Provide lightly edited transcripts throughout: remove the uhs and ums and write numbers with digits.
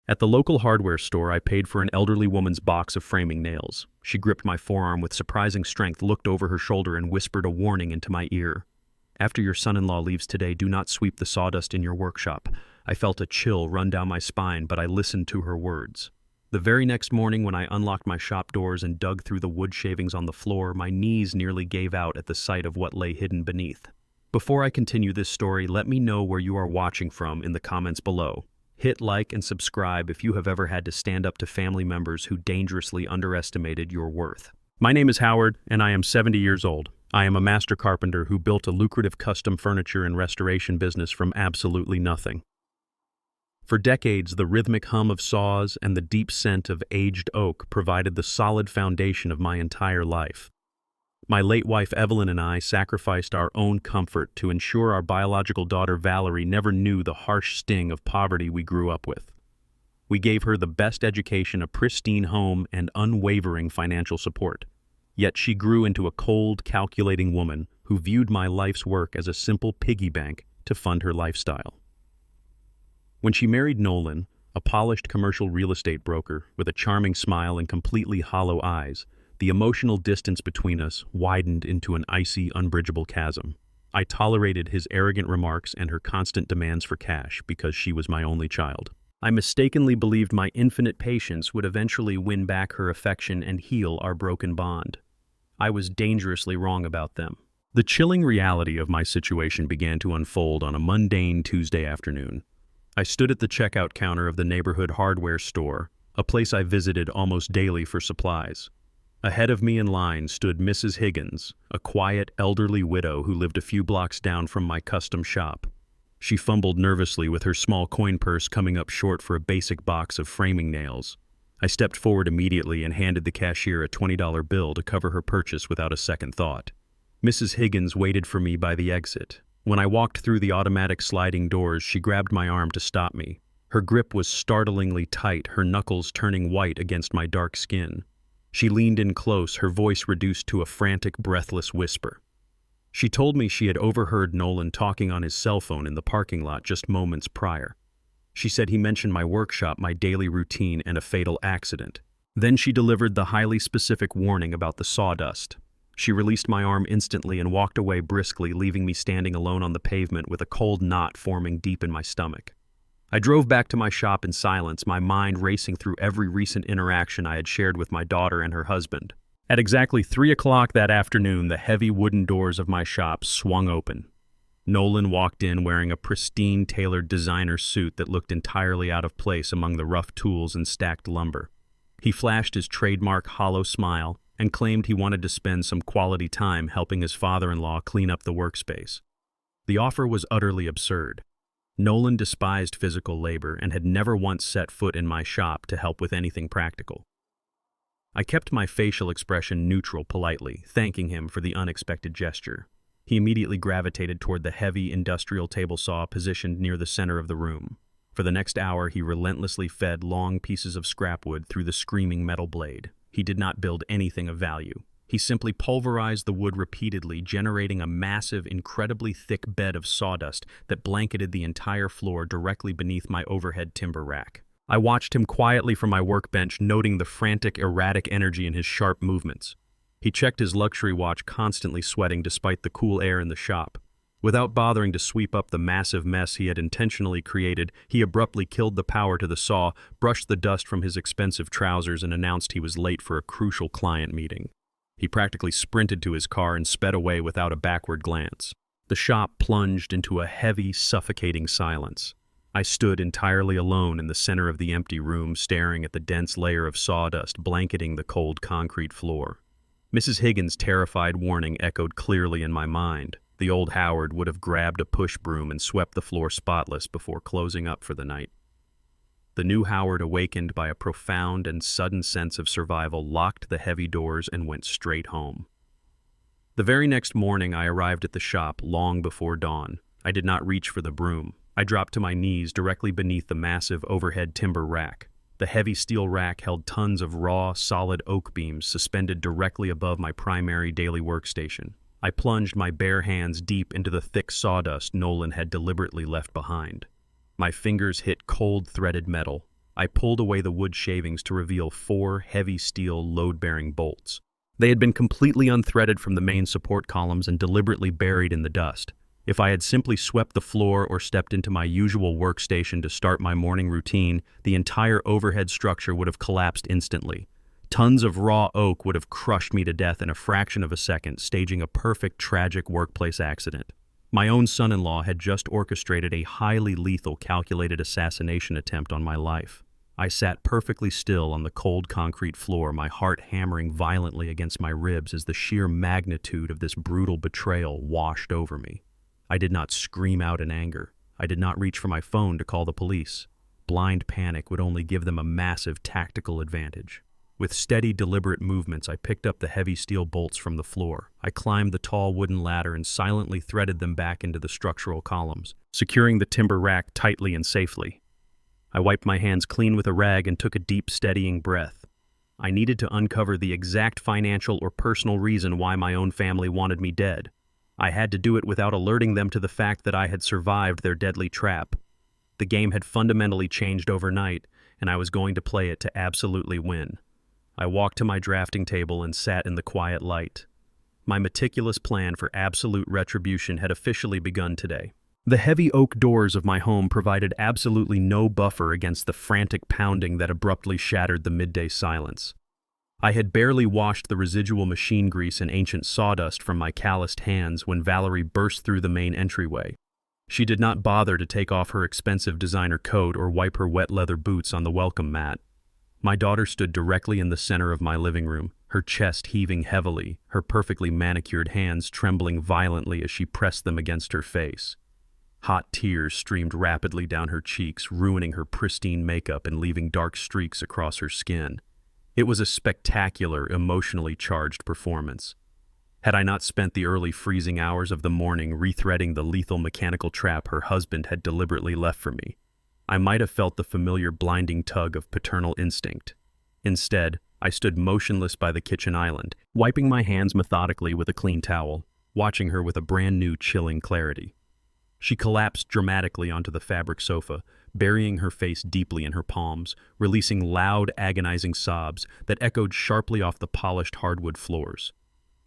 At the local hardware store, I paid for an elderly woman's box of framing nails. She gripped my forearm with surprising strength, looked over her shoulder, and whispered a warning into my ear. "After your son-in-law leaves today, do not sweep the sawdust in your workshop." I felt a chill run down my spine, but I listened to her words. The very next morning, when I unlocked my shop doors and dug through the wood shavings on the floor, my knees nearly gave out at the sight of what lay hidden beneath. Before I continue this story, let me know where you are watching from in the comments below. Hit like and subscribe if you have ever had to stand up to family members who dangerously underestimated your worth. My name is Howard, and I am 70 years old. I am a master carpenter who built a lucrative custom furniture and restoration business from absolutely nothing. For decades, the rhythmic hum of saws and the deep scent of aged oak provided the solid foundation of my entire life. My late wife Evelyn and I sacrificed our own comfort to ensure our biological daughter Valerie never knew the harsh sting of poverty we grew up with. We gave her the best education, a pristine home, and unwavering financial support. Yet she grew into a cold, calculating woman who viewed my life's work as a simple piggy bank to fund her lifestyle. When she married Nolan, a polished commercial real estate broker with a charming smile and completely hollow eyes, the emotional distance between us widened into an icy, unbridgeable chasm. I tolerated his arrogant remarks and her constant demands for cash because she was my only child. I mistakenly believed my infinite patience would eventually win back her affection and heal our broken bond. I was dangerously wrong about them. The chilling reality of my situation began to unfold on a mundane Tuesday afternoon. I stood at the checkout counter of the neighborhood hardware store, a place I visited almost daily for supplies. Ahead of me in line stood Mrs. Higgins, a quiet, elderly widow who lived a few blocks down from my custom shop. She fumbled nervously with her small coin purse, coming up short for a basic box of framing nails. I stepped forward immediately and handed the cashier a $20 bill to cover her purchase without a second thought. Mrs. Higgins waited for me by the exit. When I walked through the automatic sliding doors, she grabbed my arm to stop me. Her grip was startlingly tight, her knuckles turning white against my dark skin. She leaned in close, her voice reduced to a frantic, breathless whisper. She told me she had overheard Nolan talking on his cell phone in the parking lot just moments prior. She said he mentioned my workshop, my daily routine, and a fatal accident. Then she delivered the highly specific warning about the sawdust. She released my arm instantly and walked away briskly, leaving me standing alone on the pavement with a cold knot forming deep in my stomach. I drove back to my shop in silence, my mind racing through every recent interaction I had shared with my daughter and her husband. At exactly 3 o'clock that afternoon, the heavy wooden doors of my shop swung open. Nolan walked in wearing a pristine, tailored designer suit that looked entirely out of place among the rough tools and stacked lumber. He flashed his trademark hollow smile and claimed he wanted to spend some quality time helping his father-in-law clean up the workspace. The offer was utterly absurd. Nolan despised physical labor and had never once set foot in my shop to help with anything practical. I kept my facial expression neutral politely, thanking him for the unexpected gesture. He immediately gravitated toward the heavy industrial table saw positioned near the center of the room. For the next hour, he relentlessly fed long pieces of scrap wood through the screaming metal blade. He did not build anything of value. He simply pulverized the wood repeatedly, generating a massive, incredibly thick bed of sawdust that blanketed the entire floor directly beneath my overhead timber rack. I watched him quietly from my workbench, noting the frantic, erratic energy in his sharp movements. He checked his luxury watch, constantly sweating despite the cool air in the shop. Without bothering to sweep up the massive mess he had intentionally created, he abruptly killed the power to the saw, brushed the dust from his expensive trousers, and announced he was late for a crucial client meeting. He practically sprinted to his car and sped away without a backward glance. The shop plunged into a heavy, suffocating silence. I stood entirely alone in the center of the empty room, staring at the dense layer of sawdust blanketing the cold concrete floor. Mrs. Higgins' terrified warning echoed clearly in my mind. The old Howard would have grabbed a push broom and swept the floor spotless before closing up for the night. The new Howard, awakened by a profound and sudden sense of survival, locked the heavy doors and went straight home. The very next morning, I arrived at the shop long before dawn. I did not reach for the broom. I dropped to my knees directly beneath the massive overhead timber rack. The heavy steel rack held tons of raw, solid oak beams suspended directly above my primary daily workstation. I plunged my bare hands deep into the thick sawdust Nolan had deliberately left behind. My fingers hit cold, threaded metal. I pulled away the wood shavings to reveal 4 heavy steel load-bearing bolts. They had been completely unthreaded from the main support columns and deliberately buried in the dust. If I had simply swept the floor or stepped into my usual workstation to start my morning routine, the entire overhead structure would have collapsed instantly. Tons of raw oak would have crushed me to death in a fraction of a second, staging a perfect, tragic workplace accident. My own son-in-law had just orchestrated a highly lethal, calculated assassination attempt on my life. I sat perfectly still on the cold concrete floor, my heart hammering violently against my ribs as the sheer magnitude of this brutal betrayal washed over me. I did not scream out in anger. I did not reach for my phone to call the police. Blind panic would only give them a massive tactical advantage. With steady, deliberate movements, I picked up the heavy steel bolts from the floor. I climbed the tall wooden ladder and silently threaded them back into the structural columns, securing the timber rack tightly and safely. I wiped my hands clean with a rag and took a deep, steadying breath. I needed to uncover the exact financial or personal reason why my own family wanted me dead. I had to do it without alerting them to the fact that I had survived their deadly trap. The game had fundamentally changed overnight, and I was going to play it to absolutely win. I walked to my drafting table and sat in the quiet light. My meticulous plan for absolute retribution had officially begun today. The heavy oak doors of my home provided absolutely no buffer against the frantic pounding that abruptly shattered the midday silence. I had barely washed the residual machine grease and ancient sawdust from my calloused hands when Valerie burst through the main entryway. She did not bother to take off her expensive designer coat or wipe her wet leather boots on the welcome mat. My daughter stood directly in the center of my living room, her chest heaving heavily, her perfectly manicured hands trembling violently as she pressed them against her face. Hot tears streamed rapidly down her cheeks, ruining her pristine makeup and leaving dark streaks across her skin. It was a spectacular, emotionally charged performance. Had I not spent the early freezing hours of the morning rethreading the lethal mechanical trap her husband had deliberately left for me, I might have felt the familiar blinding tug of paternal instinct. Instead, I stood motionless by the kitchen island, wiping my hands methodically with a clean towel, watching her with a brand new chilling clarity. She collapsed dramatically onto the fabric sofa, burying her face deeply in her palms, releasing loud, agonizing sobs that echoed sharply off the polished hardwood floors.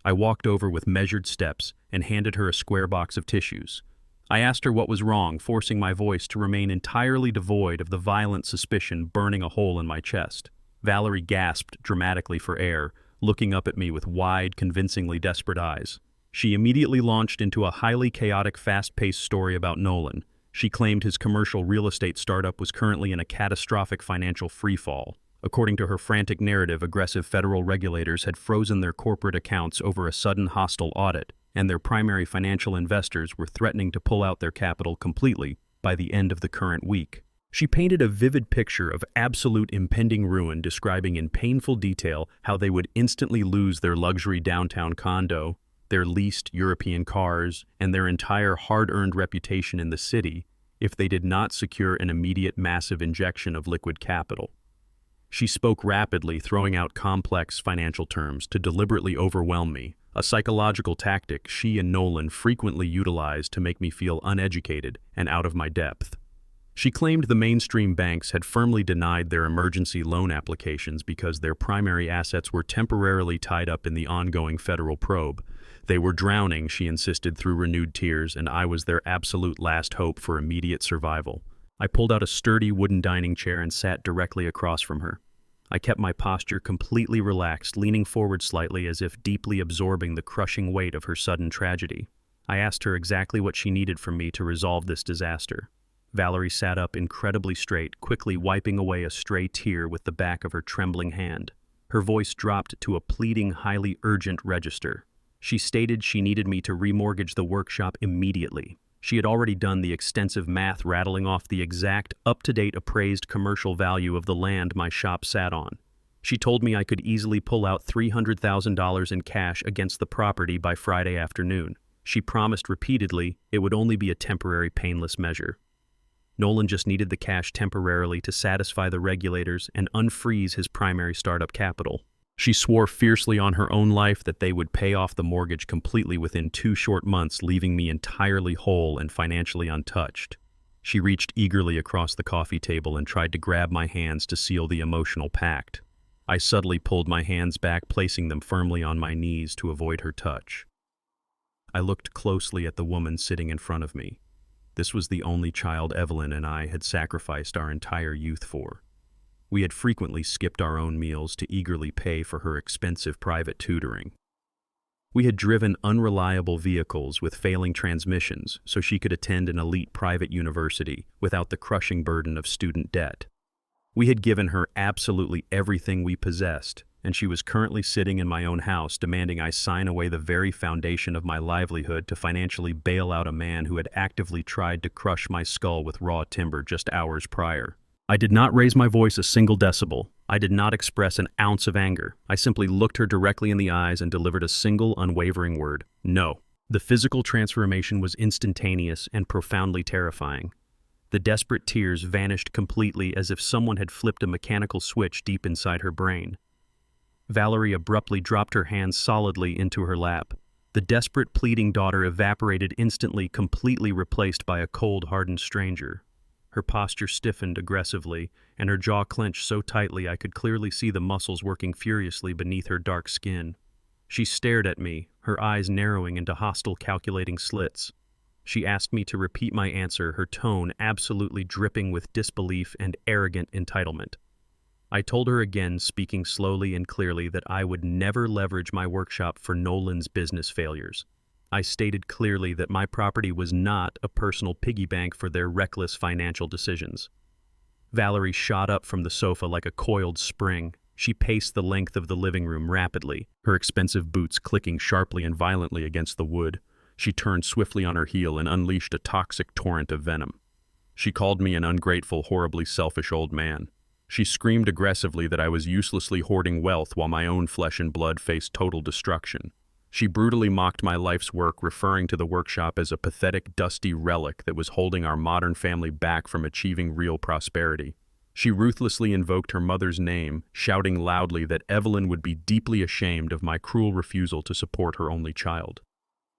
I walked over with measured steps and handed her a square box of tissues. I asked her what was wrong, forcing my voice to remain entirely devoid of the violent suspicion burning a hole in my chest. Valerie gasped dramatically for air, looking up at me with wide, convincingly desperate eyes. She immediately launched into a highly chaotic, fast-paced story about Nolan. She claimed his commercial real estate startup was currently in a catastrophic financial freefall. According to her frantic narrative, aggressive federal regulators had frozen their corporate accounts over a sudden hostile audit, and their primary financial investors were threatening to pull out their capital completely by the end of the current week. She painted a vivid picture of absolute impending ruin, describing in painful detail how they would instantly lose their luxury downtown condo, their leased European cars, and their entire hard-earned reputation in the city if they did not secure an immediate massive injection of liquid capital. She spoke rapidly, throwing out complex financial terms to deliberately overwhelm me, a psychological tactic she and Nolan frequently utilized to make me feel uneducated and out of my depth. She claimed the mainstream banks had firmly denied their emergency loan applications because their primary assets were temporarily tied up in the ongoing federal probe. They were drowning, she insisted through renewed tears, and I was their absolute last hope for immediate survival. I pulled out a sturdy wooden dining chair and sat directly across from her. I kept my posture completely relaxed, leaning forward slightly as if deeply absorbing the crushing weight of her sudden tragedy. I asked her exactly what she needed from me to resolve this disaster. Valerie sat up incredibly straight, quickly wiping away a stray tear with the back of her trembling hand. Her voice dropped to a pleading, highly urgent register. She stated she needed me to remortgage the workshop immediately. She had already done the extensive math, rattling off the exact, up-to-date appraised commercial value of the land my shop sat on. She told me I could easily pull out $300,000 in cash against the property by Friday afternoon. She promised repeatedly it would only be a temporary, painless measure. Nolan just needed the cash temporarily to satisfy the regulators and unfreeze his primary startup capital. She swore fiercely on her own life that they would pay off the mortgage completely within 2 short months, leaving me entirely whole and financially untouched. She reached eagerly across the coffee table and tried to grab my hands to seal the emotional pact. I subtly pulled my hands back, placing them firmly on my knees to avoid her touch. I looked closely at the woman sitting in front of me. This was the only child Evelyn and I had sacrificed our entire youth for. We had frequently skipped our own meals to eagerly pay for her expensive private tutoring. We had driven unreliable vehicles with failing transmissions so she could attend an elite private university without the crushing burden of student debt. We had given her absolutely everything we possessed, and she was currently sitting in my own house demanding I sign away the very foundation of my livelihood to financially bail out a man who had actively tried to crush my skull with raw timber just hours prior. I did not raise my voice a single decibel. I did not express an ounce of anger. I simply looked her directly in the eyes and delivered a single unwavering word: no. The physical transformation was instantaneous and profoundly terrifying. The desperate tears vanished completely as if someone had flipped a mechanical switch deep inside her brain. Valerie abruptly dropped her hands solidly into her lap. The desperate, pleading daughter evaporated instantly, completely replaced by a cold, hardened stranger. Her posture stiffened aggressively, and her jaw clenched so tightly I could clearly see the muscles working furiously beneath her dark skin. She stared at me, her eyes narrowing into hostile, calculating slits. She asked me to repeat my answer, her tone absolutely dripping with disbelief and arrogant entitlement. I told her again, speaking slowly and clearly, that I would never leverage my workshop for Nolan's business failures. I stated clearly that my property was not a personal piggy bank for their reckless financial decisions. Valerie shot up from the sofa like a coiled spring. She paced the length of the living room rapidly, her expensive boots clicking sharply and violently against the wood. She turned swiftly on her heel and unleashed a toxic torrent of venom. She called me an ungrateful, horribly selfish old man. She screamed aggressively that I was uselessly hoarding wealth while my own flesh and blood faced total destruction. She brutally mocked my life's work, referring to the workshop as a pathetic, dusty relic that was holding our modern family back from achieving real prosperity. She ruthlessly invoked her mother's name, shouting loudly that Evelyn would be deeply ashamed of my cruel refusal to support her only child.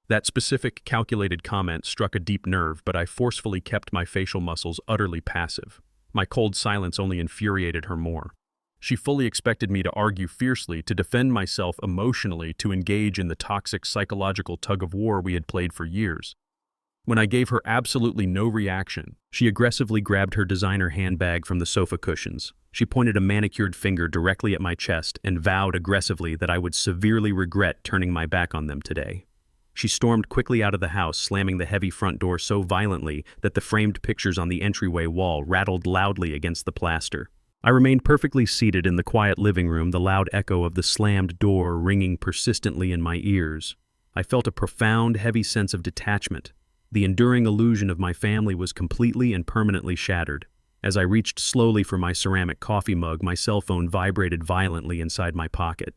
That specific, calculated comment struck a deep nerve, but I forcefully kept my facial muscles utterly passive. My cold silence only infuriated her more. She fully expected me to argue fiercely, to defend myself emotionally, to engage in the toxic psychological tug-of-war we had played for years. When I gave her absolutely no reaction, she aggressively grabbed her designer handbag from the sofa cushions. She pointed a manicured finger directly at my chest and vowed aggressively that I would severely regret turning my back on them today. She stormed quickly out of the house, slamming the heavy front door so violently that the framed pictures on the entryway wall rattled loudly against the plaster. I remained perfectly seated in the quiet living room, the loud echo of the slammed door ringing persistently in my ears. I felt a profound, heavy sense of detachment. The enduring illusion of my family was completely and permanently shattered. As I reached slowly for my ceramic coffee mug, my cell phone vibrated violently inside my pocket.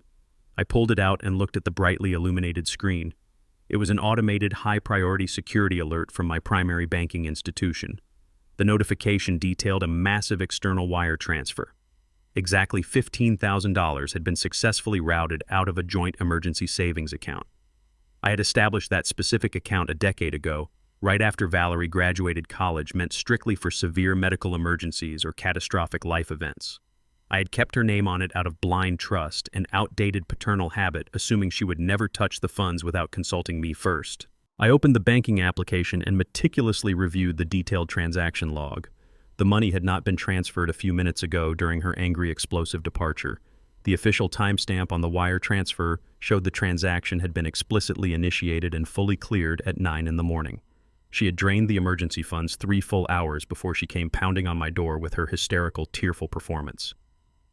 I pulled it out and looked at the brightly illuminated screen. It was an automated, high-priority security alert from my primary banking institution. The notification detailed a massive external wire transfer. Exactly $15,000 had been successfully routed out of a joint emergency savings account. I had established that specific account a decade ago, right after Valerie graduated college, meant strictly for severe medical emergencies or catastrophic life events. I had kept her name on it out of blind trust and outdated paternal habit, assuming she would never touch the funds without consulting me first. I opened the banking application and meticulously reviewed the detailed transaction log. The money had not been transferred a few minutes ago during her angry, explosive departure. The official timestamp on the wire transfer showed the transaction had been explicitly initiated and fully cleared at 9 in the morning. She had drained the emergency funds 3 full hours before she came pounding on my door with her hysterical, tearful performance.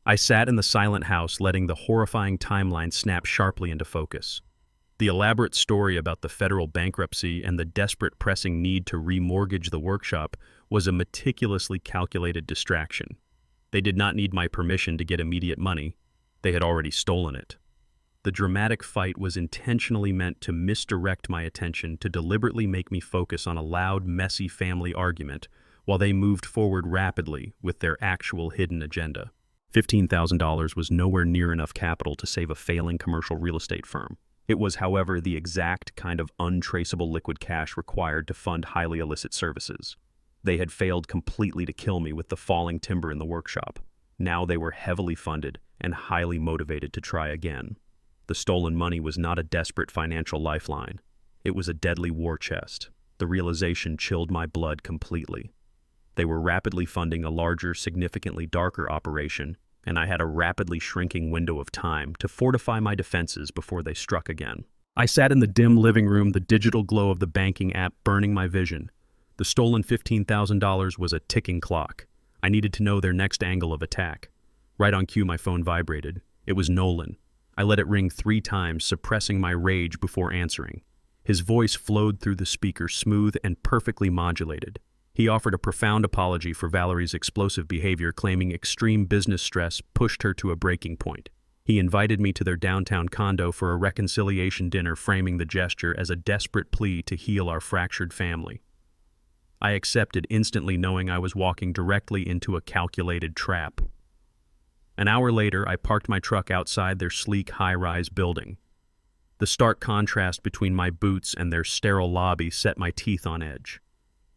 I sat in the silent house, letting the horrifying timeline snap sharply into focus. The elaborate story about the federal bankruptcy and the desperate pressing need to remortgage the workshop was a meticulously calculated distraction. They did not need my permission to get immediate money. They had already stolen it. The dramatic fight was intentionally meant to misdirect my attention, to deliberately make me focus on a loud, messy family argument while they moved forward rapidly with their actual hidden agenda. $15,000 was nowhere near enough capital to save a failing commercial real estate firm. It was, however, the exact kind of untraceable liquid cash required to fund highly illicit services. They had failed completely to kill me with the falling timber in the workshop. Now they were heavily funded and highly motivated to try again. The stolen money was not a desperate financial lifeline. It was a deadly war chest. The realization chilled my blood completely. They were rapidly funding a larger, significantly darker operation, and I had a rapidly shrinking window of time to fortify my defenses before they struck again. I sat in the dim living room, the digital glow of the banking app burning my vision. The stolen $15,000 was a ticking clock. I needed to know their next angle of attack. Right on cue, my phone vibrated. It was Nolan. I let it ring 3 times, suppressing my rage before answering. His voice flowed through the speaker, smooth and perfectly modulated. He offered a profound apology for Valerie's explosive behavior, claiming extreme business stress pushed her to a breaking point. He invited me to their downtown condo for a reconciliation dinner, framing the gesture as a desperate plea to heal our fractured family. I accepted instantly, knowing I was walking directly into a calculated trap. An hour later, I parked my truck outside their sleek high-rise building. The stark contrast between my boots and their sterile lobby set my teeth on edge.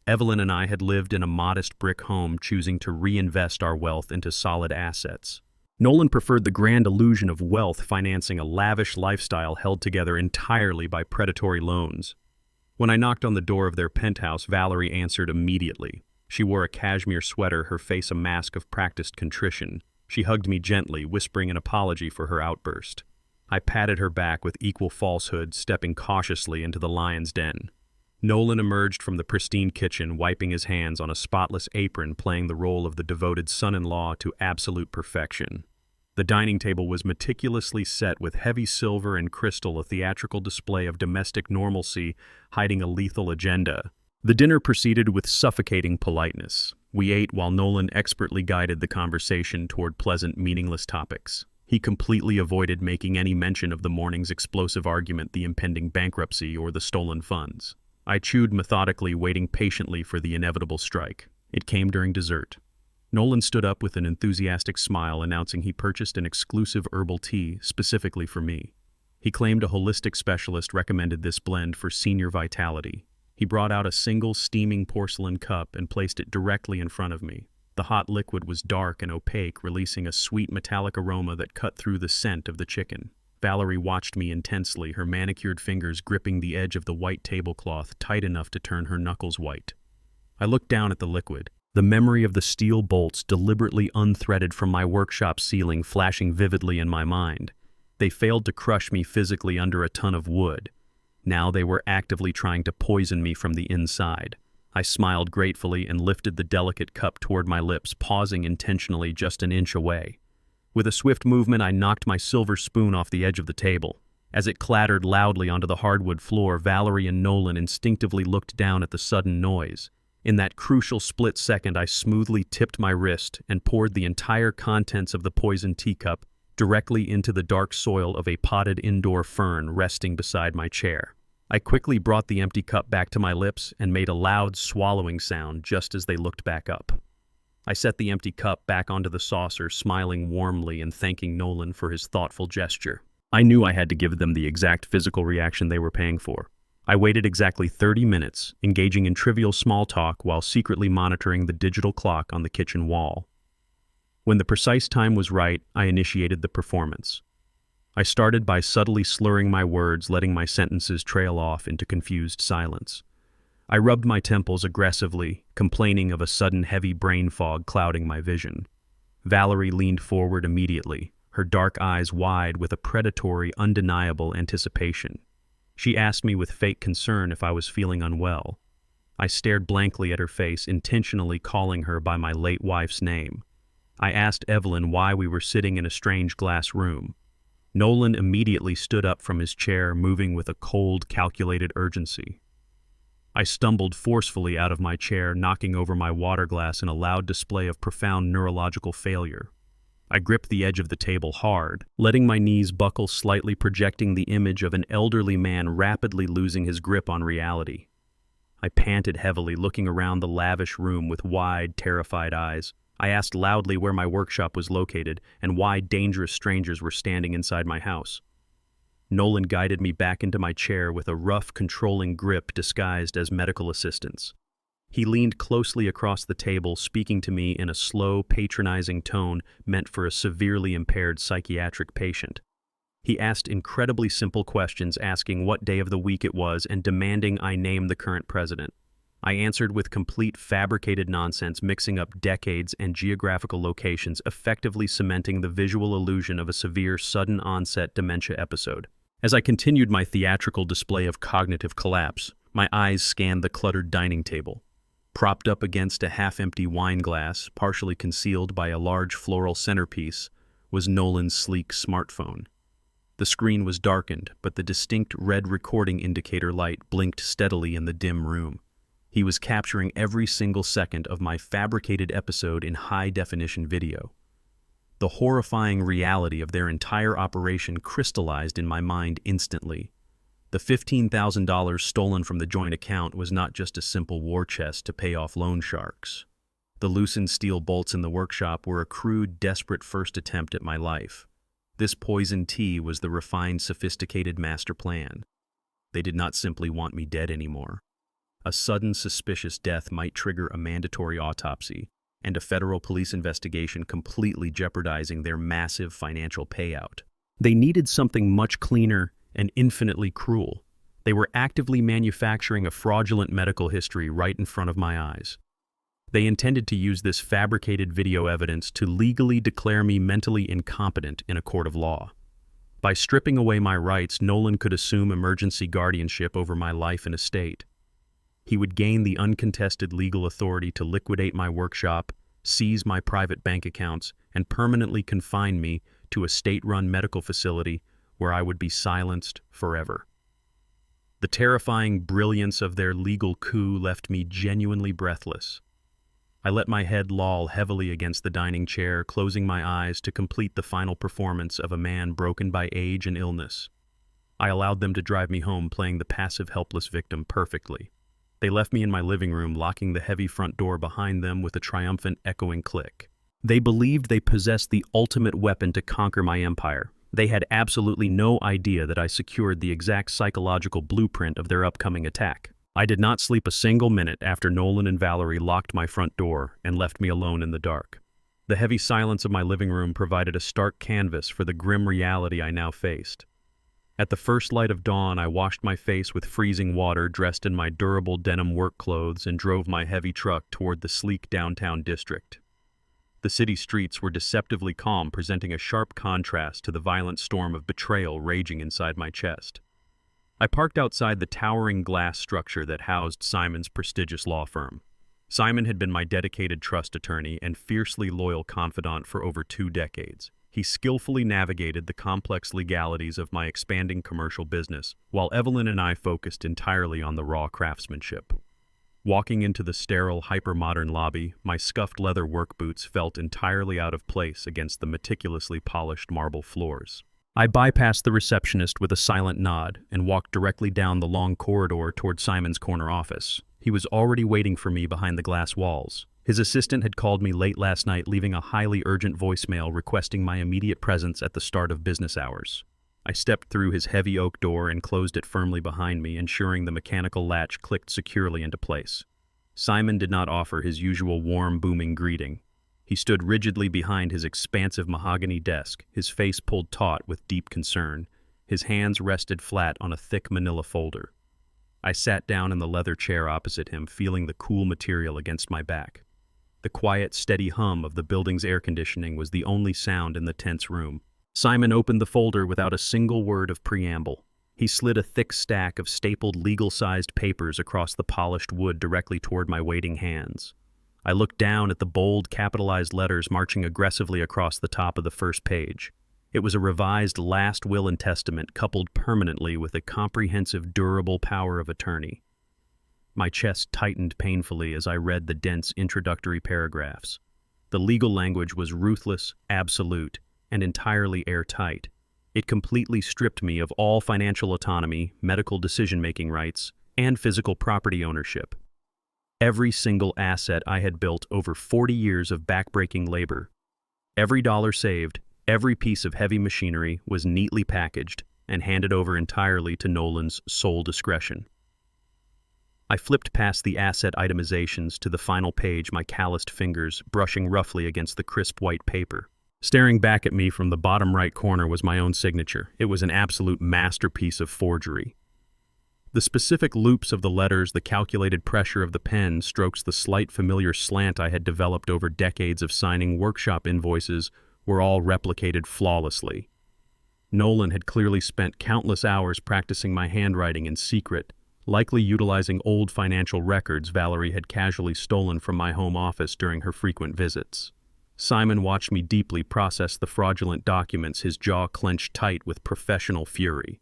Evelyn and I had lived in a modest brick home, choosing to reinvest our wealth into solid assets. Nolan preferred the grand illusion of wealth, financing a lavish lifestyle held together entirely by predatory loans. When I knocked on the door of their penthouse, Valerie answered immediately. She wore a cashmere sweater, her face a mask of practiced contrition. She hugged me gently, whispering an apology for her outburst. I patted her back with equal falsehood, stepping cautiously into the lion's den. Nolan emerged from the pristine kitchen, wiping his hands on a spotless apron, playing the role of the devoted son-in-law to absolute perfection. The dining table was meticulously set with heavy silver and crystal, a theatrical display of domestic normalcy hiding a lethal agenda. The dinner proceeded with suffocating politeness. We ate while Nolan expertly guided the conversation toward pleasant, meaningless topics. He completely avoided making any mention of the morning's explosive argument, the impending bankruptcy, or the stolen funds. I chewed methodically, waiting patiently for the inevitable strike. It came during dessert. Nolan stood up with an enthusiastic smile, announcing he purchased an exclusive herbal tea specifically for me. He claimed a holistic specialist recommended this blend for senior vitality. He brought out a single steaming porcelain cup and placed it directly in front of me. The hot liquid was dark and opaque, releasing a sweet metallic aroma that cut through the scent of the chicken. Valerie watched me intensely, her manicured fingers gripping the edge of the white tablecloth tight enough to turn her knuckles white. I looked down at the liquid, the memory of the steel bolts deliberately unthreaded from my workshop ceiling flashing vividly in my mind. They failed to crush me physically under a ton of wood. Now they were actively trying to poison me from the inside. I smiled gratefully and lifted the delicate cup toward my lips, pausing intentionally just an inch away. With a swift movement, I knocked my silver spoon off the edge of the table. As it clattered loudly onto the hardwood floor, Valerie and Nolan instinctively looked down at the sudden noise. In that crucial split second, I smoothly tipped my wrist and poured the entire contents of the poisoned teacup directly into the dark soil of a potted indoor fern resting beside my chair. I quickly brought the empty cup back to my lips and made a loud swallowing sound just as they looked back up. I set the empty cup back onto the saucer, smiling warmly and thanking Nolan for his thoughtful gesture. I knew I had to give them the exact physical reaction they were paying for. I waited exactly 30 minutes, engaging in trivial small talk while secretly monitoring the digital clock on the kitchen wall. When the precise time was right, I initiated the performance. I started by subtly slurring my words, letting my sentences trail off into confused silence. I rubbed my temples aggressively, complaining of a sudden heavy brain fog clouding my vision. Valerie leaned forward immediately, her dark eyes wide with a predatory, undeniable anticipation. She asked me with fake concern if I was feeling unwell. I stared blankly at her face, intentionally calling her by my late wife's name. I asked Evelyn why we were sitting in a strange glass room. Nolan immediately stood up from his chair, moving with a cold, calculated urgency. I stumbled forcefully out of my chair, knocking over my water glass in a loud display of profound neurological failure. I gripped the edge of the table hard, letting my knees buckle slightly, projecting the image of an elderly man rapidly losing his grip on reality. I panted heavily, looking around the lavish room with wide, terrified eyes. I asked loudly where my workshop was located and why dangerous strangers were standing inside my house. Nolan guided me back into my chair with a rough, controlling grip disguised as medical assistance. He leaned closely across the table, speaking to me in a slow, patronizing tone meant for a severely impaired psychiatric patient. He asked incredibly simple questions, asking what day of the week it was and demanding I name the current president. I answered with complete fabricated nonsense, mixing up decades and geographical locations, effectively cementing the visual illusion of a severe, sudden-onset dementia episode. As I continued my theatrical display of cognitive collapse, my eyes scanned the cluttered dining table. Propped up against a half-empty wine glass, partially concealed by a large floral centerpiece, was Nolan's sleek smartphone. The screen was darkened, but the distinct red recording indicator light blinked steadily in the dim room. He was capturing every single second of my fabricated episode in high-definition video. The horrifying reality of their entire operation crystallized in my mind instantly. The $15,000 stolen from the joint account was not just a simple war chest to pay off loan sharks. The loosened steel bolts in the workshop were a crude, desperate first attempt at my life. This poison tea was the refined, sophisticated master plan. They did not simply want me dead anymore. A sudden, suspicious death might trigger a mandatory autopsy and a federal police investigation, completely jeopardizing their massive financial payout. They needed something much cleaner and infinitely cruel. They were actively manufacturing a fraudulent medical history right in front of my eyes. They intended to use this fabricated video evidence to legally declare me mentally incompetent in a court of law. By stripping away my rights, Nolan could assume emergency guardianship over my life and estate. He would gain the uncontested legal authority to liquidate my workshop, seize my private bank accounts, and permanently confine me to a state-run medical facility where I would be silenced forever. The terrifying brilliance of their legal coup left me genuinely breathless. I let my head loll heavily against the dining chair, closing my eyes to complete the final performance of a man broken by age and illness. I allowed them to drive me home, playing the passive, helpless victim perfectly. They left me in my living room, locking the heavy front door behind them with a triumphant, echoing click. They believed they possessed the ultimate weapon to conquer my empire. They had absolutely no idea that I secured the exact psychological blueprint of their upcoming attack. I did not sleep a single minute after Nolan and Valerie locked my front door and left me alone in the dark. The heavy silence of my living room provided a stark canvas for the grim reality I now faced. At the first light of dawn, I washed my face with freezing water, dressed in my durable denim work clothes, and drove my heavy truck toward the sleek downtown district. The city streets were deceptively calm, presenting a sharp contrast to the violent storm of betrayal raging inside my chest. I parked outside the towering glass structure that housed Simon's prestigious law firm. Simon had been my dedicated trust attorney and fiercely loyal confidant for over 2 decades. He skillfully navigated the complex legalities of my expanding commercial business, while Evelyn and I focused entirely on the raw craftsmanship. Walking into the sterile, hyper-modern lobby, my scuffed leather work boots felt entirely out of place against the meticulously polished marble floors. I bypassed the receptionist with a silent nod and walked directly down the long corridor toward Simon's corner office. He was already waiting for me behind the glass walls. His assistant had called me late last night, leaving a highly urgent voicemail requesting my immediate presence at the start of business hours. I stepped through his heavy oak door and closed it firmly behind me, ensuring the mechanical latch clicked securely into place. Simon did not offer his usual warm, booming greeting. He stood rigidly behind his expansive mahogany desk, his face pulled taut with deep concern. His hands rested flat on a thick manila folder. I sat down in the leather chair opposite him, feeling the cool material against my back. The quiet, steady hum of the building's air conditioning was the only sound in the tense room. Simon opened the folder without a single word of preamble. He slid a thick stack of stapled legal-sized papers across the polished wood directly toward my waiting hands. I looked down at the bold, capitalized letters marching aggressively across the top of the first page. It was a revised last will and testament coupled permanently with a comprehensive, durable power of attorney. My chest tightened painfully as I read the dense introductory paragraphs. The legal language was ruthless, absolute, and entirely airtight. It completely stripped me of all financial autonomy, medical decision-making rights, and physical property ownership. Every single asset I had built over 40 years of backbreaking labor, every dollar saved, every piece of heavy machinery was neatly packaged and handed over entirely to Nolan's sole discretion. I flipped past the asset itemizations to the final page, my calloused fingers brushing roughly against the crisp white paper. Staring back at me from the bottom right corner was my own signature. It was an absolute masterpiece of forgery. The specific loops of the letters, the calculated pressure of the pen strokes, the slight familiar slant I had developed over decades of signing workshop invoices were all replicated flawlessly. Nolan had clearly spent countless hours practicing my handwriting in secret, likely utilizing old financial records Valerie had casually stolen from my home office during her frequent visits. Simon watched me deeply process the fraudulent documents, his jaw clenched tight with professional fury.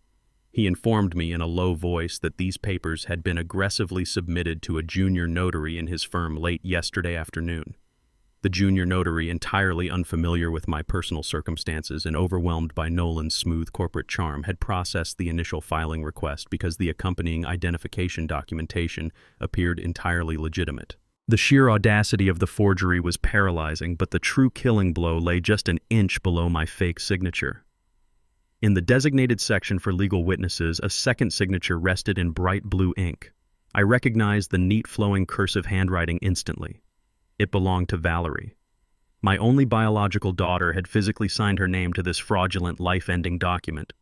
He informed me in a low voice that these papers had been aggressively submitted to a junior notary in his firm late yesterday afternoon. The junior notary, entirely unfamiliar with my personal circumstances and overwhelmed by Nolan's smooth corporate charm, had processed the initial filing request because the accompanying identification documentation appeared entirely legitimate. The sheer audacity of the forgery was paralyzing, but the true killing blow lay just an inch below my fake signature. In the designated section for legal witnesses, a second signature rested in bright blue ink. I recognized the neat flowing cursive handwriting instantly. It belonged to Valerie. My only biological daughter had physically signed her name to this fraudulent, life-ending document.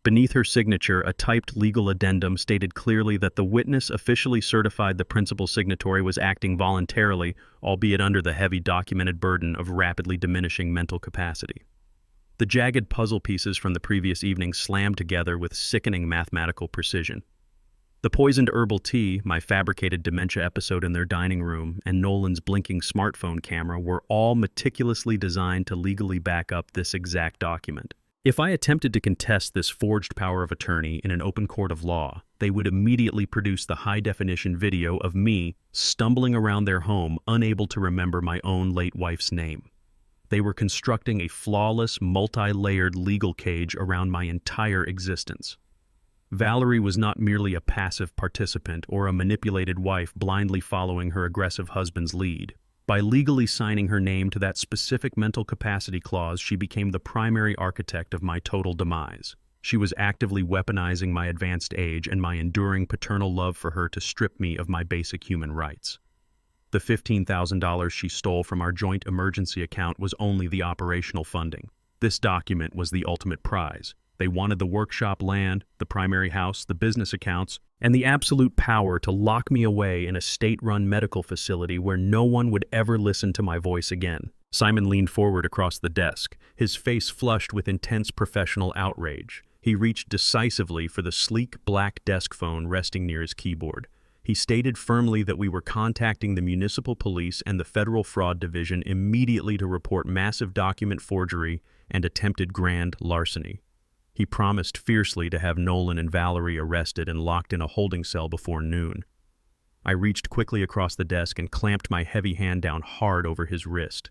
Beneath her signature, a typed legal addendum stated clearly that the witness officially certified the principal signatory was acting voluntarily, albeit under the heavy documented burden of rapidly diminishing mental capacity. The jagged puzzle pieces from the previous evening slammed together with sickening mathematical precision. The poisoned herbal tea, my fabricated dementia episode in their dining room, and Nolan's blinking smartphone camera were all meticulously designed to legally back up this exact document. If I attempted to contest this forged power of attorney in an open court of law, they would immediately produce the high-definition video of me stumbling around their home, unable to remember my own late wife's name. They were constructing a flawless, multi-layered legal cage around my entire existence. Valerie was not merely a passive participant or a manipulated wife blindly following her aggressive husband's lead. By legally signing her name to that specific mental capacity clause, she became the primary architect of my total demise. She was actively weaponizing my advanced age and my enduring paternal love for her to strip me of my basic human rights. The $15,000 she stole from our joint emergency account was only the operational funding. This document was the ultimate prize. They wanted the workshop land, the primary house, the business accounts, and the absolute power to lock me away in a state-run medical facility where no one would ever listen to my voice again. Simon leaned forward across the desk, his face flushed with intense professional outrage. He reached decisively for the sleek black desk phone resting near his keyboard. He stated firmly that we were contacting the municipal police and the Federal Fraud Division immediately to report massive document forgery and attempted grand larceny. He promised fiercely to have Nolan and Valerie arrested and locked in a holding cell before noon. I reached quickly across the desk and clamped my heavy hand down hard over his wrist.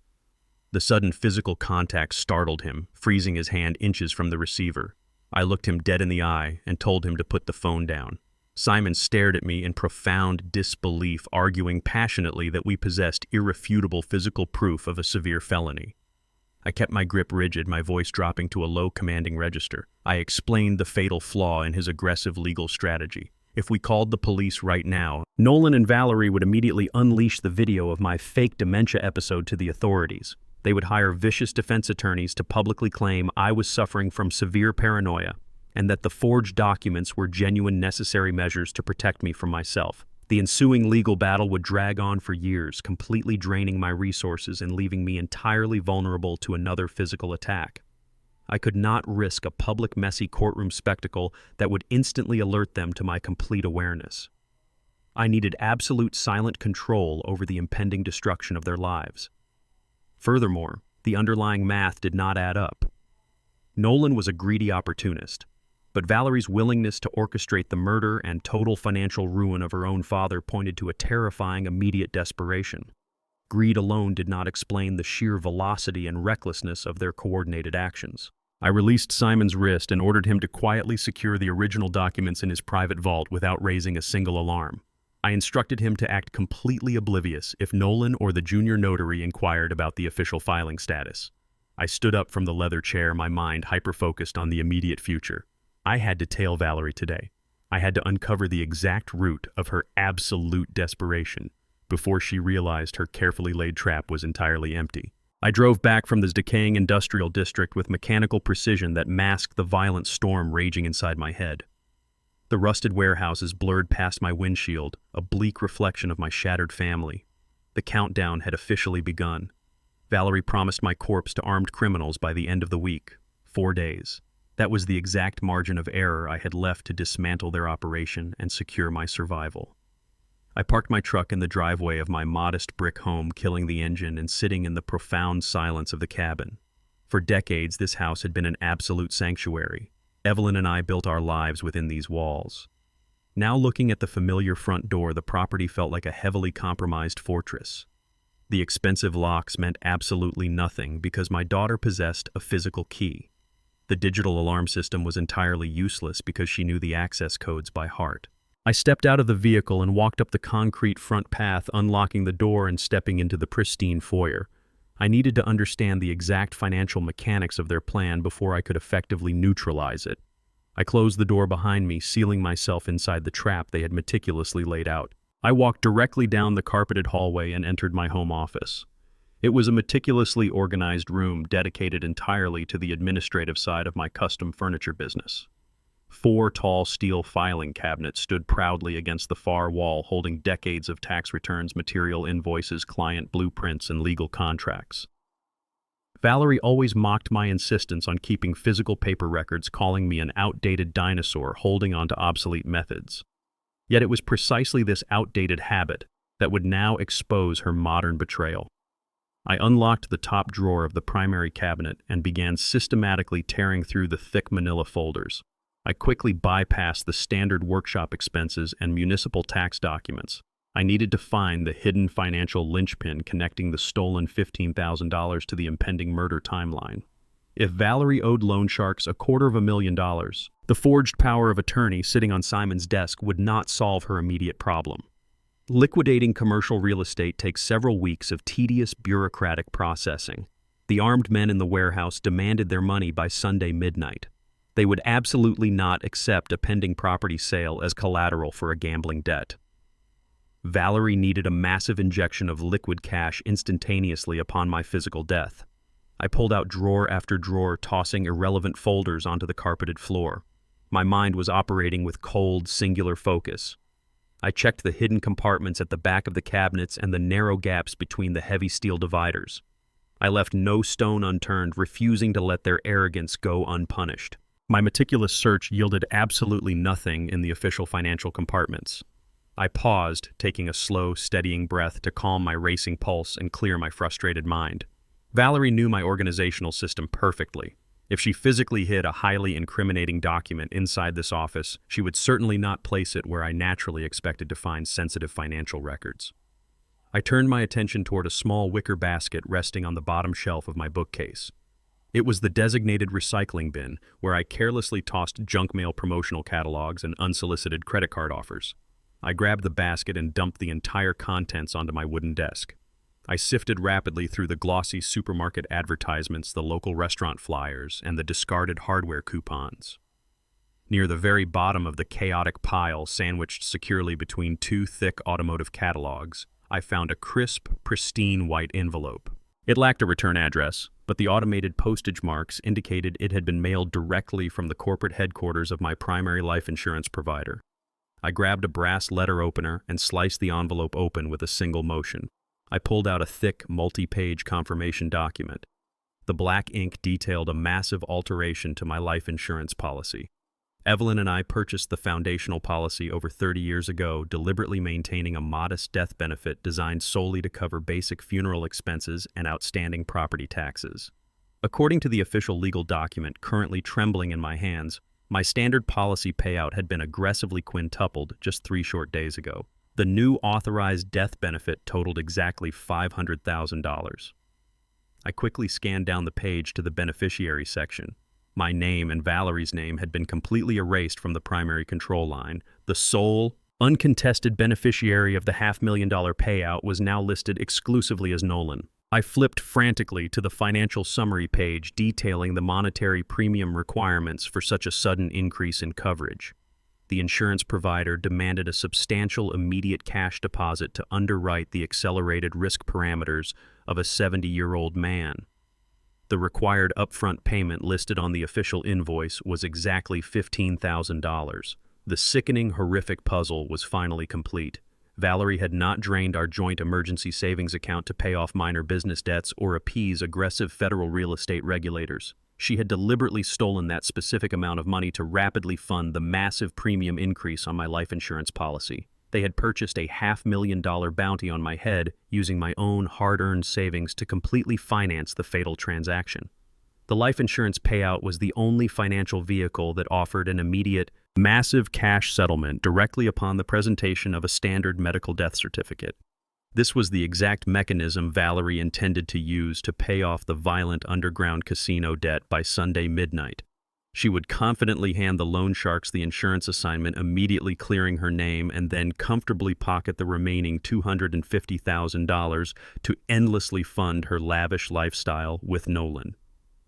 The sudden physical contact startled him, freezing his hand inches from the receiver. I looked him dead in the eye and told him to put the phone down. Simon stared at me in profound disbelief, arguing passionately that we possessed irrefutable physical proof of a severe felony. I kept my grip rigid, my voice dropping to a low commanding register. I explained the fatal flaw in his aggressive legal strategy. If we called the police right now, Nolan and Valerie would immediately unleash the video of my fake dementia episode to the authorities. They would hire vicious defense attorneys to publicly claim I was suffering from severe paranoia and that the forged documents were genuine necessary measures to protect me from myself. The ensuing legal battle would drag on for years, completely draining my resources and leaving me entirely vulnerable to another physical attack. I could not risk a public, messy courtroom spectacle that would instantly alert them to my complete awareness. I needed absolute silent control over the impending destruction of their lives. Furthermore, the underlying math did not add up. Nolan was a greedy opportunist, but Valerie's willingness to orchestrate the murder and total financial ruin of her own father pointed to a terrifying immediate desperation. Greed alone did not explain the sheer velocity and recklessness of their coordinated actions. I released Simon's wrist and ordered him to quietly secure the original documents in his private vault without raising a single alarm. I instructed him to act completely oblivious if Nolan or the junior notary inquired about the official filing status. I stood up from the leather chair, my mind hyper-focused on the immediate future. I had to tail Valerie today. I had to uncover the exact root of her absolute desperation before she realized her carefully laid trap was entirely empty. I drove back from this decaying industrial district with mechanical precision that masked the violent storm raging inside my head. The rusted warehouses blurred past my windshield, a bleak reflection of my shattered family. The countdown had officially begun. Valerie promised my corpse to armed criminals by the end of the week. 4 days. That was the exact margin of error I had left to dismantle their operation and secure my survival. I parked my truck in the driveway of my modest brick home, killing the engine and sitting in the profound silence of the cabin. For decades, this house had been an absolute sanctuary. Evelyn and I built our lives within these walls. Now looking at the familiar front door, the property felt like a heavily compromised fortress. The expensive locks meant absolutely nothing because my daughter possessed a physical key. The digital alarm system was entirely useless because she knew the access codes by heart. I stepped out of the vehicle and walked up the concrete front path, unlocking the door and stepping into the pristine foyer. I needed to understand the exact financial mechanics of their plan before I could effectively neutralize it. I closed the door behind me, sealing myself inside the trap they had meticulously laid out. I walked directly down the carpeted hallway and entered my home office. It was a meticulously organized room dedicated entirely to the administrative side of my custom furniture business. 4 tall steel filing cabinets stood proudly against the far wall, holding decades of tax returns, material invoices, client blueprints, and legal contracts. Valerie always mocked my insistence on keeping physical paper records, calling me an outdated dinosaur holding on to obsolete methods. Yet it was precisely this outdated habit that would now expose her modern betrayal. I unlocked the top drawer of the primary cabinet and began systematically tearing through the thick manila folders. I quickly bypassed the standard workshop expenses and municipal tax documents. I needed to find the hidden financial linchpin connecting the stolen $15,000 to the impending murder timeline. If Valerie owed loan sharks $250,000, the forged power of attorney sitting on Simon's desk would not solve her immediate problem. Liquidating commercial real estate takes several weeks of tedious bureaucratic processing. The armed men in the warehouse demanded their money by Sunday midnight. They would absolutely not accept a pending property sale as collateral for a gambling debt. Valerie needed a massive injection of liquid cash instantaneously upon my physical death. I pulled out drawer after drawer, tossing irrelevant folders onto the carpeted floor. My mind was operating with cold, singular focus. I checked the hidden compartments at the back of the cabinets and the narrow gaps between the heavy steel dividers. I left no stone unturned, refusing to let their arrogance go unpunished. My meticulous search yielded absolutely nothing in the official financial compartments. I paused, taking a slow, steadying breath to calm my racing pulse and clear my frustrated mind. Valerie knew my organizational system perfectly. If she physically hid a highly incriminating document inside this office, she would certainly not place it where I naturally expected to find sensitive financial records. I turned my attention toward a small wicker basket resting on the bottom shelf of my bookcase. It was the designated recycling bin, where I carelessly tossed junk mail, promotional catalogs, and unsolicited credit card offers. I grabbed the basket and dumped the entire contents onto my wooden desk. I sifted rapidly through the glossy supermarket advertisements, the local restaurant flyers, and the discarded hardware coupons. Near the very bottom of the chaotic pile, sandwiched securely between 2 thick automotive catalogs, I found a crisp, pristine white envelope. It lacked a return address, but the automated postage marks indicated it had been mailed directly from the corporate headquarters of my primary life insurance provider. I grabbed a brass letter opener and sliced the envelope open with a single motion. I pulled out a thick, multi-page confirmation document. The black ink detailed a massive alteration to my life insurance policy. Evelyn and I purchased the foundational policy over 30 years ago, deliberately maintaining a modest death benefit designed solely to cover basic funeral expenses and outstanding property taxes. According to the official legal document currently trembling in my hands, my standard policy payout had been aggressively quintupled just 3 short days ago. The new authorized death benefit totaled exactly $500,000. I quickly scanned down the page to the beneficiary section. My name and Valerie's name had been completely erased from the primary control line. The sole, uncontested beneficiary of the $500,000 payout was now listed exclusively as Nolan. I flipped frantically to the financial summary page detailing the monetary premium requirements for such a sudden increase in coverage. the insurance provider demanded a substantial immediate cash deposit to underwrite the accelerated risk parameters of a 70-year-old man. The required upfront payment listed on the official invoice was exactly $15,000. The sickening, horrific puzzle was finally complete. Valerie had not drained our joint emergency savings account to pay off minor business debts or appease aggressive federal real estate regulators. She had deliberately stolen that specific amount of money to rapidly fund the massive premium increase on my life insurance policy. They had purchased a $500,000 bounty on my head using my own hard-earned savings to completely finance the fatal transaction. The life insurance payout was the only financial vehicle that offered an immediate, massive cash settlement directly upon the presentation of a standard medical death certificate. This was the exact mechanism Valerie intended to use to pay off the violent underground casino debt by Sunday midnight. She would confidently hand the loan sharks the insurance assignment, immediately clearing her name, and then comfortably pocket the remaining $250,000 to endlessly fund her lavish lifestyle with Nolan.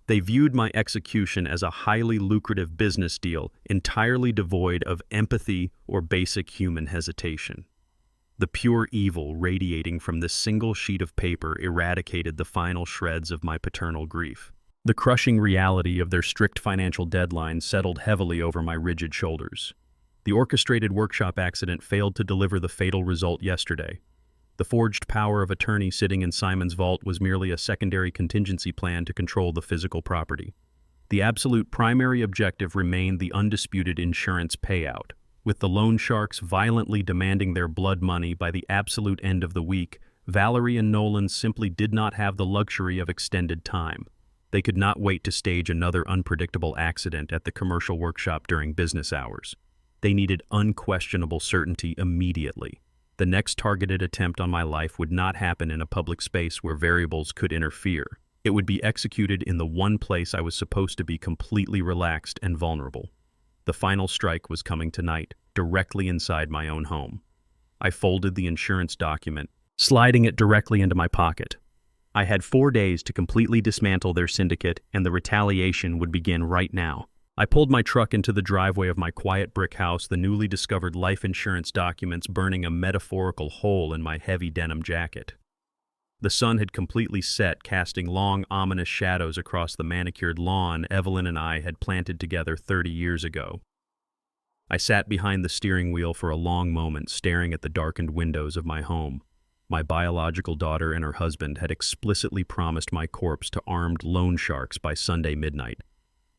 They viewed my execution as a highly lucrative business deal, entirely devoid of empathy or basic human hesitation. The pure evil radiating from this single sheet of paper eradicated the final shreds of my paternal grief. The crushing reality of their strict financial deadlines settled heavily over my rigid shoulders. The orchestrated workshop accident failed to deliver the fatal result yesterday. The forged power of attorney sitting in Simon's vault was merely a secondary contingency plan to control the physical property. The absolute primary objective remained the undisputed insurance payout. With the loan sharks violently demanding their blood money by the absolute end of the week, Valerie and Nolan simply did not have the luxury of extended time. They could not wait to stage another unpredictable accident at the commercial workshop during business hours. They needed unquestionable certainty immediately. The next targeted attempt on my life would not happen in a public space where variables could interfere. It would be executed in the one place I was supposed to be completely relaxed and vulnerable. The final strike was coming tonight, directly inside my own home. I folded the insurance document, sliding it directly into my pocket. I had 4 days to completely dismantle their syndicate, and the retaliation would begin right now. I pulled my truck into the driveway of my quiet brick house, the newly discovered life insurance documents burning a metaphorical hole in my heavy denim jacket. The sun had completely set, casting long, ominous shadows across the manicured lawn Evelyn and I had planted together 30 years ago. I sat behind the steering wheel for a long moment, staring at the darkened windows of my home. My biological daughter and her husband had explicitly promised my corpse to armed loan sharks by Sunday midnight.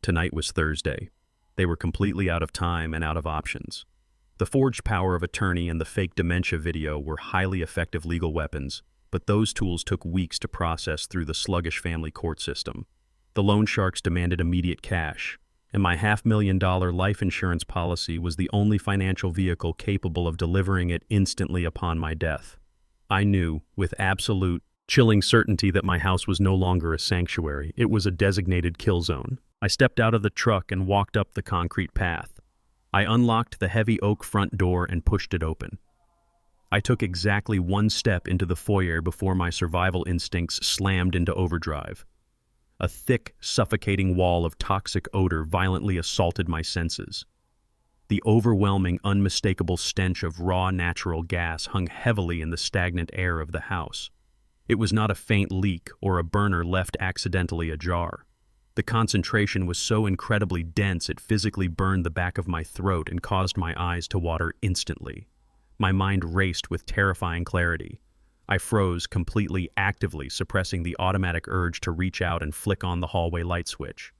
Tonight was Thursday. They were completely out of time and out of options. The forged power of attorney and the fake dementia video were highly effective legal weapons, but those tools took weeks to process through the sluggish family court system. The loan sharks demanded immediate cash, and my $500,000 life insurance policy was the only financial vehicle capable of delivering it instantly upon my death. I knew, with absolute, chilling certainty, that my house was no longer a sanctuary. It was a designated kill zone. I stepped out of the truck and walked up the concrete path. I unlocked the heavy oak front door and pushed it open. I took exactly one step into the foyer before my survival instincts slammed into overdrive. A thick, suffocating wall of toxic odor violently assaulted my senses. The overwhelming, unmistakable stench of raw natural gas hung heavily in the stagnant air of the house. It was not a faint leak or a burner left accidentally ajar. The concentration was so incredibly dense it physically burned the back of my throat and caused my eyes to water instantly. My mind raced with terrifying clarity. I froze completely, actively suppressing the automatic urge to reach out and flick on the hallway light switch.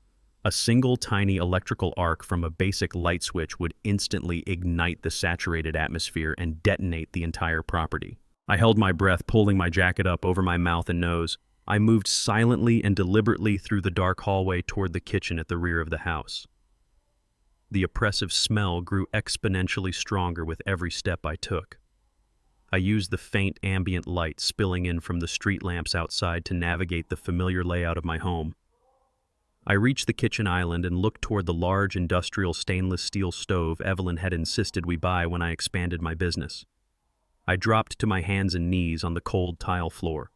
A single tiny electrical arc from a basic light switch would instantly ignite the saturated atmosphere and detonate the entire property. I held my breath, pulling my jacket up over my mouth and nose. I moved silently and deliberately through the dark hallway toward the kitchen at the rear of the house. The oppressive smell grew exponentially stronger with every step I took. I used the faint ambient light spilling in from the street lamps outside to navigate the familiar layout of my home. I reached the kitchen island and looked toward the large industrial stainless steel stove Evelyn had insisted we buy when I expanded my business. I dropped to my hands and knees on the cold tile floor.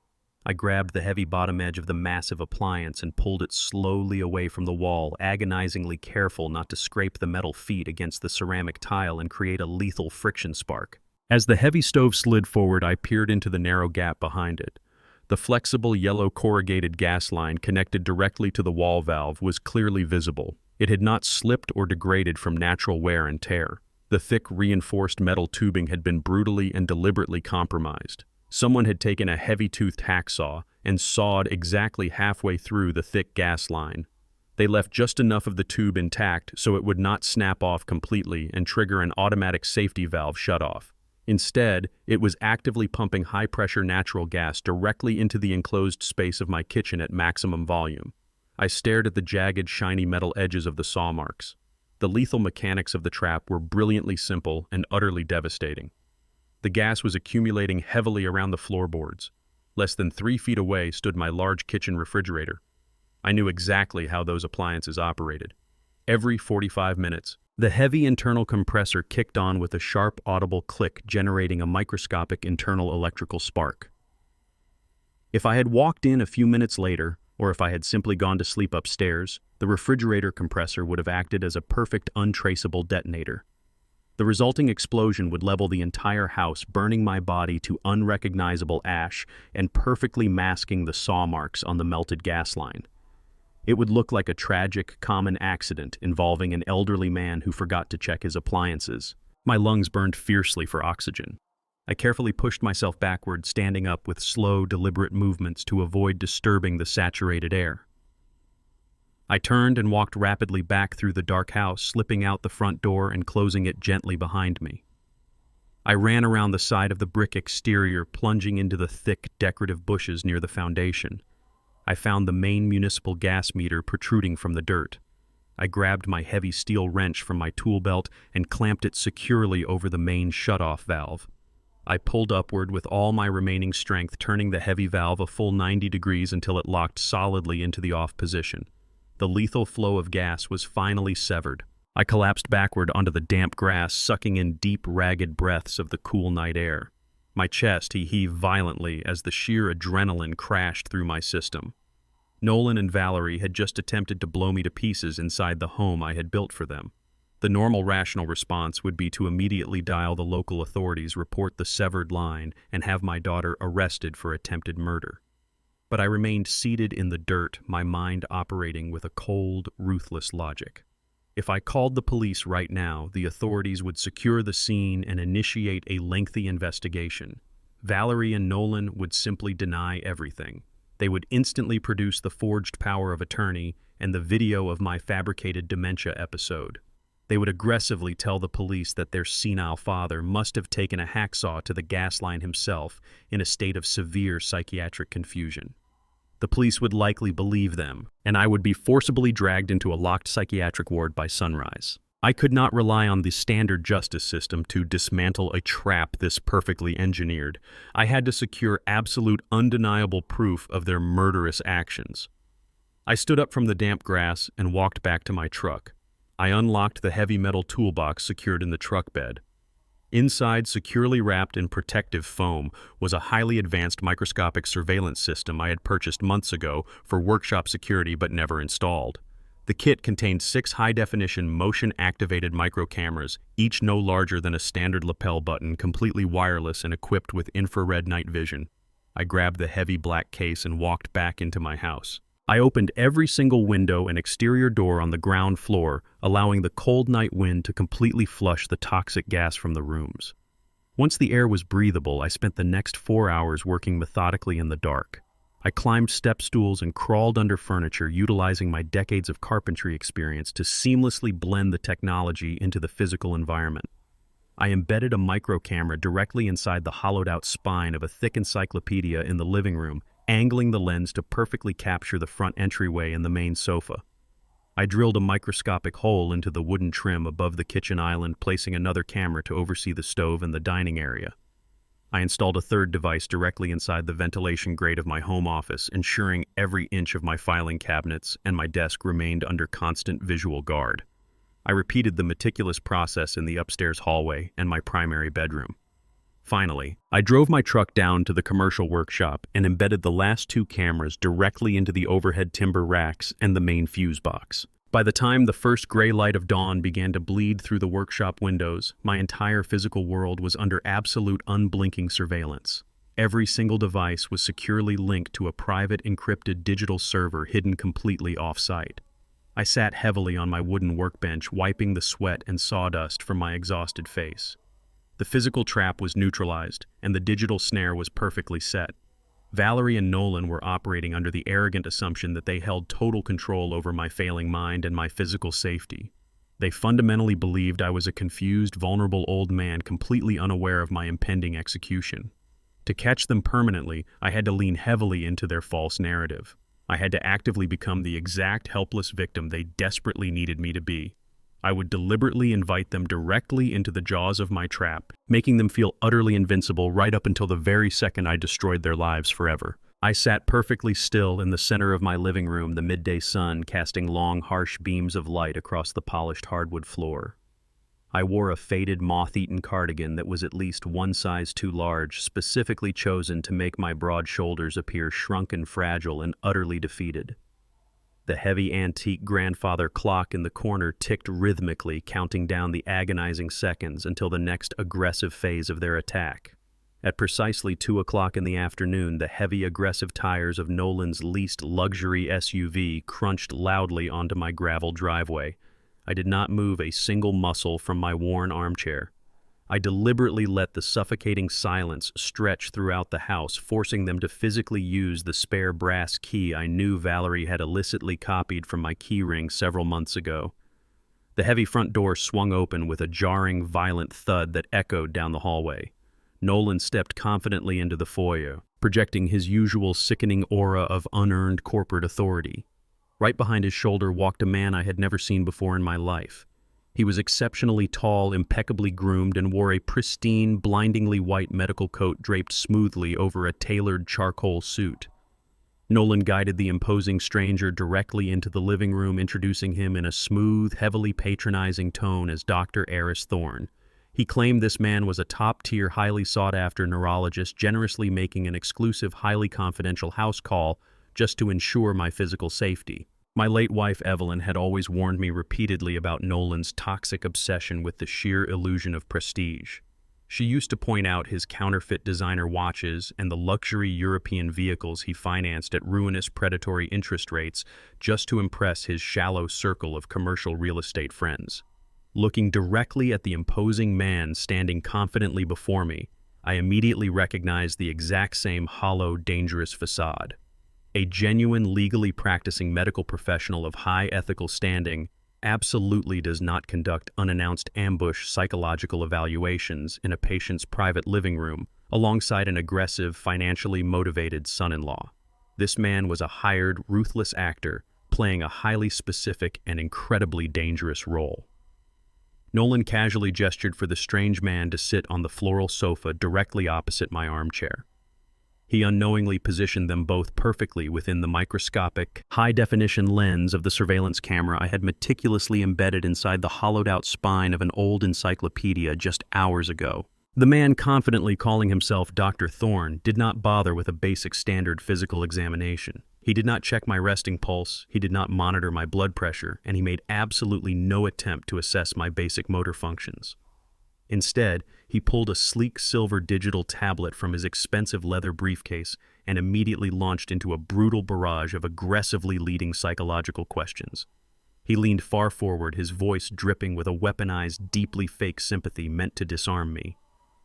I grabbed the heavy bottom edge of the massive appliance and pulled it slowly away from the wall, agonizingly careful not to scrape the metal feet against the ceramic tile and create a lethal friction spark. As the heavy stove slid forward, I peered into the narrow gap behind it. The flexible yellow corrugated gas line connected directly to the wall valve was clearly visible. It had not slipped or degraded from natural wear and tear. The thick, reinforced metal tubing had been brutally and deliberately compromised. Someone had taken a heavy-toothed hacksaw and sawed exactly halfway through the thick gas line. They left just enough of the tube intact so it would not snap off completely and trigger an automatic safety valve shutoff. Instead, it was actively pumping high-pressure natural gas directly into the enclosed space of my kitchen at maximum volume. I stared at the jagged, shiny metal edges of the saw marks. The lethal mechanics of the trap were brilliantly simple and utterly devastating. The gas was accumulating heavily around the floorboards. Less than 3 feet away stood my large kitchen refrigerator. I knew exactly how those appliances operated. Every 45 minutes, the heavy internal compressor kicked on with a sharp, audible click, generating a microscopic internal electrical spark. If I had walked in a few minutes later, or if I had simply gone to sleep upstairs, the refrigerator compressor would have acted as a perfect, untraceable detonator. The resulting explosion would level the entire house, burning my body to unrecognizable ash and perfectly masking the saw marks on the melted gas line. It would look like a tragic, common accident involving an elderly man who forgot to check his appliances. My lungs burned fiercely for oxygen. I carefully pushed myself backward, standing up with slow, deliberate movements to avoid disturbing the saturated air. I turned and walked rapidly back through the dark house, slipping out the front door and closing it gently behind me. I ran around the side of the brick exterior, plunging into the thick, decorative bushes near the foundation. I found the main municipal gas meter protruding from the dirt. I grabbed my heavy steel wrench from my tool belt and clamped it securely over the main shutoff valve. I pulled upward with all my remaining strength, turning the heavy valve a full 90 degrees until it locked solidly into the off position. The lethal flow of gas was finally severed. I collapsed backward onto the damp grass, sucking in deep, ragged breaths of the cool night air. My chest heaved violently as the sheer adrenaline crashed through my system. Nolan and Valerie had just attempted to blow me to pieces inside the home I had built for them. The normal rational response would be to immediately dial the local authorities, report the severed line, and have my daughter arrested for attempted murder. But I remained seated in the dirt, my mind operating with a cold, ruthless logic. If I called the police right now, the authorities would secure the scene and initiate a lengthy investigation. Valerie and Nolan would simply deny everything. They would instantly produce the forged power of attorney and the video of my fabricated dementia episode. They would aggressively tell the police that their senile father must have taken a hacksaw to the gas line himself in a state of severe psychiatric confusion. The police would likely believe them, and I would be forcibly dragged into a locked psychiatric ward by sunrise. I could not rely on the standard justice system to dismantle a trap this perfectly engineered. I had to secure absolute, undeniable proof of their murderous actions. I stood up from the damp grass and walked back to my truck. I unlocked the heavy metal toolbox secured in the truck bed. Inside, securely wrapped in protective foam, was a highly advanced microscopic surveillance system I had purchased months ago for workshop security but never installed. The kit contained 6 high-definition motion-activated micro-cameras, each no larger than a standard lapel button, completely wireless and equipped with infrared night vision. I grabbed the heavy black case and walked back into my house. I opened every single window and exterior door on the ground floor, allowing the cold night wind to completely flush the toxic gas from the rooms. Once the air was breathable, I spent the next 4 hours working methodically in the dark. I climbed step stools and crawled under furniture, utilizing my decades of carpentry experience to seamlessly blend the technology into the physical environment. I embedded a micro camera directly inside the hollowed-out spine of a thick encyclopedia in the living room, angling the lens to perfectly capture the front entryway and the main sofa. I drilled a microscopic hole into the wooden trim above the kitchen island, placing another camera to oversee the stove and the dining area. I installed a third device directly inside the ventilation grate of my home office, ensuring every inch of my filing cabinets and my desk remained under constant visual guard. I repeated the meticulous process in the upstairs hallway and my primary bedroom. Finally, I drove my truck down to the commercial workshop and embedded the last two cameras directly into the overhead timber racks and the main fuse box. By the time the first gray light of dawn began to bleed through the workshop windows, my entire physical world was under absolute unblinking surveillance. Every single device was securely linked to a private encrypted digital server hidden completely off-site. I sat heavily on my wooden workbench, wiping the sweat and sawdust from my exhausted face. The physical trap was neutralized, and the digital snare was perfectly set. Valerie and Nolan were operating under the arrogant assumption that they held total control over my failing mind and my physical safety. They fundamentally believed I was a confused, vulnerable old man completely unaware of my impending execution. To catch them permanently, I had to lean heavily into their false narrative. I had to actively become the exact helpless victim they desperately needed me to be. I would deliberately invite them directly into the jaws of my trap, making them feel utterly invincible right up until the very second I destroyed their lives forever. I sat perfectly still in the center of my living room, the midday sun casting long, harsh beams of light across the polished hardwood floor. I wore a faded, moth-eaten cardigan that was at least one size too large, specifically chosen to make my broad shoulders appear shrunken, fragile, and utterly defeated. The heavy antique grandfather clock in the corner ticked rhythmically, counting down the agonizing seconds until the next aggressive phase of their attack. At precisely 2 o'clock in the afternoon, the heavy, aggressive tires of Nolan's leased luxury SUV crunched loudly onto my gravel driveway. I did not move a single muscle from my worn armchair. I deliberately let the suffocating silence stretch throughout the house, forcing them to physically use the spare brass key I knew Valerie had illicitly copied from my keyring several months ago. The heavy front door swung open with a jarring, violent thud that echoed down the hallway. Nolan stepped confidently into the foyer, projecting his usual sickening aura of unearned corporate authority. Right behind his shoulder walked a man I had never seen before in my life. He was exceptionally tall, impeccably groomed, and wore a pristine, blindingly white medical coat draped smoothly over a tailored charcoal suit. Nolan guided the imposing stranger directly into the living room, introducing him in a smooth, heavily patronizing tone as Dr. Eris Thorne. He claimed this man was a top-tier, highly sought-after neurologist, generously making an exclusive, highly confidential house call just to ensure my physical safety. My late wife, Evelyn, had always warned me repeatedly about Nolan's toxic obsession with the sheer illusion of prestige. She used to point out his counterfeit designer watches and the luxury European vehicles he financed at ruinous predatory interest rates just to impress his shallow circle of commercial real estate friends. Looking directly at the imposing man standing confidently before me, I immediately recognized the exact same hollow, dangerous facade. A genuine, legally practicing medical professional of high ethical standing absolutely does not conduct unannounced ambush psychological evaluations in a patient's private living room alongside an aggressive, financially motivated son-in-law. This man was a hired, ruthless actor playing a highly specific and incredibly dangerous role. Nolan casually gestured for the strange man to sit on the floral sofa directly opposite my armchair. He unknowingly positioned them both perfectly within the microscopic, high-definition lens of the surveillance camera I had meticulously embedded inside the hollowed-out spine of an old encyclopedia just hours ago. The man, confidently calling himself Dr. Thorne, did not bother with a basic standard physical examination. He did not check my resting pulse, he did not monitor my blood pressure, and he made absolutely no attempt to assess my basic motor functions. Instead, he pulled a sleek silver digital tablet from his expensive leather briefcase and immediately launched into a brutal barrage of aggressively leading psychological questions. He leaned far forward, his voice dripping with a weaponized, deeply fake sympathy meant to disarm me.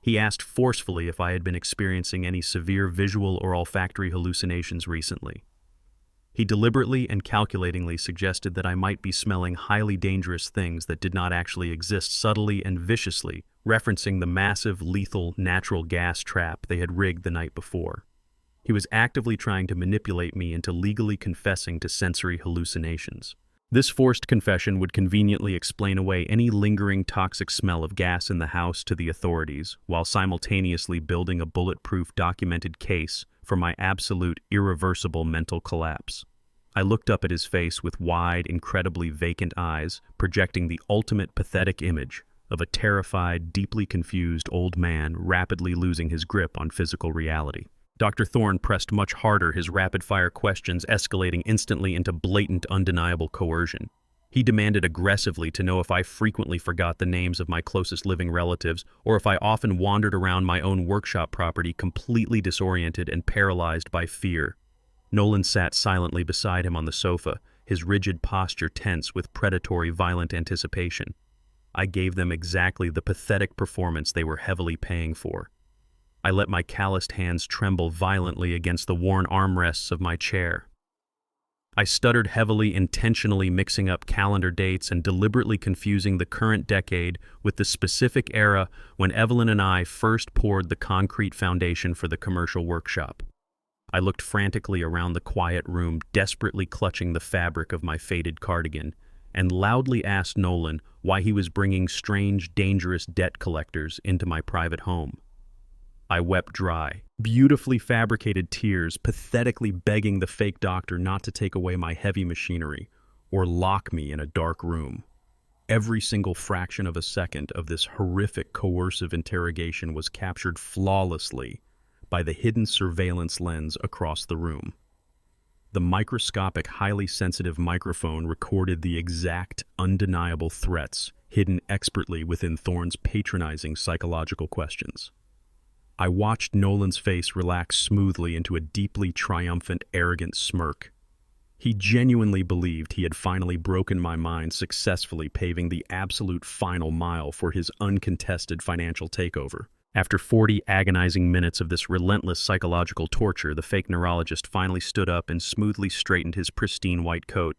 He asked forcefully if I had been experiencing any severe visual or olfactory hallucinations recently. He deliberately and calculatingly suggested that I might be smelling highly dangerous things that did not actually exist, subtly and viciously, referencing the massive, lethal, natural gas trap they had rigged the night before. He was actively trying to manipulate me into legally confessing to sensory hallucinations. This forced confession would conveniently explain away any lingering toxic smell of gas in the house to the authorities, while simultaneously building a bulletproof documented case for my absolute, irreversible mental collapse. I looked up at his face with wide, incredibly vacant eyes, projecting the ultimate pathetic image, of a terrified, deeply confused old man rapidly losing his grip on physical reality. Dr. Thorne pressed much harder, his rapid-fire questions escalating instantly into blatant, undeniable coercion. He demanded aggressively to know if I frequently forgot the names of my closest living relatives, or if I often wandered around my own workshop property completely disoriented and paralyzed by fear. Nolan sat silently beside him on the sofa, his rigid posture tense with predatory, violent anticipation. I gave them exactly the pathetic performance they were heavily paying for. I let my calloused hands tremble violently against the worn armrests of my chair. I stuttered heavily, intentionally mixing up calendar dates and deliberately confusing the current decade with the specific era when Evelyn and I first poured the concrete foundation for the commercial workshop. I looked frantically around the quiet room, desperately clutching the fabric of my faded cardigan, and loudly asked Nolan why he was bringing strange, dangerous debt collectors into my private home. I wept dry, beautifully fabricated tears, pathetically begging the fake doctor not to take away my heavy machinery or lock me in a dark room. Every single fraction of a second of this horrific coercive interrogation was captured flawlessly by the hidden surveillance lens across the room. The microscopic, highly sensitive microphone recorded the exact, undeniable threats hidden expertly within Thorne's patronizing psychological questions. I watched Nolan's face relax smoothly into a deeply triumphant, arrogant smirk. He genuinely believed he had finally broken my mind, successfully paving the absolute final mile for his uncontested financial takeover. After 40 agonizing minutes of this relentless psychological torture, the fake neurologist finally stood up and smoothly straightened his pristine white coat.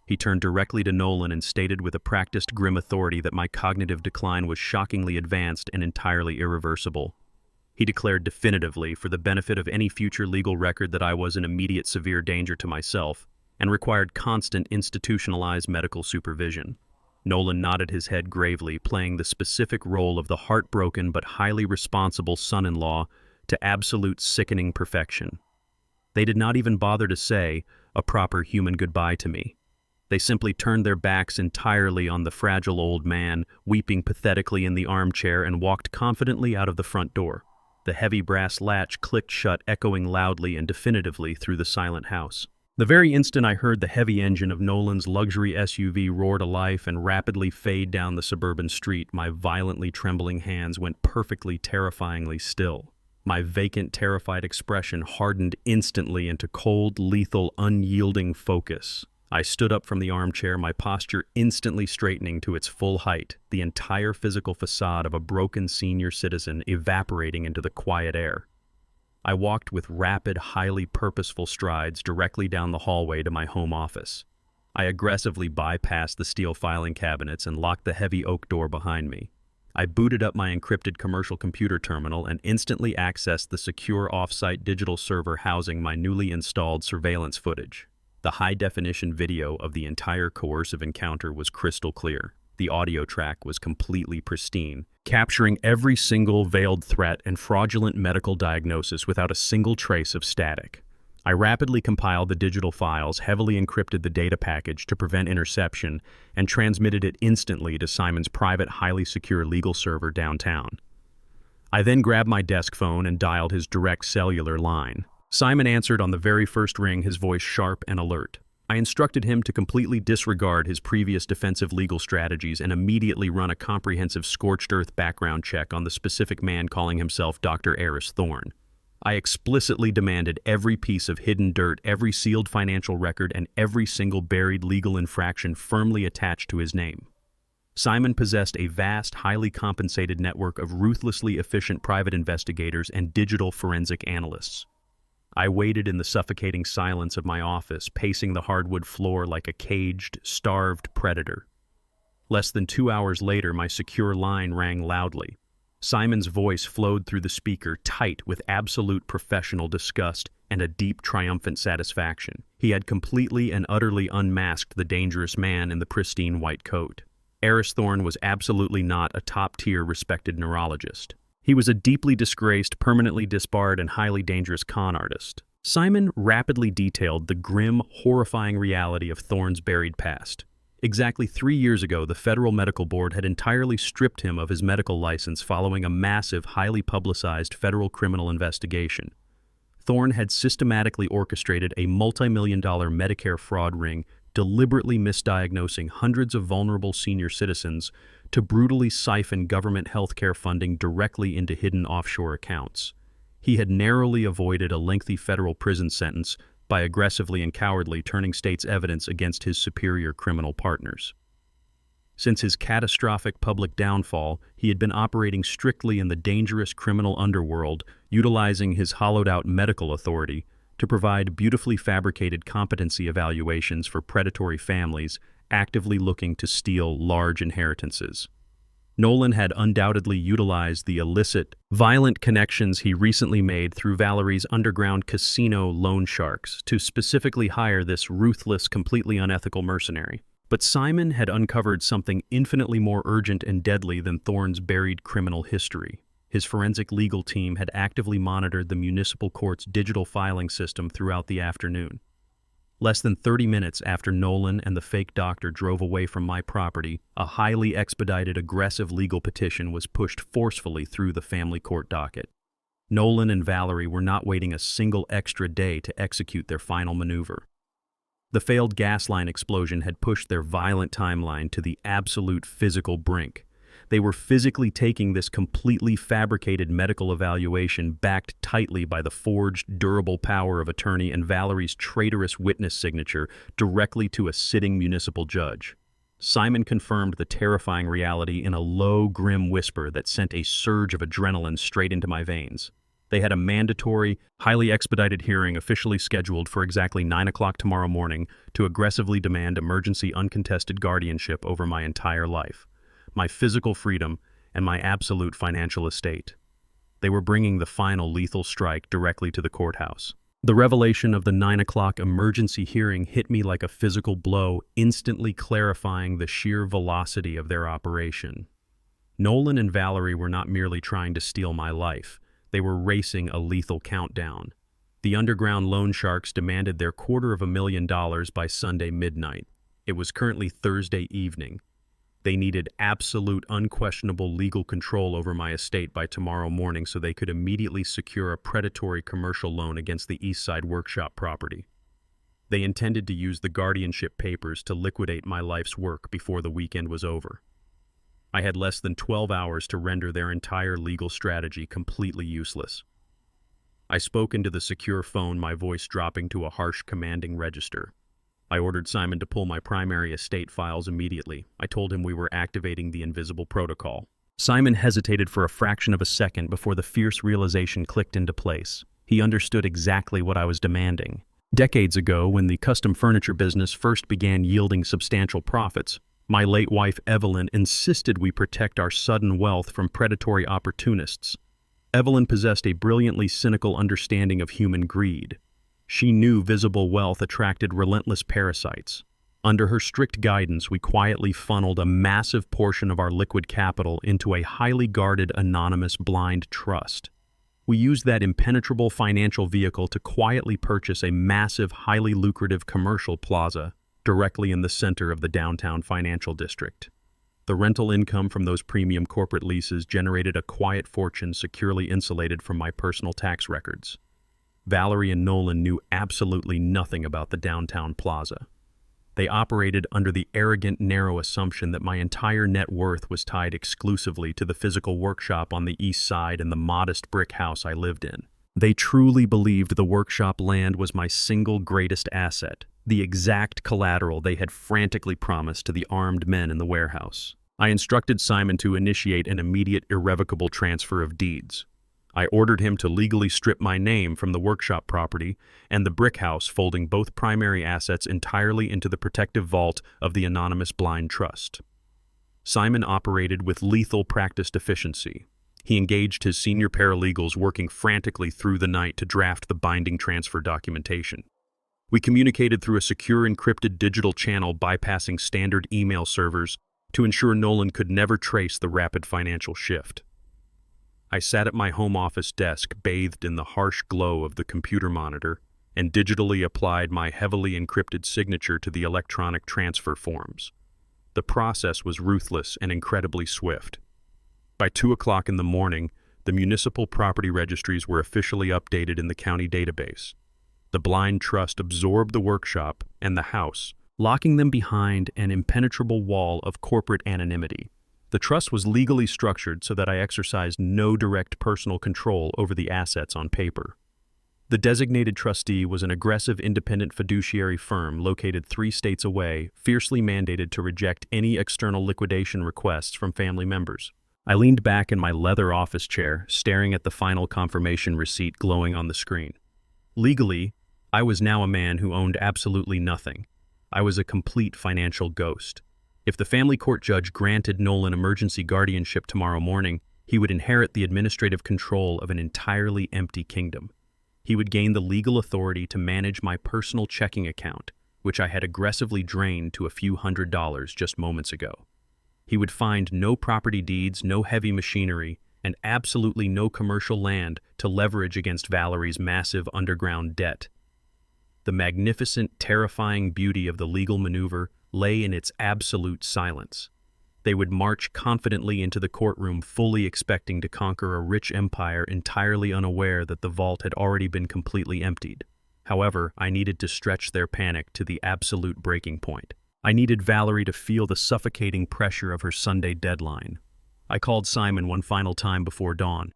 He turned directly to Nolan and stated with a practiced, grim authority that my cognitive decline was shockingly advanced and entirely irreversible. He declared definitively, for the benefit of any future legal record, that I was in immediate severe danger to myself and required constant institutionalized medical supervision. Nolan nodded his head gravely, playing the specific role of the heartbroken but highly responsible son-in-law to absolute sickening perfection. They did not even bother to say a proper human goodbye to me. They simply turned their backs entirely on the fragile old man, weeping pathetically in the armchair, and walked confidently out of the front door. The heavy brass latch clicked shut, echoing loudly and definitively through the silent house. The very instant I heard the heavy engine of Nolan's luxury SUV roar to life and rapidly fade down the suburban street, my violently trembling hands went perfectly, terrifyingly still. My vacant, terrified expression hardened instantly into cold, lethal, unyielding focus. I stood up from the armchair, my posture instantly straightening to its full height, the entire physical facade of a broken senior citizen evaporating into the quiet air. I walked with rapid, highly purposeful strides directly down the hallway to my home office. I aggressively bypassed the steel filing cabinets and locked the heavy oak door behind me. I booted up my encrypted commercial computer terminal and instantly accessed the secure off-site digital server housing my newly installed surveillance footage. The high-definition video of the entire coercive encounter was crystal clear. The audio track was completely pristine, capturing every single veiled threat and fraudulent medical diagnosis without a single trace of static. I rapidly compiled the digital files, heavily encrypted the data package to prevent interception, and transmitted it instantly to Simon's private, highly secure legal server downtown. I then grabbed my desk phone and dialed his direct cellular line. Simon answered on the very first ring, his voice sharp and alert. I instructed him to completely disregard his previous defensive legal strategies and immediately run a comprehensive scorched earth background check on the specific man calling himself Dr. Eris Thorne. I explicitly demanded every piece of hidden dirt, every sealed financial record, and every single buried legal infraction firmly attached to his name. Simon possessed a vast, highly compensated network of ruthlessly efficient private investigators and digital forensic analysts. I waited in the suffocating silence of my office, pacing the hardwood floor like a caged, starved predator. Less than 2 hours later, my secure line rang loudly. Simon's voice flowed through the speaker, tight with absolute professional disgust and a deep, triumphant satisfaction. He had completely and utterly unmasked the dangerous man in the pristine white coat. Eris Thorne was absolutely not a top-tier respected neurologist. He was a deeply disgraced, permanently disbarred, and highly dangerous con artist. Simon rapidly detailed the grim, horrifying reality of Thorne's buried past. Exactly 3 years ago, the Federal Medical Board had entirely stripped him of his medical license following a massive, highly publicized federal criminal investigation. Thorne had systematically orchestrated a multi-million-dollar Medicare fraud ring, deliberately misdiagnosing hundreds of vulnerable senior citizens to brutally siphon government healthcare funding directly into hidden offshore accounts. He had narrowly avoided a lengthy federal prison sentence by aggressively and cowardly turning state's evidence against his superior criminal partners. Since his catastrophic public downfall, he had been operating strictly in the dangerous criminal underworld, utilizing his hollowed-out medical authority to provide beautifully fabricated competency evaluations for predatory families actively looking to steal large inheritances. Nolan had undoubtedly utilized the illicit, violent connections he recently made through Valerie's underground casino loan sharks to specifically hire this ruthless, completely unethical mercenary. But Simon had uncovered something infinitely more urgent and deadly than Thorne's buried criminal history. His forensic legal team had actively monitored the municipal court's digital filing system throughout the afternoon. Less than 30 minutes after Nolan and the fake doctor drove away from my property, a highly expedited, aggressive legal petition was pushed forcefully through the family court docket. Nolan and Valerie were not waiting a single extra day to execute their final maneuver. The failed gas line explosion had pushed their violent timeline to the absolute physical brink. They were physically taking this completely fabricated medical evaluation, backed tightly by the forged, durable power of attorney and Valerie's traitorous witness signature, directly to a sitting municipal judge. Simon confirmed the terrifying reality in a low, grim whisper that sent a surge of adrenaline straight into my veins. They had a mandatory, highly expedited hearing officially scheduled for exactly 9 o'clock tomorrow morning to aggressively demand emergency uncontested guardianship over my entire life, my physical freedom, and my absolute financial estate. They were bringing the final lethal strike directly to the courthouse. The revelation of the 9 o'clock emergency hearing hit me like a physical blow, instantly clarifying the sheer velocity of their operation. Nolan and Valerie were not merely trying to steal my life. They were racing a lethal countdown. The underground loan sharks demanded their $250,000 by Sunday midnight. It was currently Thursday evening. They needed absolute, unquestionable legal control over my estate by tomorrow morning so they could immediately secure a predatory commercial loan against the Eastside Workshop property. They intended to use the guardianship papers to liquidate my life's work before the weekend was over. I had less than 12 hours to render their entire legal strategy completely useless. I spoke into the secure phone, my voice dropping to a harsh, commanding register. I ordered Simon to pull my primary estate files immediately. I told him we were activating the invisible protocol. Simon hesitated for a fraction of a second before the fierce realization clicked into place. He understood exactly what I was demanding. Decades ago, when the custom furniture business first began yielding substantial profits, my late wife Evelyn insisted we protect our sudden wealth from predatory opportunists. Evelyn possessed a brilliantly cynical understanding of human greed. She knew visible wealth attracted relentless parasites. Under her strict guidance, we quietly funneled a massive portion of our liquid capital into a highly guarded, anonymous blind trust. We used that impenetrable financial vehicle to quietly purchase a massive, highly lucrative commercial plaza directly in the center of the downtown financial district. The rental income from those premium corporate leases generated a quiet fortune securely insulated from my personal tax records. Valerie and Nolan knew absolutely nothing about the downtown plaza. They operated under the arrogant, narrow assumption that my entire net worth was tied exclusively to the physical workshop on the east side and the modest brick house I lived in. They truly believed the workshop land was my single greatest asset, the exact collateral they had frantically promised to the armed men in the warehouse. I instructed Simon to initiate an immediate, irrevocable transfer of deeds. I ordered him to legally strip my name from the workshop property and the brick house, folding both primary assets entirely into the protective vault of the anonymous blind trust. Simon operated with lethal practiced efficiency. He engaged his senior paralegals, working frantically through the night to draft the binding transfer documentation. We communicated through a secure encrypted digital channel bypassing standard email servers to ensure Nolan could never trace the rapid financial shift. I sat at my home office desk, bathed in the harsh glow of the computer monitor, and digitally applied my heavily encrypted signature to the electronic transfer forms. The process was ruthless and incredibly swift. By 2 o'clock in the morning, the municipal property registries were officially updated in the county database. The blind trust absorbed the workshop and the house, locking them behind an impenetrable wall of corporate anonymity. The trust was legally structured so that I exercised no direct personal control over the assets on paper. The designated trustee was an aggressive independent fiduciary firm located 3 states away, fiercely mandated to reject any external liquidation requests from family members. I leaned back in my leather office chair, staring at the final confirmation receipt glowing on the screen. Legally, I was now a man who owned absolutely nothing. I was a complete financial ghost. If the family court judge granted Nolan emergency guardianship tomorrow morning, he would inherit the administrative control of an entirely empty kingdom. He would gain the legal authority to manage my personal checking account, which I had aggressively drained to a few $100s just moments ago. He would find no property deeds, no heavy machinery, and absolutely no commercial land to leverage against Valerie's massive underground debt. The magnificent, terrifying beauty of the legal maneuver lay in its absolute silence. They would march confidently into the courtroom, fully expecting to conquer a rich empire, entirely unaware that the vault had already been completely emptied. However, I needed to stretch their panic to the absolute breaking point. I needed Valerie to feel the suffocating pressure of her Sunday deadline. I called Simon one final time before dawn.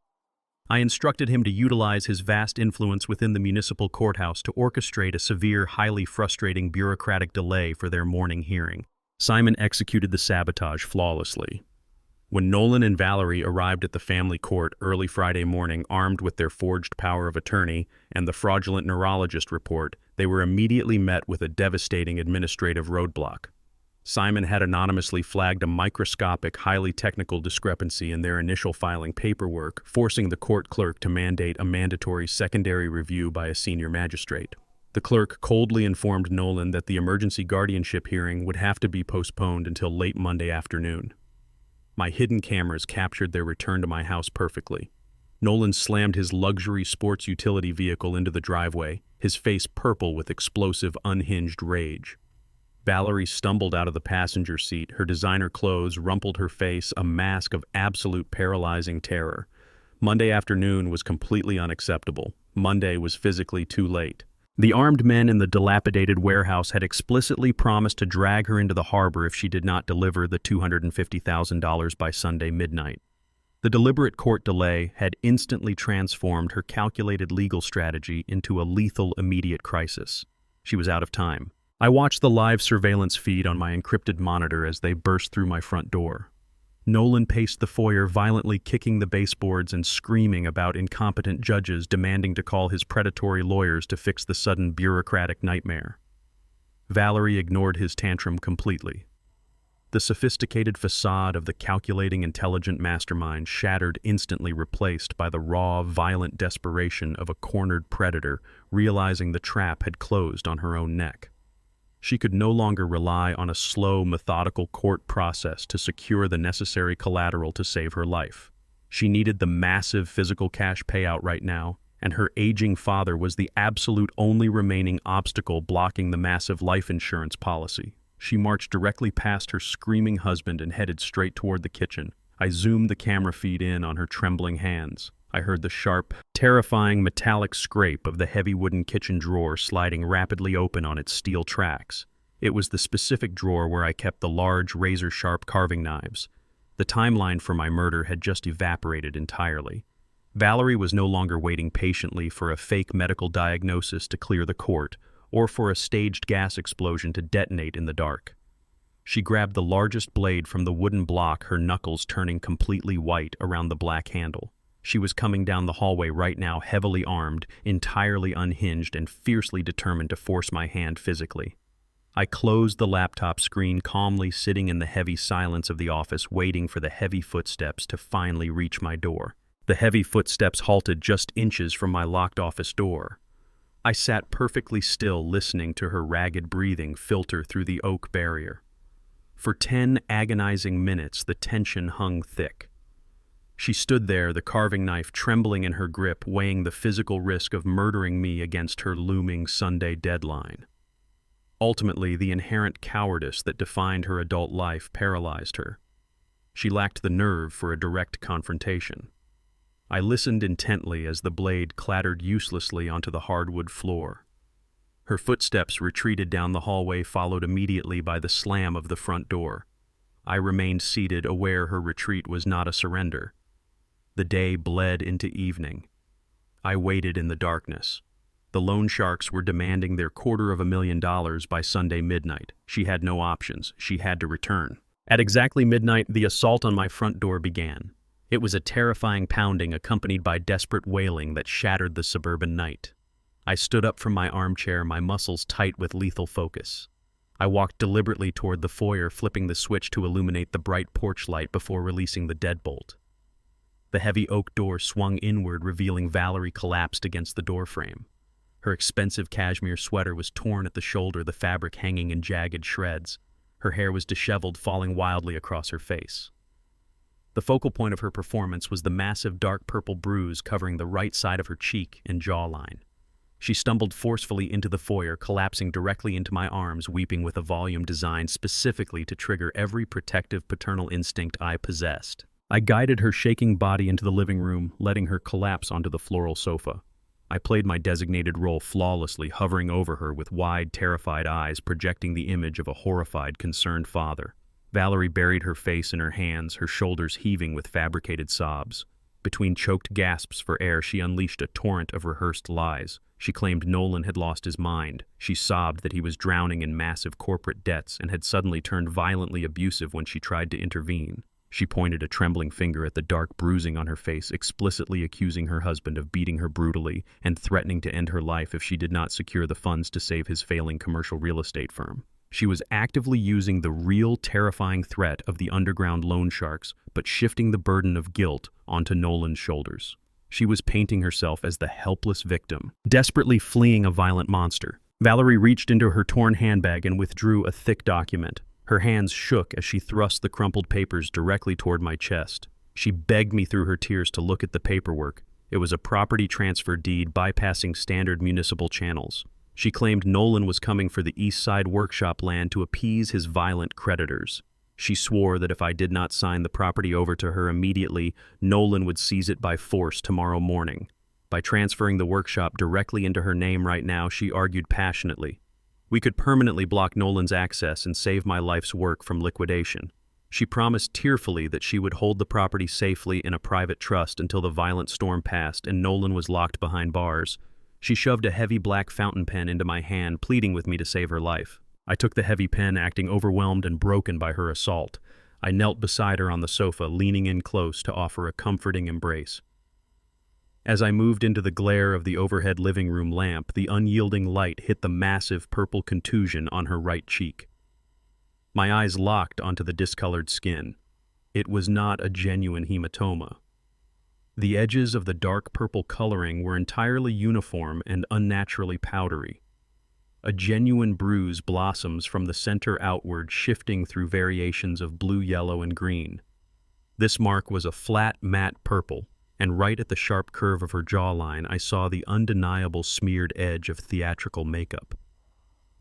I instructed him to utilize his vast influence within the municipal courthouse to orchestrate a severe, highly frustrating bureaucratic delay for their morning hearing. Simon executed the sabotage flawlessly. When Nolan and Valerie arrived at the family court early Friday morning, armed with their forged power of attorney and the fraudulent neurologist report, they were immediately met with a devastating administrative roadblock. Simon had anonymously flagged a microscopic, highly technical discrepancy in their initial filing paperwork, forcing the court clerk to mandate a mandatory secondary review by a senior magistrate. The clerk coldly informed Nolan that the emergency guardianship hearing would have to be postponed until late Monday afternoon. My hidden cameras captured their return to my house perfectly. Nolan slammed his luxury sports utility vehicle into the driveway, his face purple with explosive, unhinged rage. Valerie stumbled out of the passenger seat, her designer clothes rumpled her face, a mask of absolute paralyzing terror. Monday afternoon was completely unacceptable. Monday was physically too late. The armed men in the dilapidated warehouse had explicitly promised to drag her into the harbor if she did not deliver the $250,000 by Sunday midnight. The deliberate court delay had instantly transformed her calculated legal strategy into a lethal immediate crisis. She was out of time. I watched the live surveillance feed on my encrypted monitor as they burst through my front door. Nolan paced the foyer, violently kicking the baseboards and screaming about incompetent judges demanding to call his predatory lawyers to fix the sudden bureaucratic nightmare. Valerie ignored his tantrum completely. The sophisticated facade of the calculating, intelligent mastermind shattered, instantly replaced by the raw, violent desperation of a cornered predator realizing the trap had closed on her own neck. She could no longer rely on a slow, methodical court process to secure the necessary collateral to save her life. She needed the massive physical cash payout right now, and her aging father was the absolute only remaining obstacle blocking the massive life insurance policy. She marched directly past her screaming husband and headed straight toward the kitchen. I zoomed the camera feed in on her trembling hands. I heard the sharp, terrifying metallic scrape of the heavy wooden kitchen drawer sliding rapidly open on its steel tracks. It was the specific drawer where I kept the large, razor-sharp carving knives. The timeline for my murder had just evaporated entirely. Valerie was no longer waiting patiently for a fake medical diagnosis to clear the court, or for a staged gas explosion to detonate in the dark. She grabbed the largest blade from the wooden block, her knuckles turning completely white around the black handle. She was coming down the hallway right now, heavily armed, entirely unhinged, and fiercely determined to force my hand physically. I closed the laptop screen, calmly sitting in the heavy silence of the office, waiting for the heavy footsteps to finally reach my door. The heavy footsteps halted just inches from my locked office door. I sat perfectly still, listening to her ragged breathing filter through the oak barrier. For 10 agonizing minutes, the tension hung thick. She stood there, the carving knife trembling in her grip, weighing the physical risk of murdering me against her looming Sunday deadline. Ultimately, the inherent cowardice that defined her adult life paralyzed her. She lacked the nerve for a direct confrontation. I listened intently as the blade clattered uselessly onto the hardwood floor. Her footsteps retreated down the hallway, followed immediately by the slam of the front door. I remained seated, aware her retreat was not a surrender. The day bled into evening. I waited in the darkness. The loan sharks were demanding their $250,000 by Sunday midnight. She had no options. She had to return. At exactly midnight, the assault on my front door began. It was a terrifying pounding accompanied by desperate wailing that shattered the suburban night. I stood up from my armchair, my muscles tight with lethal focus. I walked deliberately toward the foyer, flipping the switch to illuminate the bright porch light before releasing the deadbolt. The heavy oak door swung inward, revealing Valerie collapsed against the doorframe. Her expensive cashmere sweater was torn at the shoulder, the fabric hanging in jagged shreds. Her hair was disheveled, falling wildly across her face. The focal point of her performance was the massive dark purple bruise covering the right side of her cheek and jawline. She stumbled forcefully into the foyer, collapsing directly into my arms, weeping with a volume designed specifically to trigger every protective paternal instinct I possessed. I guided her shaking body into the living room, letting her collapse onto the floral sofa. I played my designated role flawlessly, hovering over her with wide, terrified eyes, projecting the image of a horrified, concerned father. Valerie buried her face in her hands, her shoulders heaving with fabricated sobs. Between choked gasps for air, she unleashed a torrent of rehearsed lies. She claimed Nolan had lost his mind. She sobbed that he was drowning in massive corporate debts and had suddenly turned violently abusive when she tried to intervene. She pointed a trembling finger at the dark bruising on her face, explicitly accusing her husband of beating her brutally and threatening to end her life if she did not secure the funds to save his failing commercial real estate firm. She was actively using the real, terrifying threat of the underground loan sharks, but shifting the burden of guilt onto Nolan's shoulders. She was painting herself as the helpless victim, desperately fleeing a violent monster. Valerie reached into her torn handbag and withdrew a thick document. Her hands shook as she thrust the crumpled papers directly toward my chest. She begged me through her tears to look at the paperwork. It was a property transfer deed bypassing standard municipal channels. She claimed Nolan was coming for the East Side workshop land to appease his violent creditors. She swore that if I did not sign the property over to her immediately, Nolan would seize it by force tomorrow morning. By transferring the workshop directly into her name right now, she argued passionately. We could permanently block Nolan's access and save my life's work from liquidation. She promised tearfully that she would hold the property safely in a private trust until the violent storm passed and Nolan was locked behind bars. She shoved a heavy black fountain pen into my hand, pleading with me to save her life. I took the heavy pen, acting overwhelmed and broken by her assault. I knelt beside her on the sofa, leaning in close to offer a comforting embrace. As I moved into the glare of the overhead living room lamp, the unyielding light hit the massive purple contusion on her right cheek. My eyes locked onto the discolored skin. It was not a genuine hematoma. The edges of the dark purple coloring were entirely uniform and unnaturally powdery. A genuine bruise blossoms from the center outward, shifting through variations of blue, yellow, and green. This mark was a flat, matte purple, and right at the sharp curve of her jawline, I saw the undeniable smeared edge of theatrical makeup.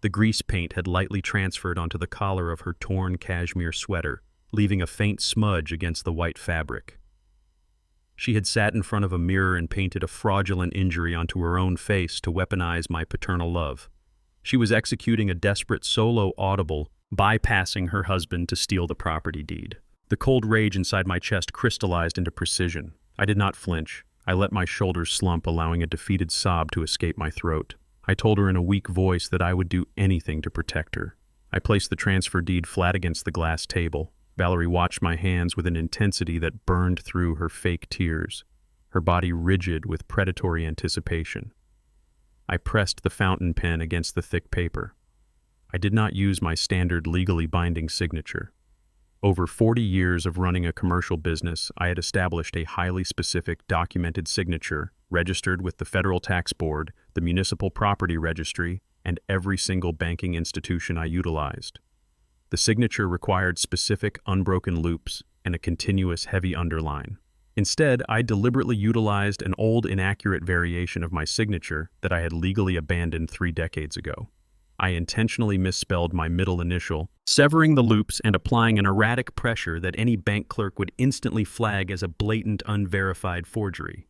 The grease paint had lightly transferred onto the collar of her torn cashmere sweater, leaving a faint smudge against the white fabric. She had sat in front of a mirror and painted a fraudulent injury onto her own face to weaponize my paternal love. She was executing a desperate solo audible, bypassing her husband to steal the property deed. The cold rage inside my chest crystallized into precision. I did not flinch. I let my shoulders slump, allowing a defeated sob to escape my throat. I told her in a weak voice that I would do anything to protect her. I placed the transfer deed flat against the glass table. Valerie watched my hands with an intensity that burned through her fake tears, her body rigid with predatory anticipation. I pressed the fountain pen against the thick paper. I did not use my standard legally binding signature. Over 40 years of running a commercial business, I had established a highly specific documented signature registered with the Federal Tax Board, the Municipal Property Registry, and every single banking institution I utilized. The signature required specific unbroken loops and a continuous heavy underline. Instead, I deliberately utilized an old inaccurate variation of my signature that I had legally abandoned 3 decades ago. I intentionally misspelled my middle initial, severing the loops and applying an erratic pressure that any bank clerk would instantly flag as a blatant, unverified forgery.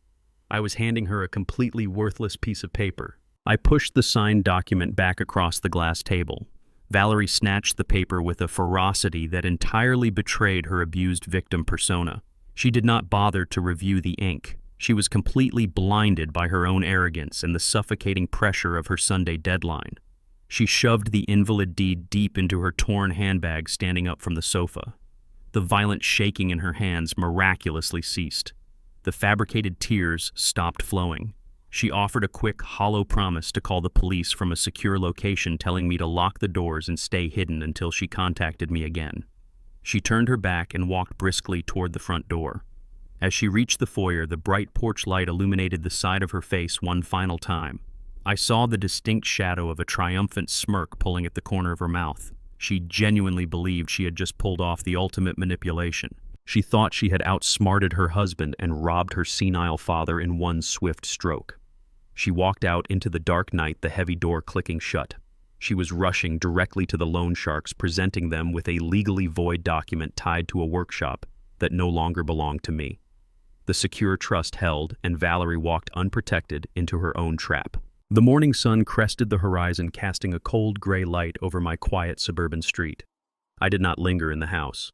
I was handing her a completely worthless piece of paper. I pushed the signed document back across the glass table. Valerie snatched the paper with a ferocity that entirely betrayed her abused victim persona. She did not bother to review the ink. She was completely blinded by her own arrogance and the suffocating pressure of her Sunday deadline. She shoved the invalid deed deep into her torn handbag standing up from the sofa. The violent shaking in her hands miraculously ceased. The fabricated tears stopped flowing. She offered a quick, hollow promise to call the police from a secure location, telling me to lock the doors and stay hidden until she contacted me again. She turned her back and walked briskly toward the front door. As she reached the foyer, the bright porch light illuminated the side of her face one final time. I saw the distinct shadow of a triumphant smirk pulling at the corner of her mouth. She genuinely believed she had just pulled off the ultimate manipulation. She thought she had outsmarted her husband and robbed her senile father in one swift stroke. She walked out into the dark night, the heavy door clicking shut. She was rushing directly to the loan sharks, presenting them with a legally void document tied to a workshop that no longer belonged to me. The secure trust held, and Valerie walked unprotected into her own trap. The morning sun crested the horizon, casting a cold gray light over my quiet suburban street. I did not linger in the house.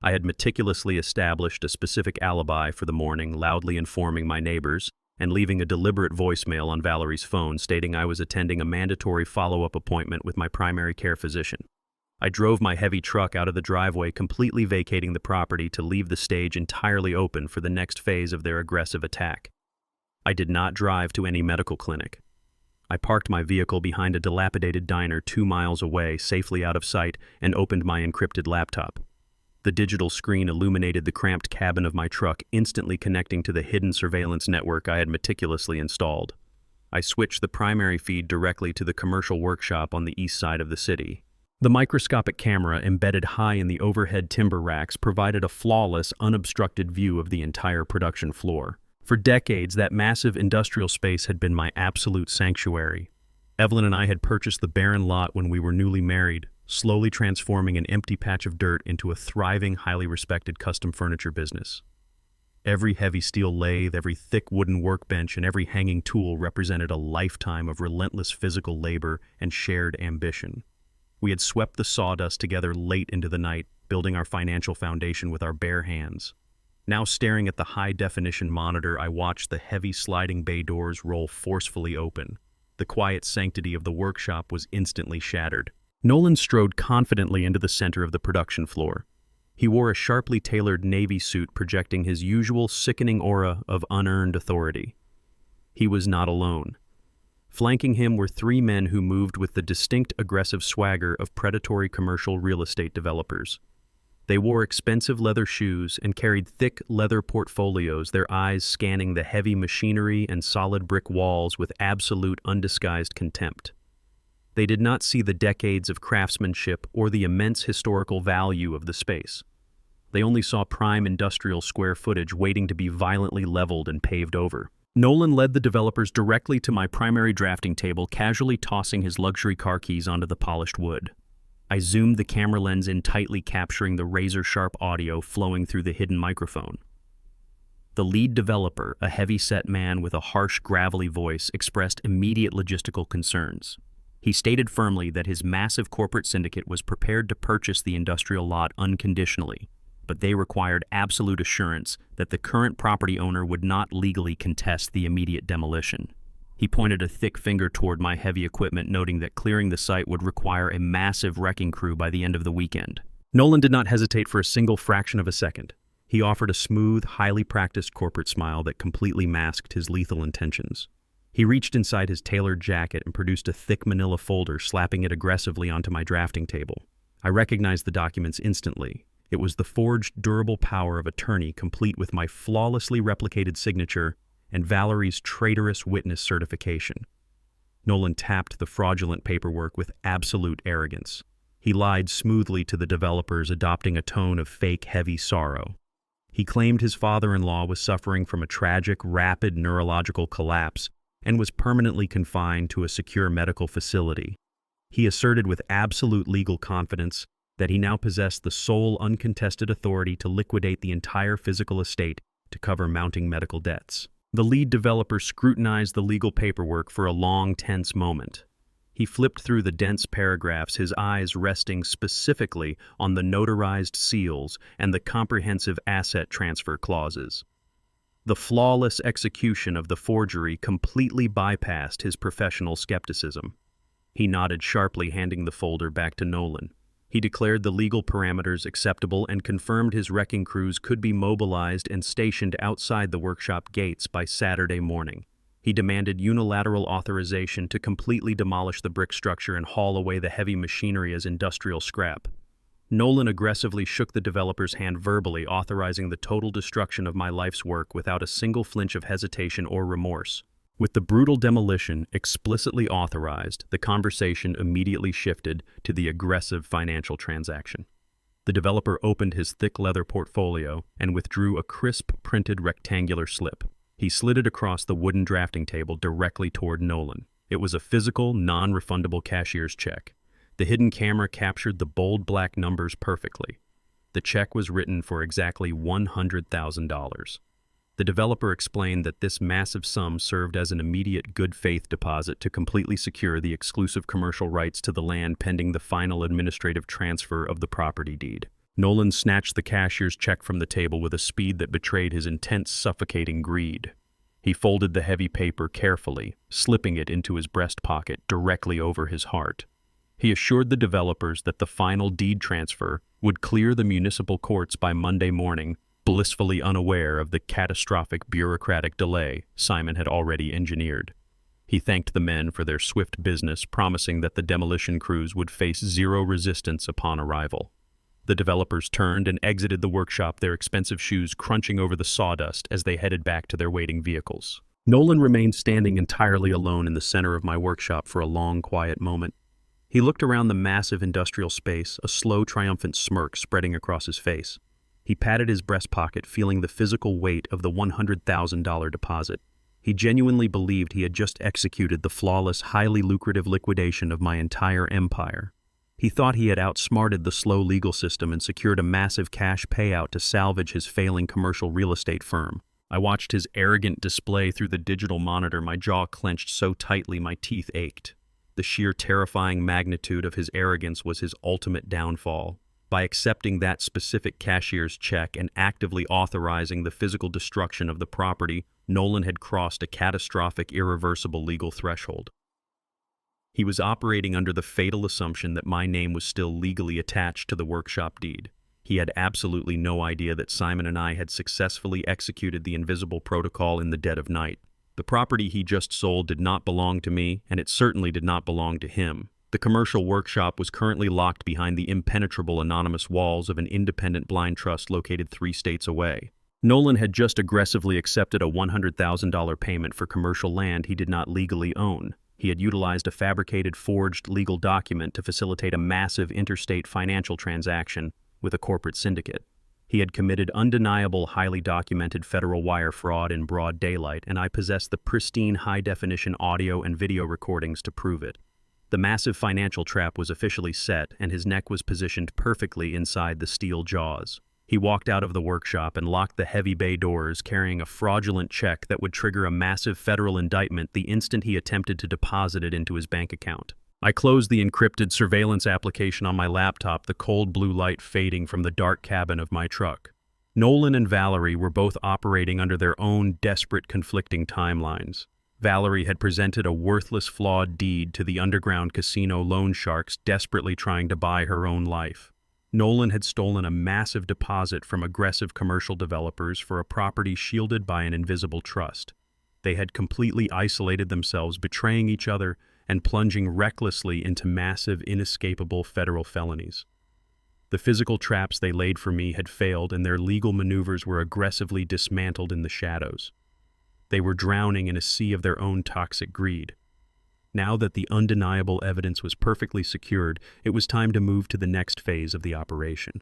I had meticulously established a specific alibi for the morning, loudly informing my neighbors, and leaving a deliberate voicemail on Valerie's phone stating I was attending a mandatory follow-up appointment with my primary care physician. I drove my heavy truck out of the driveway, completely vacating the property to leave the stage entirely open for the next phase of their aggressive attack. I did not drive to any medical clinic. I parked my vehicle behind a dilapidated diner 2 miles away, safely out of sight, and opened my encrypted laptop. The digital screen illuminated the cramped cabin of my truck, instantly connecting to the hidden surveillance network I had meticulously installed. I switched the primary feed directly to the commercial workshop on the east side of the city. The microscopic camera embedded high in the overhead timber racks provided a flawless, unobstructed view of the entire production floor. For decades, that massive industrial space had been my absolute sanctuary. Evelyn and I had purchased the barren lot when we were newly married, slowly transforming an empty patch of dirt into a thriving, highly respected custom furniture business. Every heavy steel lathe, every thick wooden workbench, and every hanging tool represented a lifetime of relentless physical labor and shared ambition. We had swept the sawdust together late into the night, building our financial foundation with our bare hands. Now staring at the high-definition monitor, I watched the heavy sliding bay doors roll forcefully open. The quiet sanctity of the workshop was instantly shattered. Nolan strode confidently into the center of the production floor. He wore a sharply tailored navy suit projecting his usual sickening aura of unearned authority. He was not alone. Flanking him were 3 men who moved with the distinct aggressive swagger of predatory commercial real estate developers. They wore expensive leather shoes and carried thick leather portfolios, their eyes scanning the heavy machinery and solid brick walls with absolute undisguised contempt. They did not see the decades of craftsmanship or the immense historical value of the space. They only saw prime industrial square footage waiting to be violently leveled and paved over. Nolan led the developers directly to my primary drafting table, casually tossing his luxury car keys onto the polished wood. I zoomed the camera lens in tightly, capturing the razor-sharp audio flowing through the hidden microphone. The lead developer, a heavy-set man with a harsh, gravelly voice, expressed immediate logistical concerns. He stated firmly that his massive corporate syndicate was prepared to purchase the industrial lot unconditionally, but they required absolute assurance that the current property owner would not legally contest the immediate demolition. He pointed a thick finger toward my heavy equipment, noting that clearing the site would require a massive wrecking crew by the end of the weekend. Nolan did not hesitate for a single fraction of a second. He offered a smooth, highly practiced corporate smile that completely masked his lethal intentions. He reached inside his tailored jacket and produced a thick manila folder, slapping it aggressively onto my drafting table. I recognized the documents instantly. It was the forged, durable power of attorney, complete with my flawlessly replicated signature and Valerie's traitorous witness certification. Nolan tapped the fraudulent paperwork with absolute arrogance. He lied smoothly to the developers, adopting a tone of fake, heavy sorrow. He claimed his father-in-law was suffering from a tragic, rapid neurological collapse and was permanently confined to a secure medical facility. He asserted with absolute legal confidence that he now possessed the sole uncontested authority to liquidate the entire physical estate to cover mounting medical debts. The lead developer scrutinized the legal paperwork for a long, tense moment. He flipped through the dense paragraphs, his eyes resting specifically on the notarized seals and the comprehensive asset transfer clauses. The flawless execution of the forgery completely bypassed his professional skepticism. He nodded sharply, handing the folder back to Nolan. He declared the legal parameters acceptable and confirmed his wrecking crews could be mobilized and stationed outside the workshop gates by Saturday morning. He demanded unilateral authorization to completely demolish the brick structure and haul away the heavy machinery as industrial scrap. Nolan aggressively shook the developer's hand verbally, authorizing the total destruction of my life's work without a single flinch of hesitation or remorse. With the brutal demolition explicitly authorized, the conversation immediately shifted to the aggressive financial transaction. The developer opened his thick leather portfolio and withdrew a crisp, printed rectangular slip. He slid it across the wooden drafting table directly toward Nolan. It was a physical, non-refundable cashier's check. The hidden camera captured the bold black numbers perfectly. The check was written for exactly $100,000. The developer explained that this massive sum served as an immediate good faith deposit to completely secure the exclusive commercial rights to the land pending the final administrative transfer of the property deed. Nolan snatched the cashier's check from the table with a speed that betrayed his intense, suffocating greed. He folded the heavy paper carefully, slipping it into his breast pocket directly over his heart. He assured the developers that the final deed transfer would clear the municipal courts by Monday morning, blissfully unaware of the catastrophic bureaucratic delay Simon had already engineered. He thanked the men for their swift business, promising that the demolition crews would face zero resistance upon arrival. The developers turned and exited the workshop, their expensive shoes crunching over the sawdust as they headed back to their waiting vehicles. Nolan remained standing entirely alone in the center of my workshop for a long, quiet moment. He looked around the massive industrial space, a slow, triumphant smirk spreading across his face. He patted his breast pocket, feeling the physical weight of the $100,000 deposit. He genuinely believed he had just executed the flawless, highly lucrative liquidation of my entire empire. He thought he had outsmarted the slow legal system and secured a massive cash payout to salvage his failing commercial real estate firm. I watched his arrogant display through the digital monitor, my jaw clenched so tightly my teeth ached. The sheer terrifying magnitude of his arrogance was his ultimate downfall. By accepting that specific cashier's check and actively authorizing the physical destruction of the property, Nolan had crossed a catastrophic, irreversible legal threshold. He was operating under the fatal assumption that my name was still legally attached to the workshop deed. He had absolutely no idea that Simon and I had successfully executed the invisible protocol in the dead of night. The property he just sold did not belong to me, and it certainly did not belong to him. The commercial workshop was currently locked behind the impenetrable anonymous walls of an independent blind trust located 3 states away. Nolan had just aggressively accepted a $100,000 payment for commercial land he did not legally own. He had utilized a fabricated, forged legal document to facilitate a massive interstate financial transaction with a corporate syndicate. He had committed undeniable, highly documented federal wire fraud in broad daylight, and I possessed the pristine high-definition audio and video recordings to prove it. The massive financial trap was officially set, and his neck was positioned perfectly inside the steel jaws. He walked out of the workshop and locked the heavy bay doors, carrying a fraudulent check that would trigger a massive federal indictment the instant he attempted to deposit it into his bank account. I closed the encrypted surveillance application on my laptop, the cold blue light fading from the dark cabin of my truck. Nolan and Valerie were both operating under their own desperate, conflicting timelines. Valerie had presented a worthless, flawed deed to the underground casino loan sharks desperately trying to buy her own life. Nolan had stolen a massive deposit from aggressive commercial developers for a property shielded by an invisible trust. They had completely isolated themselves, betraying each other and plunging recklessly into massive, inescapable federal felonies. The physical traps they laid for me had failed, and their legal maneuvers were aggressively dismantled in the shadows. They were drowning in a sea of their own toxic greed. Now that the undeniable evidence was perfectly secured, it was time to move to the next phase of the operation.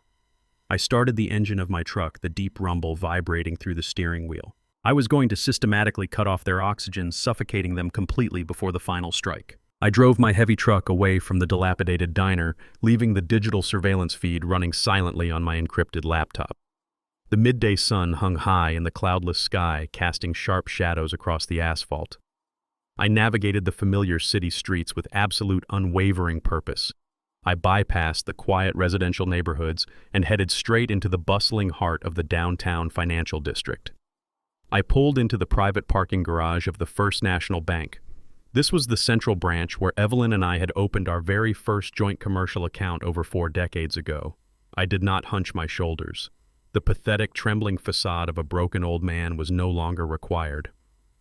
I started the engine of my truck, the deep rumble vibrating through the steering wheel. I was going to systematically cut off their oxygen, suffocating them completely before the final strike. I drove my heavy truck away from the dilapidated diner, leaving the digital surveillance feed running silently on my encrypted laptop. The midday sun hung high in the cloudless sky, casting sharp shadows across the asphalt. I navigated the familiar city streets with absolute unwavering purpose. I bypassed the quiet residential neighborhoods and headed straight into the bustling heart of the downtown financial district. I pulled into the private parking garage of the First National Bank. This was the central branch where Evelyn and I had opened our very first joint commercial account over 4 decades ago. I did not hunch my shoulders. The pathetic, trembling facade of a broken old man was no longer required.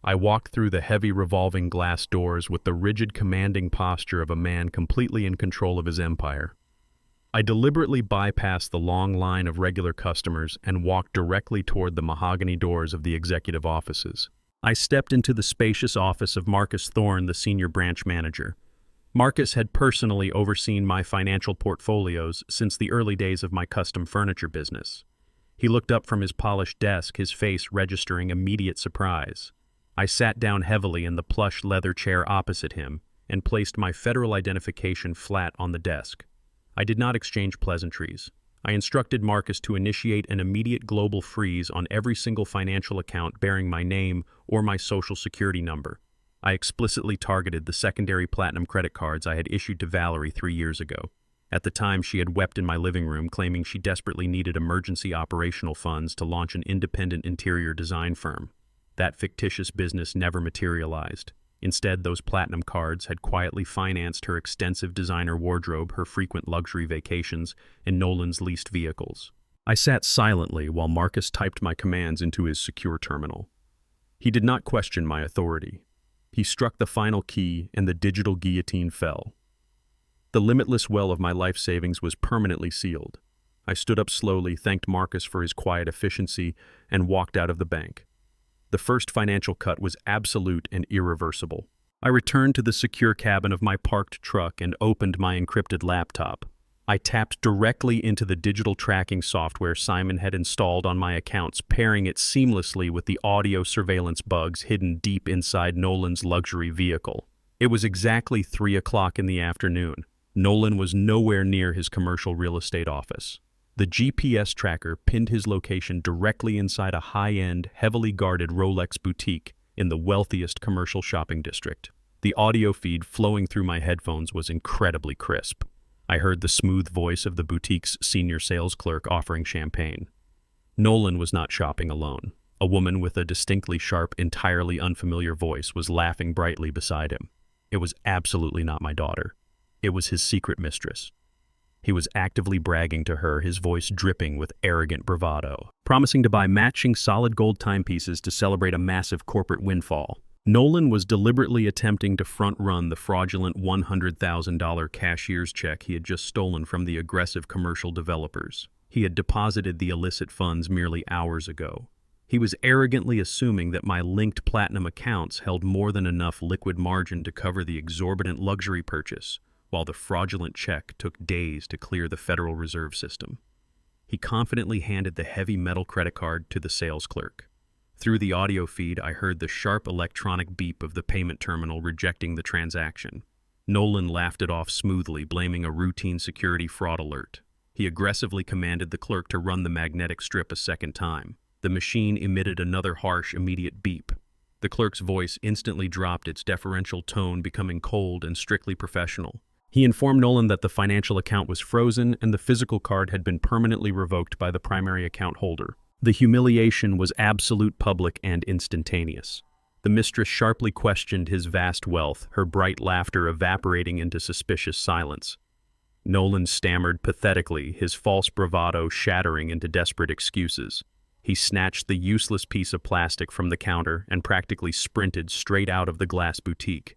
I walked through the heavy revolving glass doors with the rigid, commanding posture of a man completely in control of his empire. I deliberately bypassed the long line of regular customers and walked directly toward the mahogany doors of the executive offices. I stepped into the spacious office of Marcus Thorne, the senior branch manager. Marcus had personally overseen my financial portfolios since the early days of my custom furniture business. He looked up from his polished desk, his face registering immediate surprise. I sat down heavily in the plush leather chair opposite him and placed my federal identification flat on the desk. I did not exchange pleasantries. I instructed Marcus to initiate an immediate global freeze on every single financial account bearing my name or my social security number. I explicitly targeted the secondary platinum credit cards I had issued to Valerie 3 years ago. At the time, she had wept in my living room, claiming she desperately needed emergency operational funds to launch an independent interior design firm. That fictitious business never materialized. Instead, those platinum cards had quietly financed her extensive designer wardrobe, her frequent luxury vacations, and Nolan's leased vehicles. I sat silently while Marcus typed my commands into his secure terminal. He did not question my authority. He struck the final key, and the digital guillotine fell. The limitless well of my life savings was permanently sealed. I stood up slowly, thanked Marcus for his quiet efficiency, and walked out of the bank. The first financial cut was absolute and irreversible. I returned to the secure cabin of my parked truck and opened my encrypted laptop. I tapped directly into the digital tracking software Simon had installed on my accounts, pairing it seamlessly with the audio surveillance bugs hidden deep inside Nolan's luxury vehicle. It was exactly 3 o'clock in the afternoon. Nolan was nowhere near his commercial real estate office. The GPS tracker pinned his location directly inside a high-end, heavily guarded Rolex boutique in the wealthiest commercial shopping district. The audio feed flowing through my headphones was incredibly crisp. I heard the smooth voice of the boutique's senior sales clerk offering champagne. Nolan was not shopping alone. A woman with a distinctly sharp, entirely unfamiliar voice was laughing brightly beside him. It was absolutely not my daughter. It was his secret mistress. He was actively bragging to her, his voice dripping with arrogant bravado, promising to buy matching solid gold timepieces to celebrate a massive corporate windfall. Nolan was deliberately attempting to front-run the fraudulent $100,000 cashier's check he had just stolen from the aggressive commercial developers. He had deposited the illicit funds merely hours ago. He was arrogantly assuming that my linked platinum accounts held more than enough liquid margin to cover the exorbitant luxury purchase, while the fraudulent check took days to clear the Federal Reserve System. He confidently handed the heavy metal credit card to the sales clerk. Through the audio feed, I heard the sharp electronic beep of the payment terminal rejecting the transaction. Nolan laughed it off smoothly, blaming a routine security fraud alert. He aggressively commanded the clerk to run the magnetic strip a second time. The machine emitted another harsh, immediate beep. The clerk's voice instantly dropped, its deferential tone becoming cold and strictly professional. He informed Nolan that the financial account was frozen and the physical card had been permanently revoked by the primary account holder. The humiliation was absolute, public, and instantaneous. The mistress sharply questioned his vast wealth, her bright laughter evaporating into suspicious silence. Nolan stammered pathetically, his false bravado shattering into desperate excuses. He snatched the useless piece of plastic from the counter and practically sprinted straight out of the glass boutique.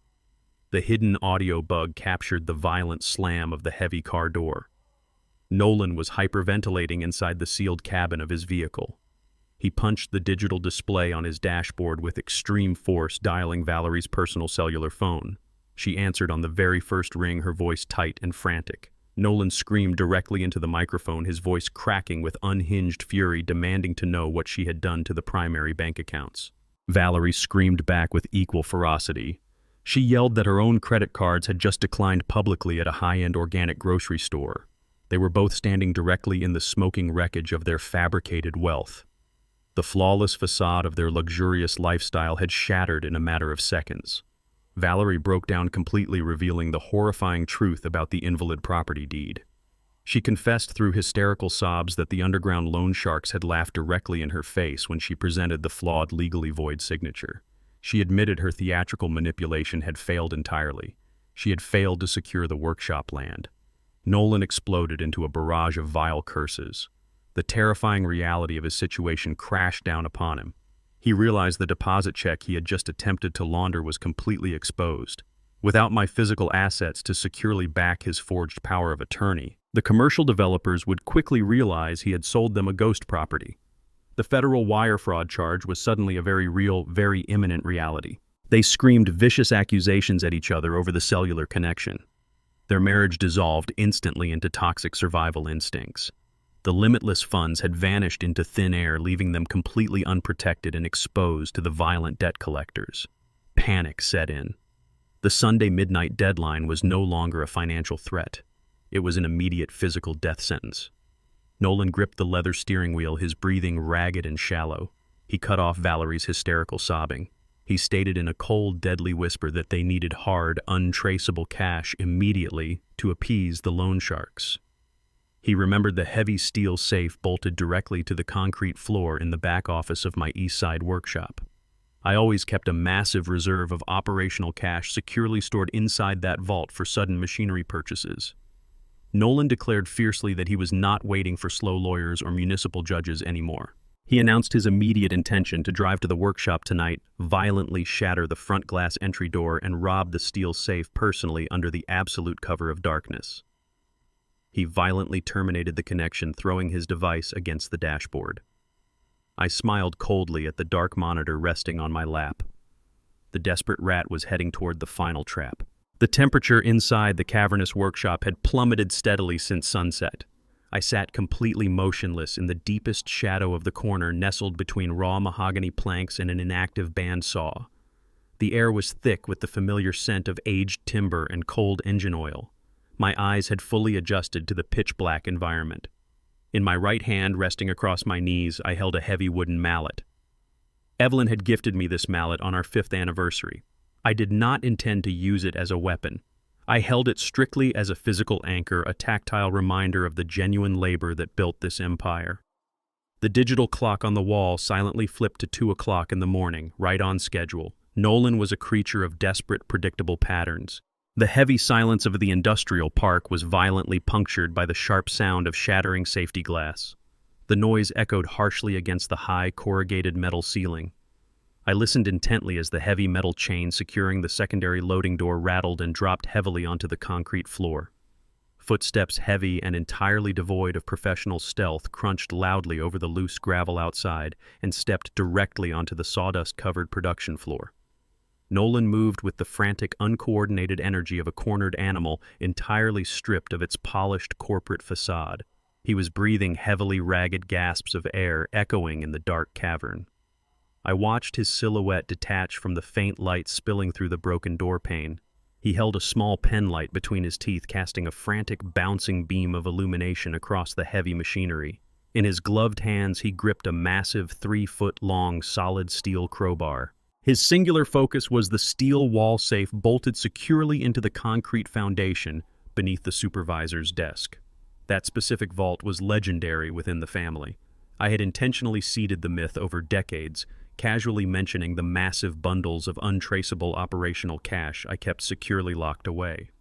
The hidden audio bug captured the violent slam of the heavy car door. Nolan was hyperventilating inside the sealed cabin of his vehicle. He punched the digital display on his dashboard with extreme force, dialing Valerie's personal cellular phone. She answered on the very first ring, her voice tight and frantic. Nolan screamed directly into the microphone, his voice cracking with unhinged fury, demanding to know what she had done to the primary bank accounts. Valerie screamed back with equal ferocity. She yelled that her own credit cards had just declined publicly at a high-end organic grocery store. They were both standing directly in the smoking wreckage of their fabricated wealth. The flawless facade of their luxurious lifestyle had shattered in a matter of seconds. Valerie broke down completely, revealing the horrifying truth about the invalid property deed. She confessed through hysterical sobs that the underground loan sharks had laughed directly in her face when she presented the flawed, legally void signature. She admitted her theatrical manipulation had failed entirely. She had failed to secure the workshop land. Nolan exploded into a barrage of vile curses. The terrifying reality of his situation crashed down upon him. He realized the deposit check he had just attempted to launder was completely exposed. Without my physical assets to securely back his forged power of attorney, the commercial developers would quickly realize he had sold them a ghost property. The federal wire fraud charge was suddenly a very real, very imminent reality. They screamed vicious accusations at each other over the cellular connection. Their marriage dissolved instantly into toxic survival instincts. The limitless funds had vanished into thin air, leaving them completely unprotected and exposed to the violent debt collectors. Panic set in. The Sunday midnight deadline was no longer a financial threat. It was an immediate physical death sentence. Nolan gripped the leather steering wheel, his breathing ragged and shallow. He cut off Valerie's hysterical sobbing. He stated in a cold, deadly whisper that they needed hard, untraceable cash immediately to appease the loan sharks. He remembered the heavy steel safe bolted directly to the concrete floor in the back office of my East Side workshop. I always kept a massive reserve of operational cash securely stored inside that vault for sudden machinery purchases. Nolan declared fiercely that he was not waiting for slow lawyers or municipal judges anymore. He announced his immediate intention to drive to the workshop tonight, violently shatter the front glass entry door, and rob the steel safe personally under the absolute cover of darkness. He violently terminated the connection, throwing his device against the dashboard. I smiled coldly at the dark monitor resting on my lap. The desperate rat was heading toward the final trap. The temperature inside the cavernous workshop had plummeted steadily since sunset. I sat completely motionless in the deepest shadow of the corner, nestled between raw mahogany planks and an inactive bandsaw. The air was thick with the familiar scent of aged timber and cold engine oil. My eyes had fully adjusted to the pitch-black environment. In my right hand, resting across my knees, I held a heavy wooden mallet. Evelyn had gifted me this mallet on our 5th anniversary. I did not intend to use it as a weapon. I held it strictly as a physical anchor, a tactile reminder of the genuine labor that built this empire. The digital clock on the wall silently flipped to 2 o'clock in the morning, right on schedule. Nolan was a creature of desperate, predictable patterns. The heavy silence of the industrial park was violently punctured by the sharp sound of shattering safety glass. The noise echoed harshly against the high, corrugated metal ceiling. I listened intently as the heavy metal chain securing the secondary loading door rattled and dropped heavily onto the concrete floor. Footsteps, heavy and entirely devoid of professional stealth, crunched loudly over the loose gravel outside and stepped directly onto the sawdust-covered production floor. Nolan moved with the frantic, uncoordinated energy of a cornered animal entirely stripped of its polished corporate facade. He was breathing heavily ragged gasps of air echoing in the dark cavern. I watched his silhouette detach from the faint light spilling through the broken door pane. He held a small pen light between his teeth, casting a frantic, bouncing beam of illumination across the heavy machinery. In his gloved hands, he gripped a massive 3-foot-long solid steel crowbar. His singular focus was the steel wall safe bolted securely into the concrete foundation beneath the supervisor's desk. That specific vault was legendary within the family. I had intentionally seeded the myth over decades, casually mentioning the massive bundles of untraceable operational cash I kept securely locked away.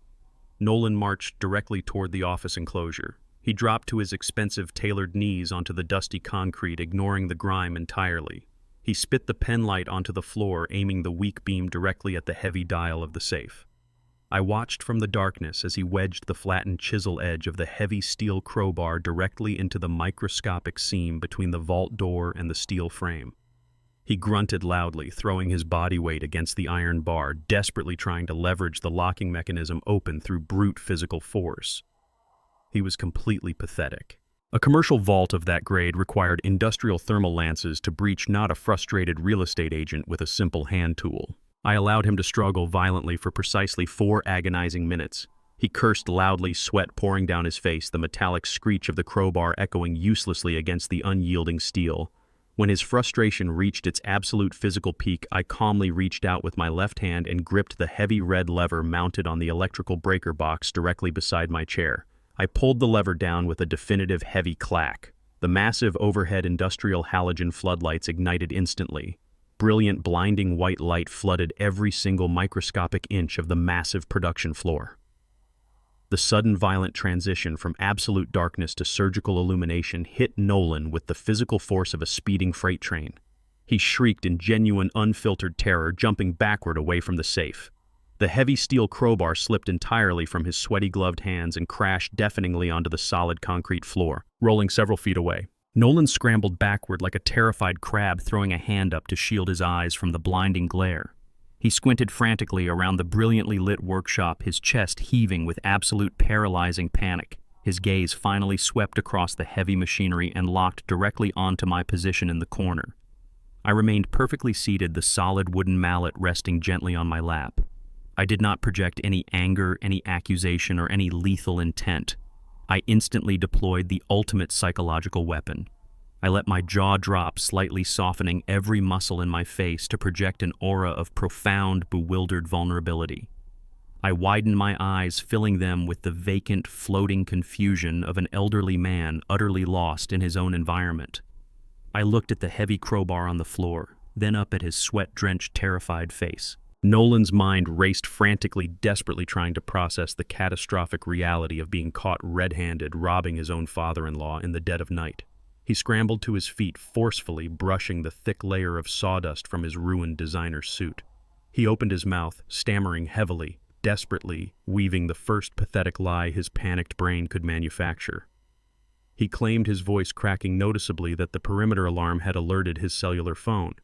Nolan marched directly toward the office enclosure. He dropped to his expensive tailored knees onto the dusty concrete, ignoring the grime entirely. He spit the pen light onto the floor, aiming the weak beam directly at the heavy dial of the safe. I watched from the darkness as he wedged the flattened chisel edge of the heavy steel crowbar directly into the microscopic seam between the vault door and the steel frame. He grunted loudly, throwing his body weight against the iron bar, desperately trying to leverage the locking mechanism open through brute physical force. He was completely pathetic. A commercial vault of that grade required industrial thermal lances to breach not a frustrated real estate agent with a simple hand tool. I allowed him to struggle violently for precisely 4 agonizing minutes. He cursed loudly, sweat pouring down his face, the metallic screech of the crowbar echoing uselessly against the unyielding steel. When his frustration reached its absolute physical peak, I calmly reached out with my left hand and gripped the heavy red lever mounted on the electrical breaker box directly beside my chair. I pulled the lever down with a definitive heavy clack. The massive overhead industrial halogen floodlights ignited instantly. Brilliant, blinding white light flooded every single microscopic inch of the massive production floor. The sudden violent transition from absolute darkness to surgical illumination hit Nolan with the physical force of a speeding freight train. He shrieked in genuine, unfiltered terror, jumping backward away from the safe. The heavy steel crowbar slipped entirely from his sweaty gloved hands and crashed deafeningly onto the solid concrete floor, rolling several feet away. Nolan scrambled backward like a terrified crab, throwing a hand up to shield his eyes from the blinding glare. He squinted frantically around the brilliantly lit workshop, his chest heaving with absolute paralyzing panic. His gaze finally swept across the heavy machinery and locked directly onto my position in the corner. I remained perfectly seated, the solid wooden mallet resting gently on my lap. I did not project any anger, any accusation, or any lethal intent. I instantly deployed the ultimate psychological weapon. I let my jaw drop, slightly softening every muscle in my face to project an aura of profound, bewildered vulnerability. I widened my eyes, filling them with the vacant, floating confusion of an elderly man utterly lost in his own environment. I looked at the heavy crowbar on the floor, then up at his sweat-drenched, terrified face. Nolan's mind raced frantically, desperately trying to process the catastrophic reality of being caught red-handed robbing his own father-in-law in the dead of night. He scrambled to his feet, forcefully brushing the thick layer of sawdust from his ruined designer suit. He opened his mouth, stammering heavily, desperately, weaving the first pathetic lie his panicked brain could manufacture. He claimed, his voice cracking noticeably, that the perimeter alarm had alerted his cellular phone.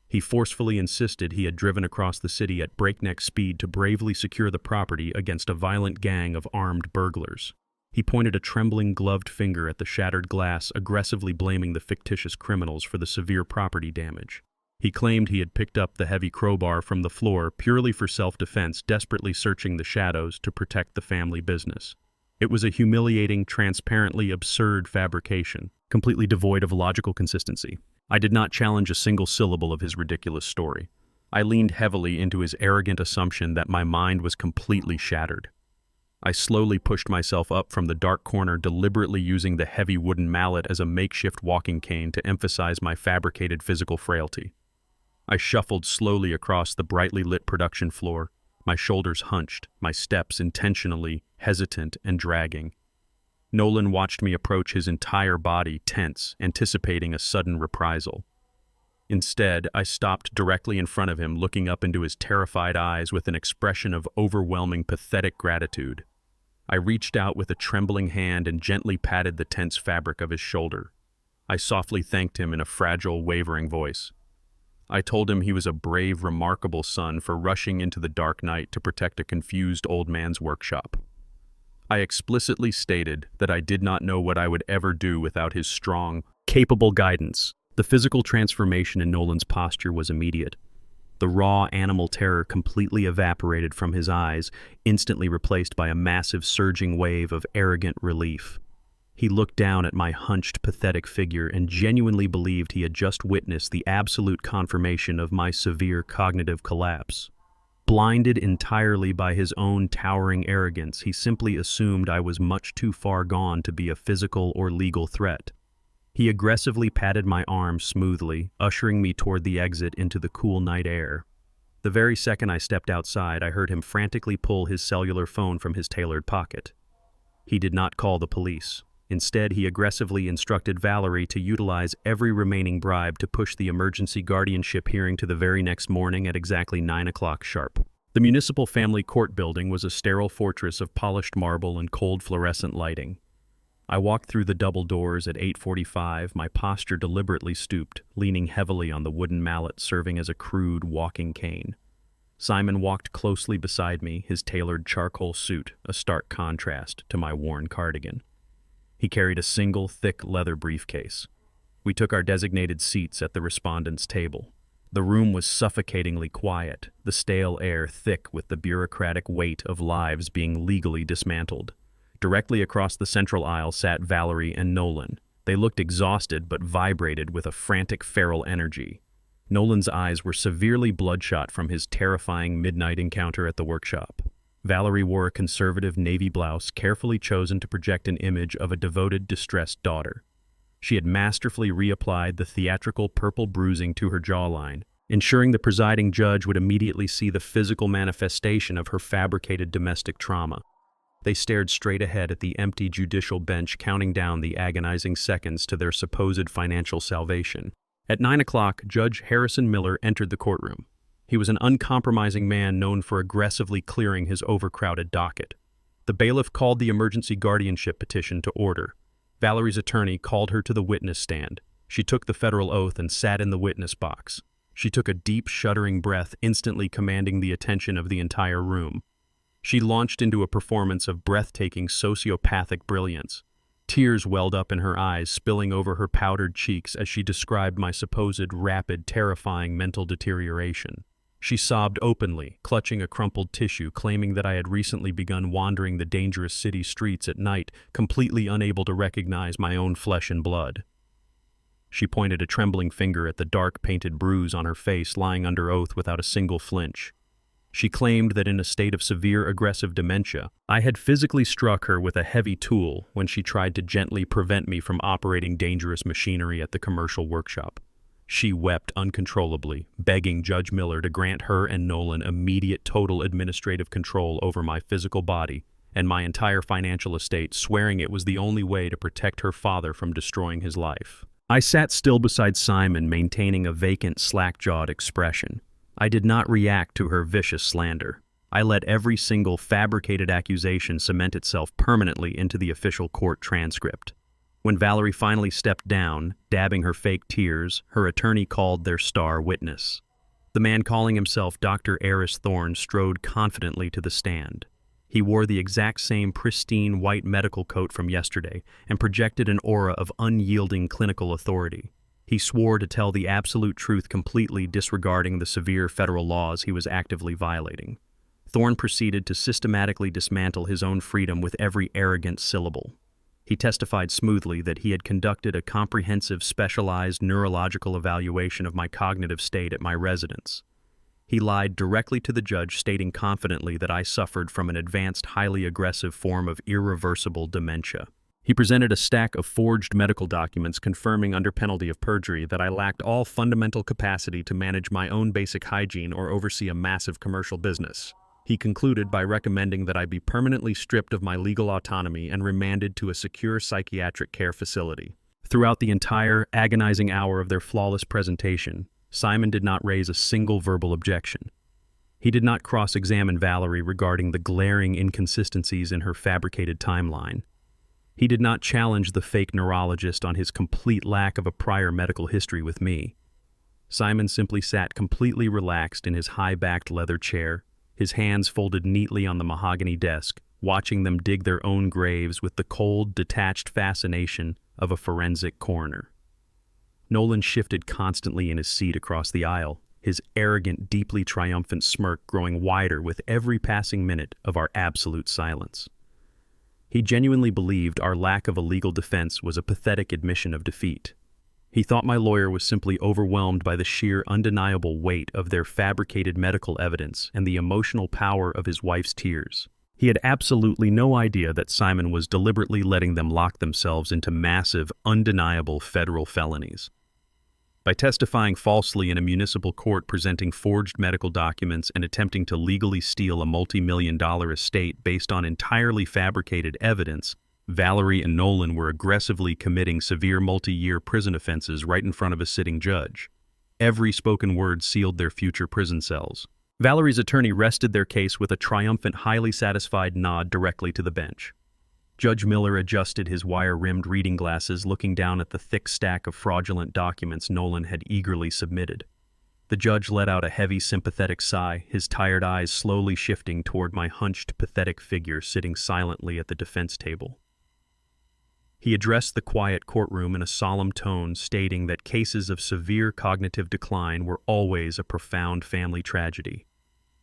He forcefully insisted he had driven across the city at breakneck speed to bravely secure the property against a violent gang of armed burglars. He pointed a trembling, gloved finger at the shattered glass, aggressively blaming the fictitious criminals for the severe property damage. He claimed he had picked up the heavy crowbar from the floor purely for self-defense, desperately searching the shadows to protect the family business. It was a humiliating, transparently absurd fabrication, completely devoid of logical consistency. I did not challenge a single syllable of his ridiculous story. I leaned heavily into his arrogant assumption that my mind was completely shattered. I slowly pushed myself up from the dark corner, deliberately using the heavy wooden mallet as a makeshift walking cane to emphasize my fabricated physical frailty. I shuffled slowly across the brightly lit production floor, my shoulders hunched, my steps intentionally hesitant and dragging. Nolan watched me approach, his entire body tense, anticipating a sudden reprisal. Instead, I stopped directly in front of him, looking up into his terrified eyes with an expression of overwhelming, pathetic gratitude. I reached out with a trembling hand and gently patted the tense fabric of his shoulder. I softly thanked him in a fragile, wavering voice. I told him he was a brave, remarkable son for rushing into the dark night to protect a confused old man's workshop. I explicitly stated that I did not know what I would ever do without his strong, capable guidance. The physical transformation in Nolan's posture was immediate. The raw animal terror completely evaporated from his eyes, instantly replaced by a massive surging wave of arrogant relief. He looked down at my hunched, pathetic figure and genuinely believed he had just witnessed the absolute confirmation of my severe cognitive collapse. Blinded entirely by his own towering arrogance, he simply assumed I was much too far gone to be a physical or legal threat. He aggressively patted my arm smoothly, ushering me toward the exit into the cool night air. The very second I stepped outside, I heard him frantically pull his cellular phone from his tailored pocket. He did not call the police. Instead, he aggressively instructed Valerie to utilize every remaining bribe to push the emergency guardianship hearing to the very next morning at exactly 9 o'clock sharp. The municipal family court building was a sterile fortress of polished marble and cold fluorescent lighting. I walked through the double doors at 8:45, my posture deliberately stooped, leaning heavily on the wooden mallet serving as a crude walking cane. Simon walked closely beside me, his tailored charcoal suit a stark contrast to my worn cardigan. He carried a single, thick leather briefcase. We took our designated seats at the respondent's table. The room was suffocatingly quiet, the stale air thick with the bureaucratic weight of lives being legally dismantled. Directly across the central aisle sat Valerie and Nolan. They looked exhausted but vibrated with a frantic feral energy. Nolan's eyes were severely bloodshot from his terrifying midnight encounter at the workshop. Valerie wore a conservative navy blouse carefully chosen to project an image of a devoted, distressed daughter. She had masterfully reapplied the theatrical purple bruising to her jawline, ensuring the presiding judge would immediately see the physical manifestation of her fabricated domestic trauma. They stared straight ahead at the empty judicial bench, counting down the agonizing seconds to their supposed financial salvation. At 9 o'clock, Judge Harrison Miller entered the courtroom. He was an uncompromising man known for aggressively clearing his overcrowded docket. The bailiff called the emergency guardianship petition to order. Valerie's attorney called her to the witness stand. She took the federal oath and sat in the witness box. She took a deep, shuddering breath, instantly commanding the attention of the entire room. She launched into a performance of breathtaking sociopathic brilliance. Tears welled up in her eyes, spilling over her powdered cheeks as she described my supposed rapid, terrifying mental deterioration. She sobbed openly, clutching a crumpled tissue, claiming that I had recently begun wandering the dangerous city streets at night, completely unable to recognize my own flesh and blood. She pointed a trembling finger at the dark painted bruise on her face, lying under oath without a single flinch. She claimed that in a state of severe aggressive dementia, I had physically struck her with a heavy tool when she tried to gently prevent me from operating dangerous machinery at the commercial workshop. She wept uncontrollably, begging Judge Miller to grant her and Nolan immediate total administrative control over my physical body and my entire financial estate, swearing it was the only way to protect her father from destroying his life. I sat still beside Simon, maintaining a vacant, slack-jawed expression. I did not react to her vicious slander. I let every single fabricated accusation cement itself permanently into the official court transcript. When Valerie finally stepped down, dabbing her fake tears, her attorney called their star witness. The man calling himself Dr. Eris Thorne strode confidently to the stand. He wore the exact same pristine white medical coat from yesterday and projected an aura of unyielding clinical authority. He swore to tell the absolute truth, completely disregarding the severe federal laws he was actively violating. Thorne proceeded to systematically dismantle his own freedom with every arrogant syllable. He testified smoothly that he had conducted a comprehensive, specialized neurological evaluation of my cognitive state at my residence. He lied directly to the judge, stating confidently that I suffered from an advanced, highly aggressive form of irreversible dementia. He presented a stack of forged medical documents confirming under penalty of perjury that I lacked all fundamental capacity to manage my own basic hygiene or oversee a massive commercial business. He concluded by recommending that I be permanently stripped of my legal autonomy and remanded to a secure psychiatric care facility. Throughout the entire agonizing hour of their flawless presentation, Simon did not raise a single verbal objection. He did not cross-examine Valerie regarding the glaring inconsistencies in her fabricated timeline. He did not challenge the fake neurologist on his complete lack of a prior medical history with me. Simon simply sat completely relaxed in his high-backed leather chair, his hands folded neatly on the mahogany desk, watching them dig their own graves with the cold, detached fascination of a forensic coroner. Nolan shifted constantly in his seat across the aisle, his arrogant, deeply triumphant smirk growing wider with every passing minute of our absolute silence. He genuinely believed our lack of a legal defense was a pathetic admission of defeat. He thought my lawyer was simply overwhelmed by the sheer, undeniable weight of their fabricated medical evidence and the emotional power of his wife's tears. He had absolutely no idea that Simon was deliberately letting them lock themselves into massive, undeniable federal felonies. By testifying falsely in a municipal court, presenting forged medical documents, and attempting to legally steal a multi-million-dollar estate based on entirely fabricated evidence, Valerie and Nolan were aggressively committing severe multi-year prison offenses right in front of a sitting judge. Every spoken word sealed their future prison cells. Valerie's attorney rested their case with a triumphant, highly satisfied nod directly to the bench. Judge Miller adjusted his wire-rimmed reading glasses, looking down at the thick stack of fraudulent documents Nolan had eagerly submitted. The judge let out a heavy, sympathetic sigh, his tired eyes slowly shifting toward my hunched, pathetic figure sitting silently at the defense table. He addressed the quiet courtroom in a solemn tone, stating that cases of severe cognitive decline were always a profound family tragedy.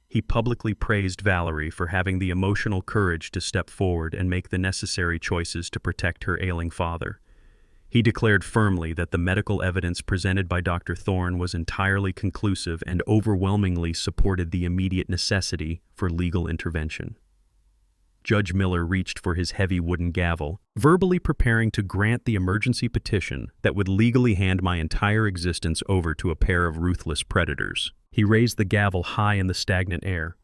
He publicly praised Valerie for having the emotional courage to step forward and make the necessary choices to protect her ailing father. He declared firmly that the medical evidence presented by Dr. Thorne was entirely conclusive and overwhelmingly supported the immediate necessity for legal intervention. Judge Miller reached for his heavy wooden gavel, verbally preparing to grant the emergency petition that would legally hand my entire existence over to a pair of ruthless predators. He raised the gavel high in the stagnant air.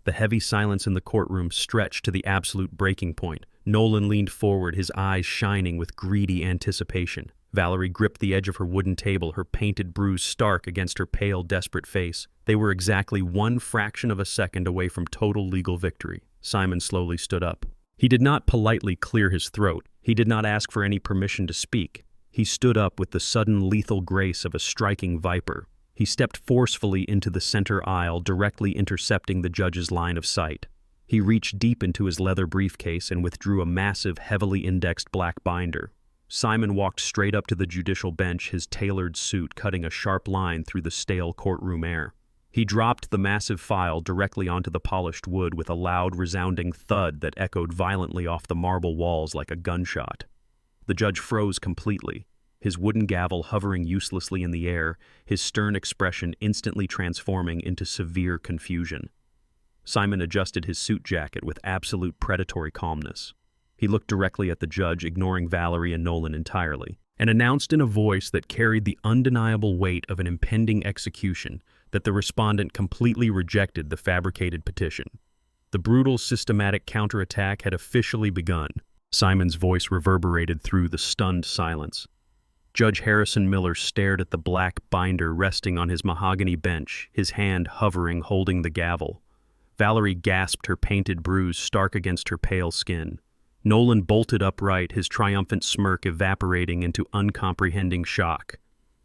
The heavy silence in the courtroom stretched to the absolute breaking point. Nolan leaned forward, his eyes shining with greedy anticipation. Valerie gripped the edge of her wooden table, her painted bruise stark against her pale, desperate face. They were exactly one fraction of a second away from total legal victory. Simon slowly stood up. He did not politely clear his throat. He did not ask for any permission to speak. He stood up with the sudden lethal grace of a striking viper. He stepped forcefully into the center aisle, directly intercepting the judge's line of sight. He reached deep into his leather briefcase and withdrew a massive, heavily indexed black binder. Simon walked straight up to the judicial bench, his tailored suit cutting a sharp line through the stale courtroom air. He dropped the massive file directly onto the polished wood with a loud, resounding thud that echoed violently off the marble walls like a gunshot. The judge froze completely, his wooden gavel hovering uselessly in the air, his stern expression instantly transforming into severe confusion. Simon adjusted his suit jacket with absolute predatory calmness. He looked directly at the judge, ignoring Valerie and Nolan entirely, and announced in a voice that carried the undeniable weight of an impending execution that the respondent completely rejected the fabricated petition. The brutal, systematic counterattack had officially begun. Simon's voice reverberated through the stunned silence. Judge Harrison Miller stared at the black binder resting on his mahogany bench, his hand hovering, holding the gavel. Valerie gasped, her painted bruise stark against her pale skin. Nolan bolted upright, his triumphant smirk evaporating into uncomprehending shock.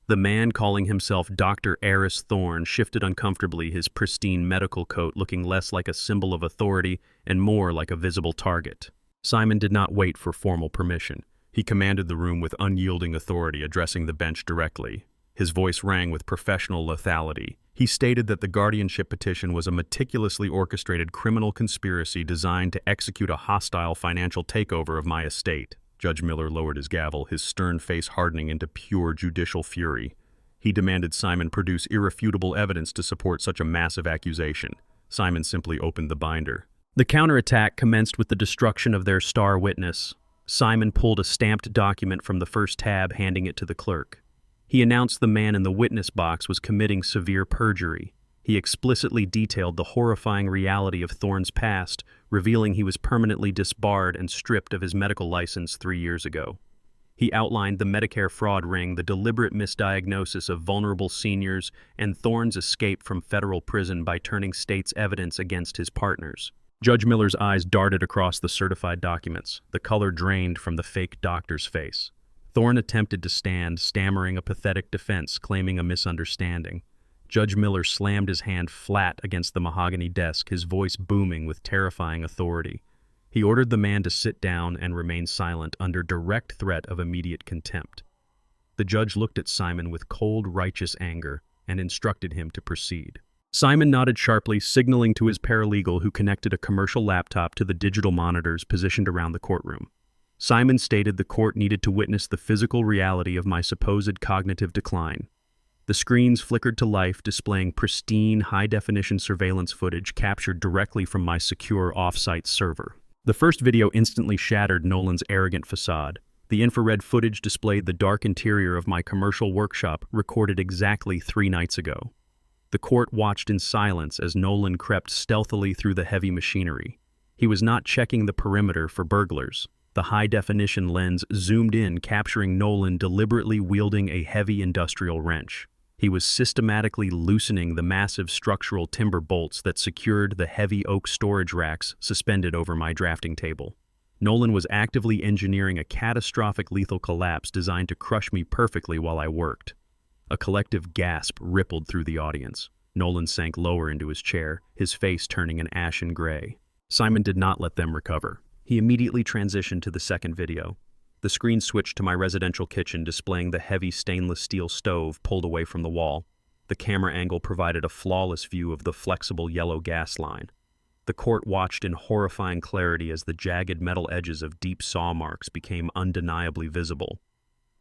The man calling himself Dr. Eris Thorne shifted uncomfortably, his pristine medical coat looking less like a symbol of authority and more like a visible target. Simon did not wait for formal permission. He commanded the room with unyielding authority, addressing the bench directly. His voice rang with professional lethality. He stated that the guardianship petition was a meticulously orchestrated criminal conspiracy designed to execute a hostile financial takeover of my estate. Judge Miller lowered his gavel, his stern face hardening into pure judicial fury. He demanded Simon produce irrefutable evidence to support such a massive accusation. Simon simply opened the binder. The counterattack commenced with the destruction of their star witness. Simon pulled a stamped document from the first tab, handing it to the clerk. He announced the man in the witness box was committing severe perjury. He explicitly detailed the horrifying reality of Thorne's past, revealing he was permanently disbarred and stripped of his medical license 3 years ago. He outlined the Medicare fraud ring, the deliberate misdiagnosis of vulnerable seniors, and Thorne's escape from federal prison by turning state's evidence against his partners. Judge Miller's eyes darted across the certified documents. The color drained from the fake doctor's face. Thorne attempted to stand, stammering a pathetic defense, claiming a misunderstanding. Judge Miller slammed his hand flat against the mahogany desk, his voice booming with terrifying authority. He ordered the man to sit down and remain silent under direct threat of immediate contempt. The judge looked at Simon with cold, righteous anger and instructed him to proceed. Simon nodded sharply, signaling to his paralegal who connected a commercial laptop to the digital monitors positioned around the courtroom. Simon stated the court needed to witness the physical reality of my supposed cognitive decline. The screens flickered to life, displaying pristine, high-definition surveillance footage captured directly from my secure off-site server. The first video instantly shattered Nolan's arrogant facade. The infrared footage displayed the dark interior of my commercial workshop, recorded exactly 3 nights ago. The court watched in silence as Nolan crept stealthily through the heavy machinery. He was not checking the perimeter for burglars. The high-definition lens zoomed in, capturing Nolan deliberately wielding a heavy industrial wrench. He was systematically loosening the massive structural timber bolts that secured the heavy oak storage racks suspended over my drafting table. Nolan was actively engineering a catastrophic lethal collapse designed to crush me perfectly while I worked. A collective gasp rippled through the audience. Nolan sank lower into his chair, his face turning an ashen gray. Simon did not let them recover. He immediately transitioned to the second video. The screen switched to my residential kitchen, displaying the heavy stainless steel stove pulled away from the wall. The camera angle provided a flawless view of the flexible yellow gas line. The court watched in horrifying clarity as the jagged metal edges of deep saw marks became undeniably visible.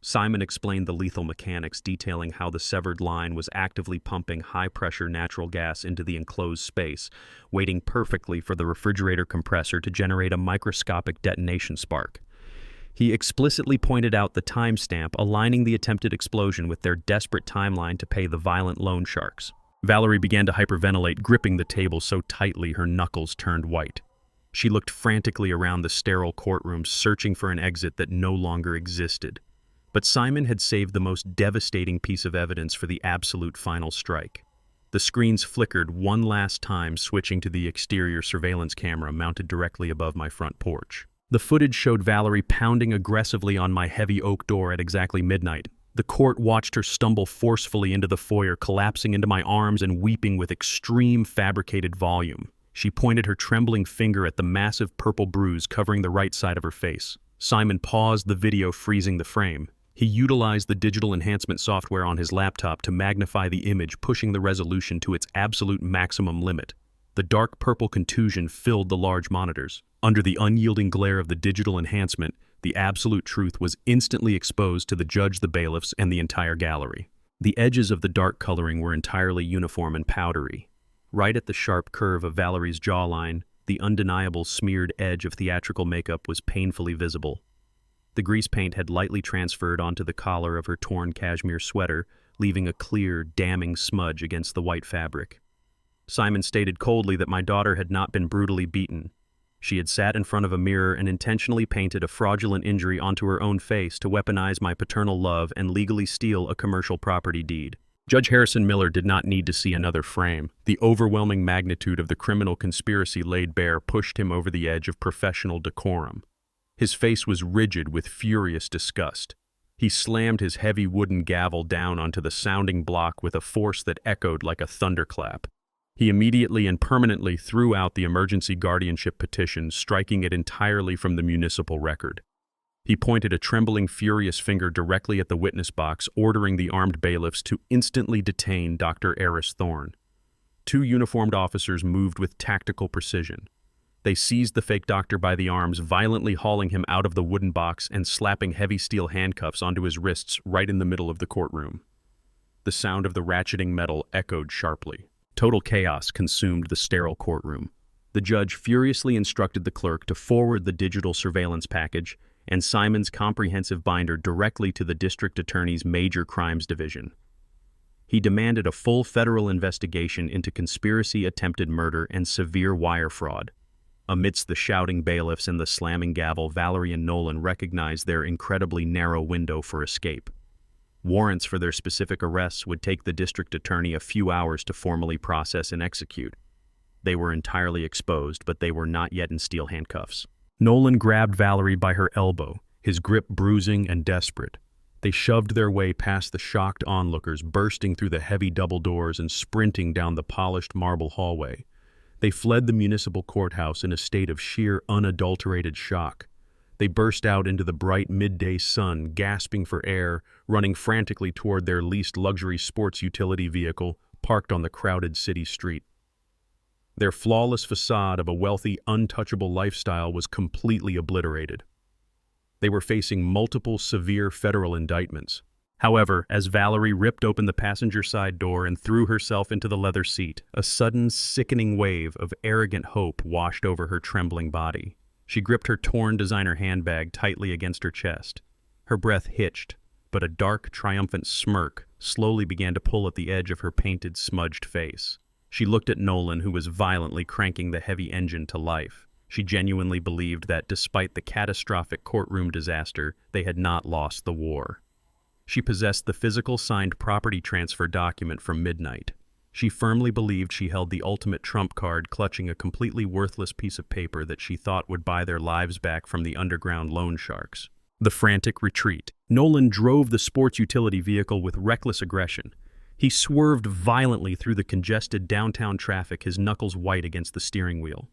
Simon explained the lethal mechanics, detailing how the severed line was actively pumping high-pressure natural gas into the enclosed space, waiting perfectly for the refrigerator compressor to generate a microscopic detonation spark. He explicitly pointed out the timestamp, aligning the attempted explosion with their desperate timeline to pay the violent loan sharks. Valerie began to hyperventilate, gripping the table so tightly her knuckles turned white. She looked frantically around the sterile courtroom, searching for an exit that no longer existed. But Simon had saved the most devastating piece of evidence for the absolute final strike. The screens flickered one last time, switching to the exterior surveillance camera mounted directly above my front porch. The footage showed Valerie pounding aggressively on my heavy oak door at exactly midnight. The court watched her stumble forcefully into the foyer, collapsing into my arms and weeping with extreme fabricated volume. She pointed her trembling finger at the massive purple bruise covering the right side of her face. Simon paused the video, freezing the frame. He utilized the digital enhancement software on his laptop to magnify the image, pushing the resolution to its absolute maximum limit. The dark purple contusion filled the large monitors. Under the unyielding glare of the digital enhancement, the absolute truth was instantly exposed to the judge, the bailiffs, and the entire gallery. The edges of the dark coloring were entirely uniform and powdery. Right at the sharp curve of Valerie's jawline, the undeniable smeared edge of theatrical makeup was painfully visible. The grease paint had lightly transferred onto the collar of her torn cashmere sweater, leaving a clear, damning smudge against the white fabric. Simon stated coldly that my daughter had not been brutally beaten. She had sat in front of a mirror and intentionally painted a fraudulent injury onto her own face to weaponize my paternal love and legally steal a commercial property deed. Judge Harrison Miller did not need to see another frame. The overwhelming magnitude of the criminal conspiracy laid bare pushed him over the edge of professional decorum. His face was rigid with furious disgust. He slammed his heavy wooden gavel down onto the sounding block with a force that echoed like a thunderclap. He immediately and permanently threw out the emergency guardianship petition, striking it entirely from the municipal record. He pointed a trembling, furious finger directly at the witness box, ordering the armed bailiffs to instantly detain Dr. Eris Thorne. 2 uniformed officers moved with tactical precision. They seized the fake doctor by the arms, violently hauling him out of the wooden box and slapping heavy steel handcuffs onto his wrists right in the middle of the courtroom. The sound of the ratcheting metal echoed sharply. Total chaos consumed the sterile courtroom. The judge furiously instructed the clerk to forward the digital surveillance package and Simon's comprehensive binder directly to the district attorney's major crimes division. He demanded a full federal investigation into conspiracy, attempted murder, and severe wire fraud. Amidst the shouting bailiffs and the slamming gavel, Valerie and Nolan recognized their incredibly narrow window for escape. Warrants for their specific arrests would take the district attorney a few hours to formally process and execute. They were entirely exposed, but they were not yet in steel handcuffs. Nolan grabbed Valerie by her elbow, his grip bruising and desperate. They shoved their way past the shocked onlookers, bursting through the heavy double doors and sprinting down the polished marble hallway. They fled the municipal courthouse in a state of sheer, unadulterated shock. They burst out into the bright midday sun, gasping for air, running frantically toward their leased luxury sports utility vehicle parked on the crowded city street. Their flawless facade of a wealthy, untouchable lifestyle was completely obliterated. They were facing multiple severe federal indictments. However, as Valerie ripped open the passenger side door and threw herself into the leather seat, a sudden, sickening wave of arrogant hope washed over her trembling body. She gripped her torn designer handbag tightly against her chest. Her breath hitched, but a dark, triumphant smirk slowly began to pull at the edge of her painted, smudged face. She looked at Nolan, who was violently cranking the heavy engine to life. She genuinely believed that, despite the catastrophic courtroom disaster, they had not lost the war. She possessed the physical signed property transfer document from midnight. She firmly believed she held the ultimate trump card, clutching a completely worthless piece of paper that she thought would buy their lives back from the underground loan sharks. The frantic retreat. Nolan drove the sports utility vehicle with reckless aggression. He swerved violently through the congested downtown traffic, his knuckles white against the steering wheel.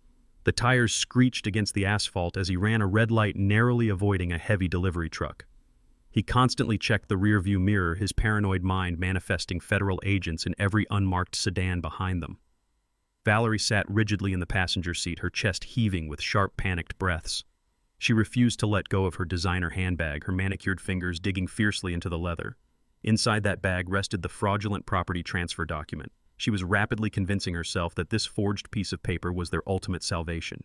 The tires screeched against the asphalt as he ran a red light, narrowly avoiding a heavy delivery truck. He constantly checked the rearview mirror, his paranoid mind manifesting federal agents in every unmarked sedan behind them. Valerie sat rigidly in the passenger seat, her chest heaving with sharp, panicked breaths. She refused to let go of her designer handbag, her manicured fingers digging fiercely into the leather. Inside that bag rested the fraudulent property transfer document. She was rapidly convincing herself that this forged piece of paper was their ultimate salvation.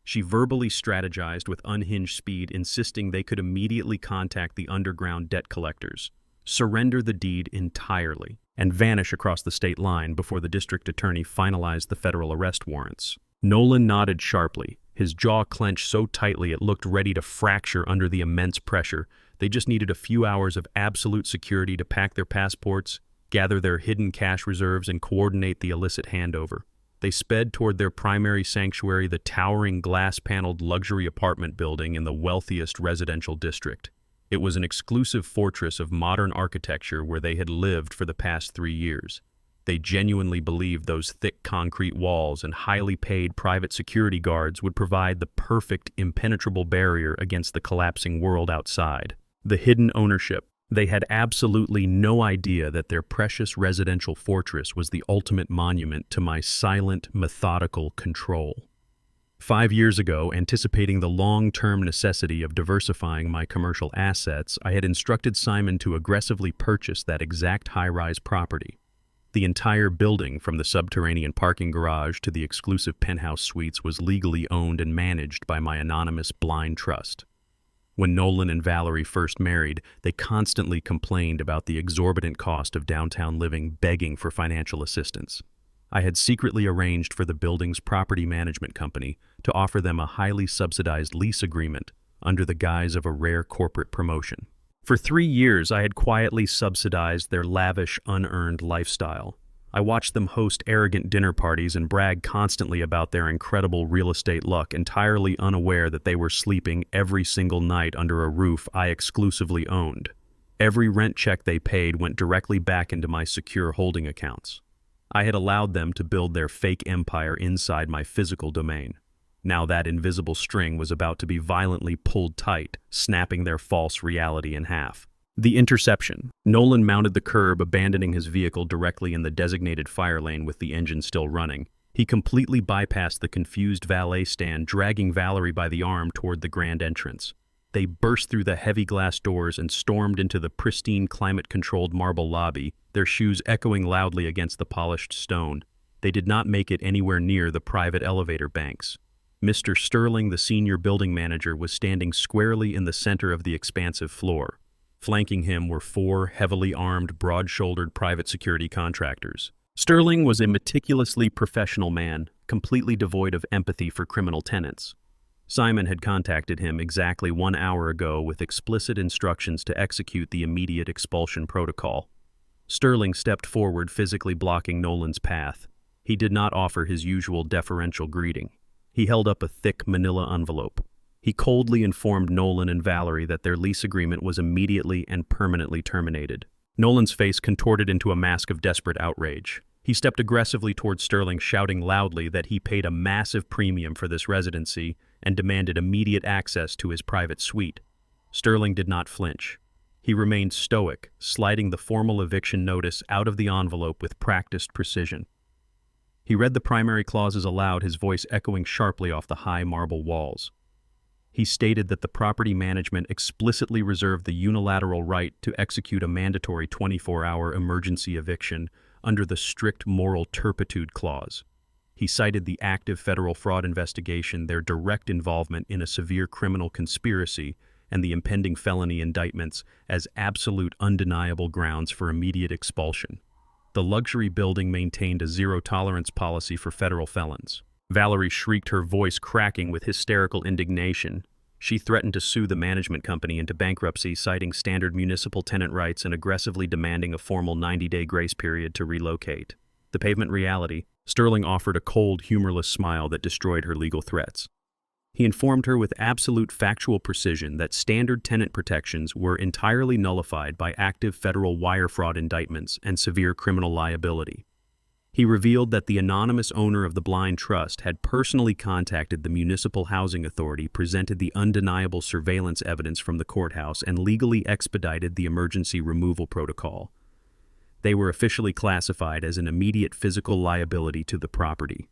She verbally strategized with unhinged speed, insisting they could immediately contact the underground debt collectors, surrender the deed entirely, and vanish across the state line before the district attorney finalized the federal arrest warrants. Nolan nodded sharply, his jaw clenched so tightly it looked ready to fracture under the immense pressure. They just needed a few hours of absolute security to pack their passports, gather their hidden cash reserves, and coordinate the illicit handover. They sped toward their primary sanctuary, the towering glass-paneled luxury apartment building in the wealthiest residential district. It was an exclusive fortress of modern architecture where they had lived for the past 3 years. They genuinely believed those thick concrete walls and highly paid private security guards would provide the perfect, impenetrable barrier against the collapsing world outside. The hidden ownership. They had absolutely no idea that their precious residential fortress was the ultimate monument to my silent, methodical control. 5 years ago, anticipating the long-term necessity of diversifying my commercial assets, I had instructed Simon to aggressively purchase that exact high-rise property. The entire building, from the subterranean parking garage to the exclusive penthouse suites, was legally owned and managed by my anonymous blind trust. When Nolan and Valerie first married, they constantly complained about the exorbitant cost of downtown living, begging for financial assistance. I had secretly arranged for the building's property management company to offer them a highly subsidized lease agreement under the guise of a rare corporate promotion. For 3 years, I had quietly subsidized their lavish, unearned lifestyle. I watched them host arrogant dinner parties and brag constantly about their incredible real estate luck, entirely unaware that they were sleeping every single night under a roof I exclusively owned. Every rent check they paid went directly back into my secure holding accounts. I had allowed them to build their fake empire inside my physical domain. Now that invisible string was about to be violently pulled tight, snapping their false reality in half. The interception. Nolan mounted the curb, abandoning his vehicle directly in the designated fire lane with the engine still running. He completely bypassed the confused valet stand, dragging Valerie by the arm toward the grand entrance. They burst through the heavy glass doors and stormed into the pristine, climate-controlled marble lobby, their shoes echoing loudly against the polished stone. They did not make it anywhere near the private elevator banks. Mr. Sterling, the senior building manager, was standing squarely in the center of the expansive floor. Flanking him were 4 heavily armed, broad-shouldered private security contractors. Sterling was a meticulously professional man, completely devoid of empathy for criminal tenants. Simon had contacted him exactly 1 hour ago with explicit instructions to execute the immediate expulsion protocol. Sterling stepped forward, physically blocking Nolan's path. He did not offer his usual deferential greeting. He held up a thick manila envelope. He coldly informed Nolan and Valerie that their lease agreement was immediately and permanently terminated. Nolan's face contorted into a mask of desperate outrage. He stepped aggressively toward Sterling, shouting loudly that he paid a massive premium for this residency and demanded immediate access to his private suite. Sterling did not flinch. He remained stoic, sliding the formal eviction notice out of the envelope with practiced precision. He read the primary clauses aloud, his voice echoing sharply off the high marble walls. He stated that the property management explicitly reserved the unilateral right to execute a mandatory 24-hour emergency eviction under the strict moral turpitude clause. He cited the active federal fraud investigation, their direct involvement in a severe criminal conspiracy, and the impending felony indictments as absolute undeniable grounds for immediate expulsion. The luxury building maintained a zero-tolerance policy for federal felons. Valerie shrieked, her voice cracking with hysterical indignation. She threatened to sue the management company into bankruptcy, citing standard municipal tenant rights and aggressively demanding a formal 90-day grace period to relocate. The pavement reality. Sterling offered a cold, humorless smile that destroyed her legal threats. He informed her with absolute factual precision that standard tenant protections were entirely nullified by active federal wire fraud indictments and severe criminal liability. He revealed that the anonymous owner of the blind trust had personally contacted the municipal housing authority, presented the undeniable surveillance evidence from the courthouse, and legally expedited the emergency removal protocol. They were officially classified as an immediate physical liability to the property.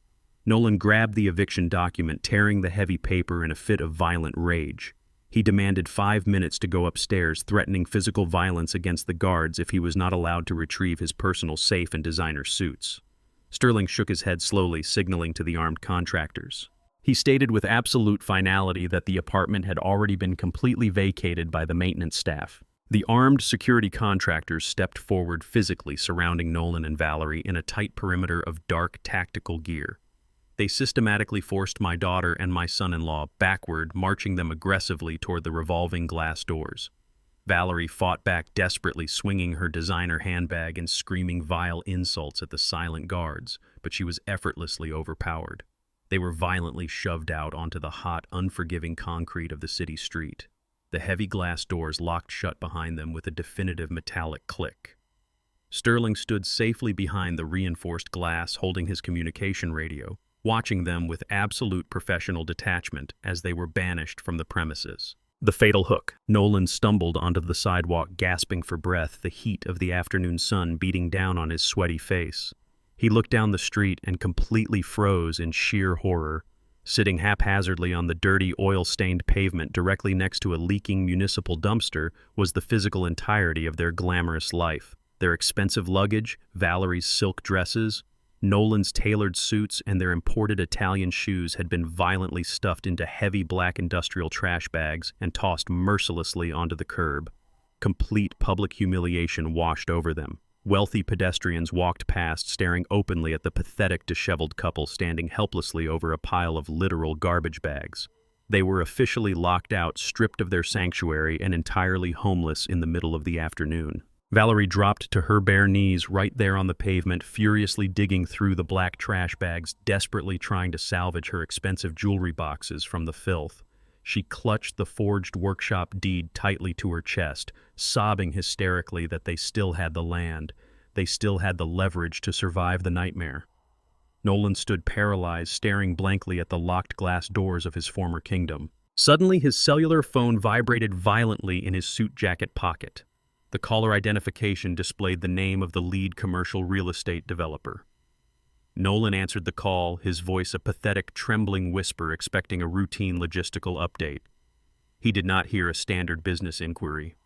Nolan grabbed the eviction document, tearing the heavy paper in a fit of violent rage. He demanded 5 minutes to go upstairs, threatening physical violence against the guards if he was not allowed to retrieve his personal safe and designer suits. Sterling shook his head slowly, signaling to the armed contractors. He stated with absolute finality that the apartment had already been completely vacated by the maintenance staff. The armed security contractors stepped forward, physically surrounding Nolan and Valerie in a tight perimeter of dark tactical gear. They systematically forced my daughter and my son-in-law backward, marching them aggressively toward the revolving glass doors. Valerie fought back desperately, swinging her designer handbag and screaming vile insults at the silent guards, but she was effortlessly overpowered. They were violently shoved out onto the hot, unforgiving concrete of the city street. The heavy glass doors locked shut behind them with a definitive metallic click. Sterling stood safely behind the reinforced glass, holding his communication radio, watching them with absolute professional detachment as they were banished from the premises. The fatal hook. Nolan stumbled onto the sidewalk, gasping for breath, the heat of the afternoon sun beating down on his sweaty face. He looked down the street and completely froze in sheer horror. Sitting haphazardly on the dirty, oil-stained pavement directly next to a leaking municipal dumpster was the physical entirety of their glamorous life. Their expensive luggage, Valerie's silk dresses, Nolan's tailored suits, and their imported Italian shoes had been violently stuffed into heavy black industrial trash bags and tossed mercilessly onto the curb. Complete public humiliation washed over them. Wealthy pedestrians walked past, staring openly at the pathetic, disheveled couple standing helplessly over a pile of literal garbage bags. They were officially locked out, stripped of their sanctuary, and entirely homeless in the middle of the afternoon. Valerie dropped to her bare knees right there on the pavement, furiously digging through the black trash bags, desperately trying to salvage her expensive jewelry boxes from the filth. She clutched the forged workshop deed tightly to her chest, sobbing hysterically that they still had the land. They still had the leverage to survive the nightmare. Nolan stood paralyzed, staring blankly at the locked glass doors of his former kingdom. Suddenly, his cellular phone vibrated violently in his suit jacket pocket. The caller identification displayed the name of the lead commercial real estate developer. Nolan answered the call, his voice a pathetic, trembling whisper, expecting a routine logistical update. He did not hear a standard business inquiry.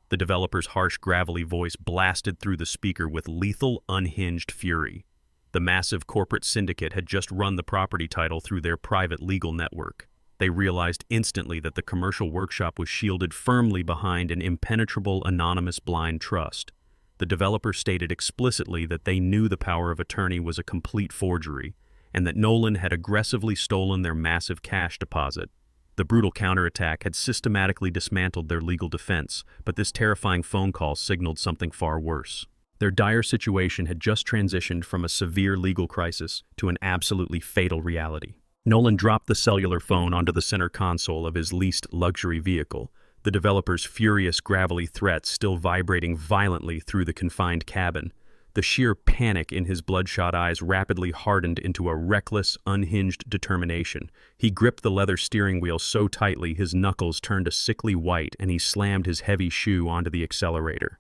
The developer's harsh, gravelly voice blasted through the speaker with lethal, unhinged fury. The massive corporate syndicate had just run the property title through their private legal network. They realized instantly that the commercial workshop was shielded firmly behind an impenetrable anonymous blind trust. The developer stated explicitly that they knew the power of attorney was a complete forgery, and that Nolan had aggressively stolen their massive cash deposit. The brutal counterattack had systematically dismantled their legal defense, but this terrifying phone call signaled something far worse. Their dire situation had just transitioned from a severe legal crisis to an absolutely fatal reality. Nolan dropped the cellular phone onto the center console of his leased luxury vehicle, the developer's furious, gravelly threats still vibrating violently through the confined cabin. The sheer panic in his bloodshot eyes rapidly hardened into a reckless, unhinged determination. He gripped the leather steering wheel so tightly his knuckles turned a sickly white, and he slammed his heavy shoe onto the accelerator.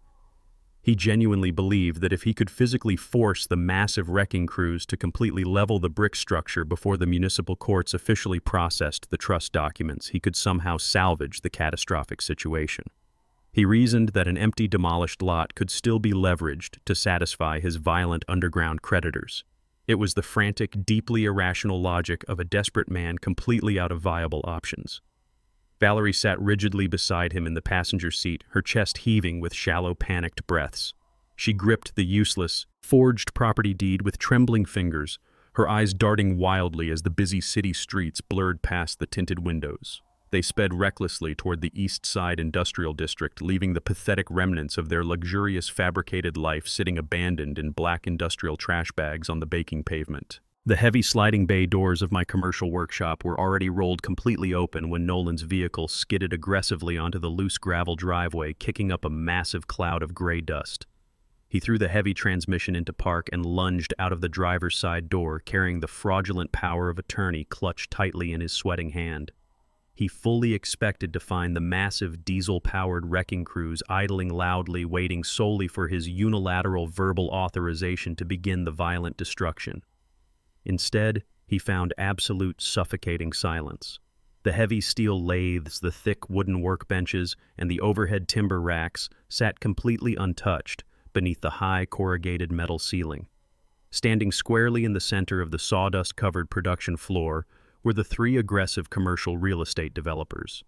He genuinely believed that if he could physically force the massive wrecking crews to completely level the brick structure before the municipal courts officially processed the trust documents, he could somehow salvage the catastrophic situation. He reasoned that an empty, demolished lot could still be leveraged to satisfy his violent underground creditors. It was the frantic, deeply irrational logic of a desperate man completely out of viable options. Valerie sat rigidly beside him in the passenger seat, her chest heaving with shallow, panicked breaths. She gripped the useless, forged property deed with trembling fingers, her eyes darting wildly as the busy city streets blurred past the tinted windows. They sped recklessly toward the East Side Industrial District, leaving the pathetic remnants of their luxurious fabricated life sitting abandoned in black industrial trash bags on the baking pavement. The heavy sliding bay doors of my commercial workshop were already rolled completely open when Nolan's vehicle skidded aggressively onto the loose gravel driveway, kicking up a massive cloud of gray dust. He threw the heavy transmission into park and lunged out of the driver's side door, carrying the fraudulent power of attorney clutched tightly in his sweating hand. He fully expected to find the massive diesel-powered wrecking crews idling loudly, waiting solely for his unilateral verbal authorization to begin the violent destruction. Instead, he found absolute suffocating silence. The heavy steel lathes, the thick wooden workbenches, and the overhead timber racks sat completely untouched beneath the high corrugated metal ceiling. Standing squarely in the center of the sawdust-covered production floor were the three aggressive commercial real estate developers.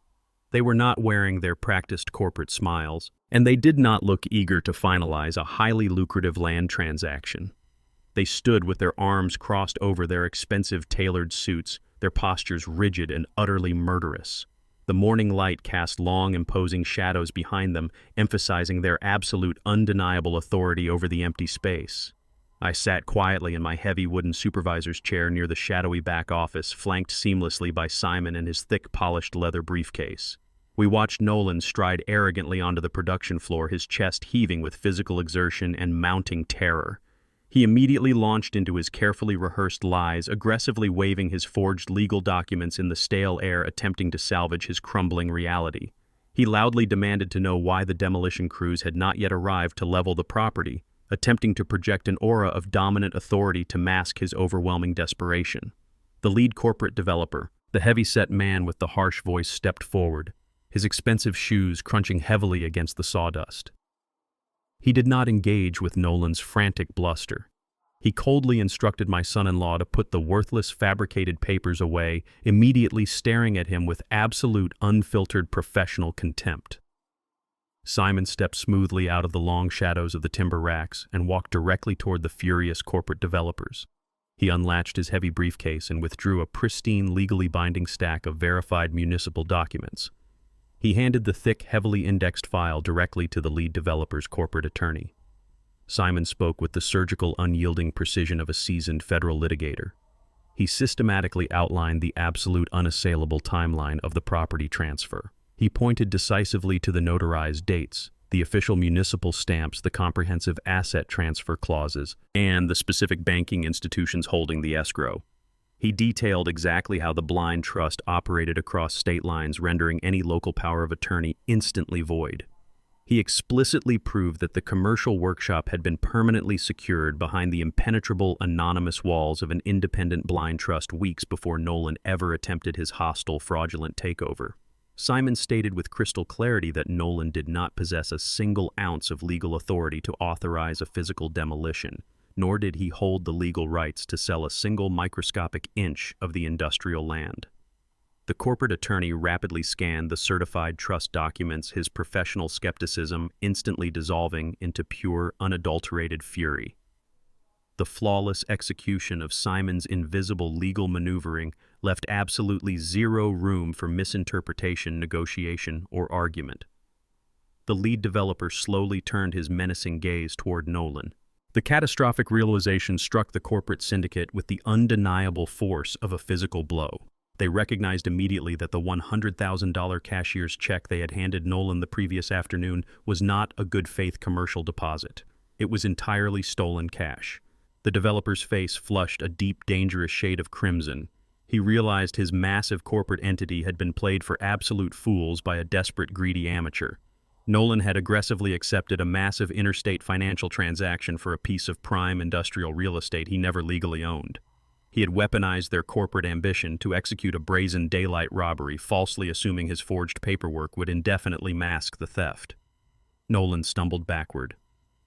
They were not wearing their practiced corporate smiles, and they did not look eager to finalize a highly lucrative land transaction. They stood with their arms crossed over their expensive tailored suits, their postures rigid and utterly murderous. The morning light cast long, imposing shadows behind them, emphasizing their absolute, undeniable authority over the empty space. I sat quietly in my heavy wooden supervisor's chair near the shadowy back office, flanked seamlessly by Simon and his thick, polished leather briefcase. We watched Nolan stride arrogantly onto the production floor, his chest heaving with physical exertion and mounting terror. He immediately launched into his carefully rehearsed lies, aggressively waving his forged legal documents in the stale air, attempting to salvage his crumbling reality. He loudly demanded to know why the demolition crews had not yet arrived to level the property, attempting to project an aura of dominant authority to mask his overwhelming desperation. The lead corporate developer, the heavy-set man with the harsh voice, stepped forward, his expensive shoes crunching heavily against the sawdust. He did not engage with Nolan's frantic bluster. He coldly instructed my son-in-law to put the worthless fabricated papers away, immediately staring at him with absolute unfiltered professional contempt. Simon stepped smoothly out of the long shadows of the timber racks and walked directly toward the furious corporate developers. He unlatched his heavy briefcase and withdrew a pristine, legally binding stack of verified municipal documents. He handed the thick, heavily indexed file directly to the lead developer's corporate attorney. Simon spoke with the surgical, unyielding precision of a seasoned federal litigator. He systematically outlined the absolute, unassailable timeline of the property transfer. He pointed decisively to the notarized dates, the official municipal stamps, the comprehensive asset transfer clauses, and the specific banking institutions holding the escrow. He detailed exactly how the blind trust operated across state lines, rendering any local power of attorney instantly void. He explicitly proved that the commercial workshop had been permanently secured behind the impenetrable, anonymous walls of an independent blind trust weeks before Nolan ever attempted his hostile, fraudulent takeover. Simon stated with crystal clarity that Nolan did not possess a single ounce of legal authority to authorize a physical demolition, nor did he hold the legal rights to sell a single microscopic inch of the industrial land. The corporate attorney rapidly scanned the certified trust documents, his professional skepticism instantly dissolving into pure, unadulterated fury. The flawless execution of Simon's invisible legal maneuvering left absolutely zero room for misinterpretation, negotiation, or argument. The lead developer slowly turned his menacing gaze toward Nolan. The catastrophic realization struck the corporate syndicate with the undeniable force of a physical blow. They recognized immediately that the $100,000 cashier's check they had handed Nolan the previous afternoon was not a good-faith commercial deposit. It was entirely stolen cash. The developer's face flushed a deep, dangerous shade of crimson. He realized his massive corporate entity had been played for absolute fools by a desperate, greedy amateur. Nolan had aggressively accepted a massive interstate financial transaction for a piece of prime industrial real estate he never legally owned. He had weaponized their corporate ambition to execute a brazen daylight robbery, falsely assuming his forged paperwork would indefinitely mask the theft. Nolan stumbled backward,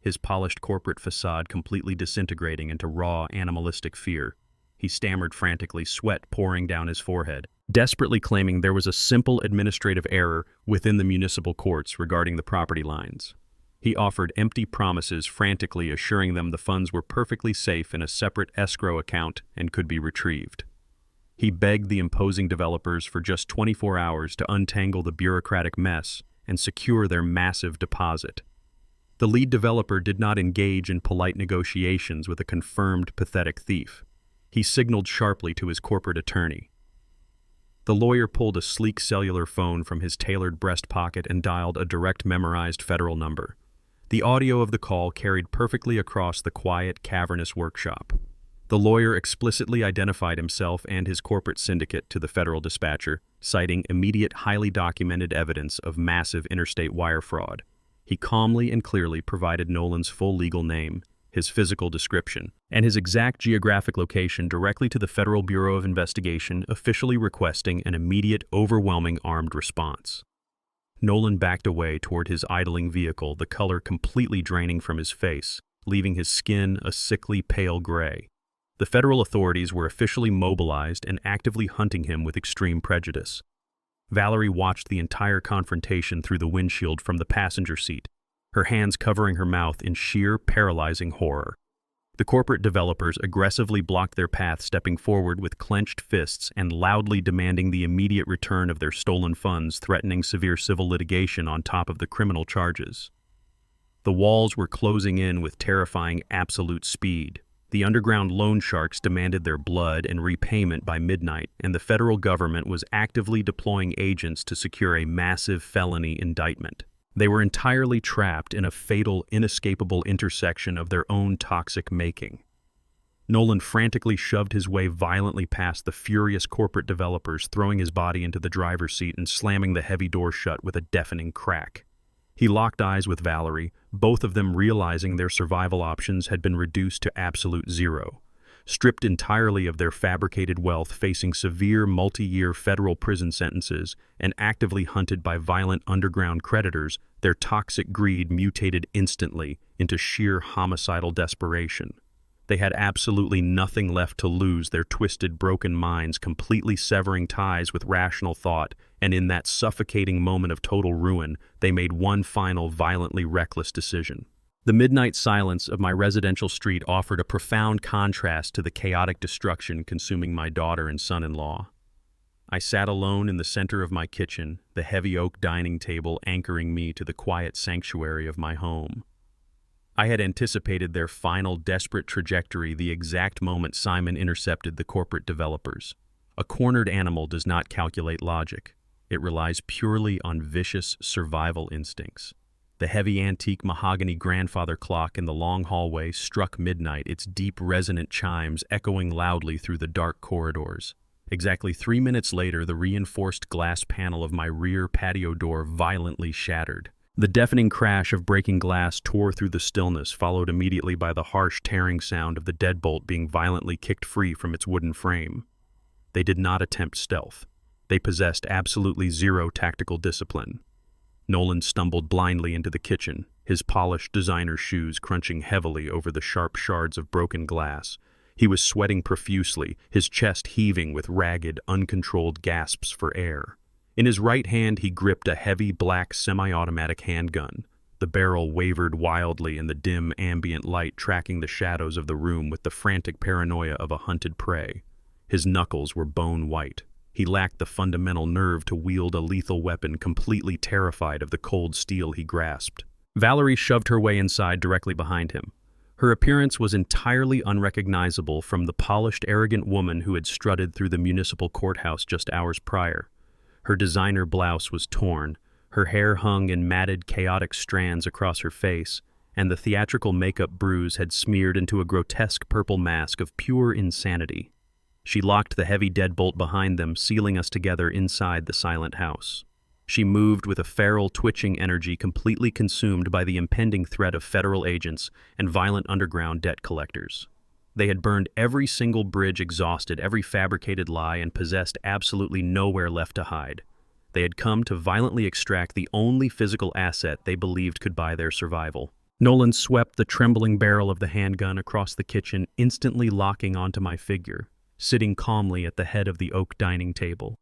his polished corporate facade completely disintegrating into raw, animalistic fear. He stammered frantically, sweat pouring down his forehead, desperately claiming there was a simple administrative error within the municipal courts regarding the property lines. He offered empty promises, frantically assuring them the funds were perfectly safe in a separate escrow account and could be retrieved. He begged the imposing developers for just 24 hours to untangle the bureaucratic mess and secure their massive deposit. The lead developer did not engage in polite negotiations with a confirmed pathetic thief. He signaled sharply to his corporate attorney. The lawyer pulled a sleek cellular phone from his tailored breast pocket and dialed a direct memorized federal number. The audio of the call carried perfectly across the quiet, cavernous workshop. The lawyer explicitly identified himself and his corporate syndicate to the federal dispatcher, citing immediate, highly documented evidence of massive interstate wire fraud. He calmly and clearly provided Nolan's full legal name, his physical description, and his exact geographic location directly to the Federal Bureau of Investigation, officially requesting an immediate, overwhelming armed response. Nolan backed away toward his idling vehicle, the color completely draining from his face, leaving his skin a sickly pale gray. The federal authorities were officially mobilized and actively hunting him with extreme prejudice. Valerie watched the entire confrontation through the windshield from the passenger seat, her hands covering her mouth in sheer, paralyzing horror. The corporate developers aggressively blocked their path, stepping forward with clenched fists and loudly demanding the immediate return of their stolen funds, threatening severe civil litigation on top of the criminal charges. The walls were closing in with terrifying absolute speed. The underground loan sharks demanded their blood and repayment by midnight, and the federal government was actively deploying agents to secure a massive felony indictment. They were entirely trapped in a fatal, inescapable intersection of their own toxic making. Nolan frantically shoved his way violently past the furious corporate developers, throwing his body into the driver's seat and slamming the heavy door shut with a deafening crack. He locked eyes with Valerie, both of them realizing their survival options had been reduced to absolute zero. Stripped entirely of their fabricated wealth, facing severe multi-year federal prison sentences, and actively hunted by violent underground creditors, their toxic greed mutated instantly into sheer homicidal desperation. They had absolutely nothing left to lose, their twisted, broken minds completely severing ties with rational thought, and in that suffocating moment of total ruin, they made one final, violently reckless decision. The midnight silence of my residential street offered a profound contrast to the chaotic destruction consuming my daughter and son-in-law. I sat alone in the center of my kitchen, the heavy oak dining table anchoring me to the quiet sanctuary of my home. I had anticipated their final desperate trajectory the exact moment Simon intercepted the corporate developers. A cornered animal does not calculate logic. It relies purely on vicious survival instincts. The heavy antique mahogany grandfather clock in the long hallway struck midnight, its deep resonant chimes echoing loudly through the dark corridors. Exactly 3 minutes later, the reinforced glass panel of my rear patio door violently shattered. The deafening crash of breaking glass tore through the stillness, followed immediately by the harsh tearing sound of the deadbolt being violently kicked free from its wooden frame. They did not attempt stealth. They possessed absolutely zero tactical discipline. Nolan stumbled blindly into the kitchen, his polished designer shoes crunching heavily over the sharp shards of broken glass. He was sweating profusely, his chest heaving with ragged, uncontrolled gasps for air. In his right hand, he gripped a heavy black semi-automatic handgun. The barrel wavered wildly in the dim, ambient light, tracking the shadows of the room with the frantic paranoia of a hunted prey. His knuckles were bone white. He lacked the fundamental nerve to wield a lethal weapon, completely terrified of the cold steel he grasped. Valerie shoved her way inside directly behind him. Her appearance was entirely unrecognizable from the polished, arrogant woman who had strutted through the municipal courthouse just hours prior. Her designer blouse was torn, her hair hung in matted, chaotic strands across her face, and the theatrical makeup bruise had smeared into a grotesque purple mask of pure insanity. She locked the heavy deadbolt behind them, sealing us together inside the silent house. She moved with a feral, twitching energy completely consumed by the impending threat of federal agents and violent underground debt collectors. They had burned every single bridge, exhausted every fabricated lie, and possessed absolutely nowhere left to hide. They had come to violently extract the only physical asset they believed could buy their survival. Nolan swept the trembling barrel of the handgun across the kitchen, instantly locking onto my figure, sitting calmly at the head of the oak dining table.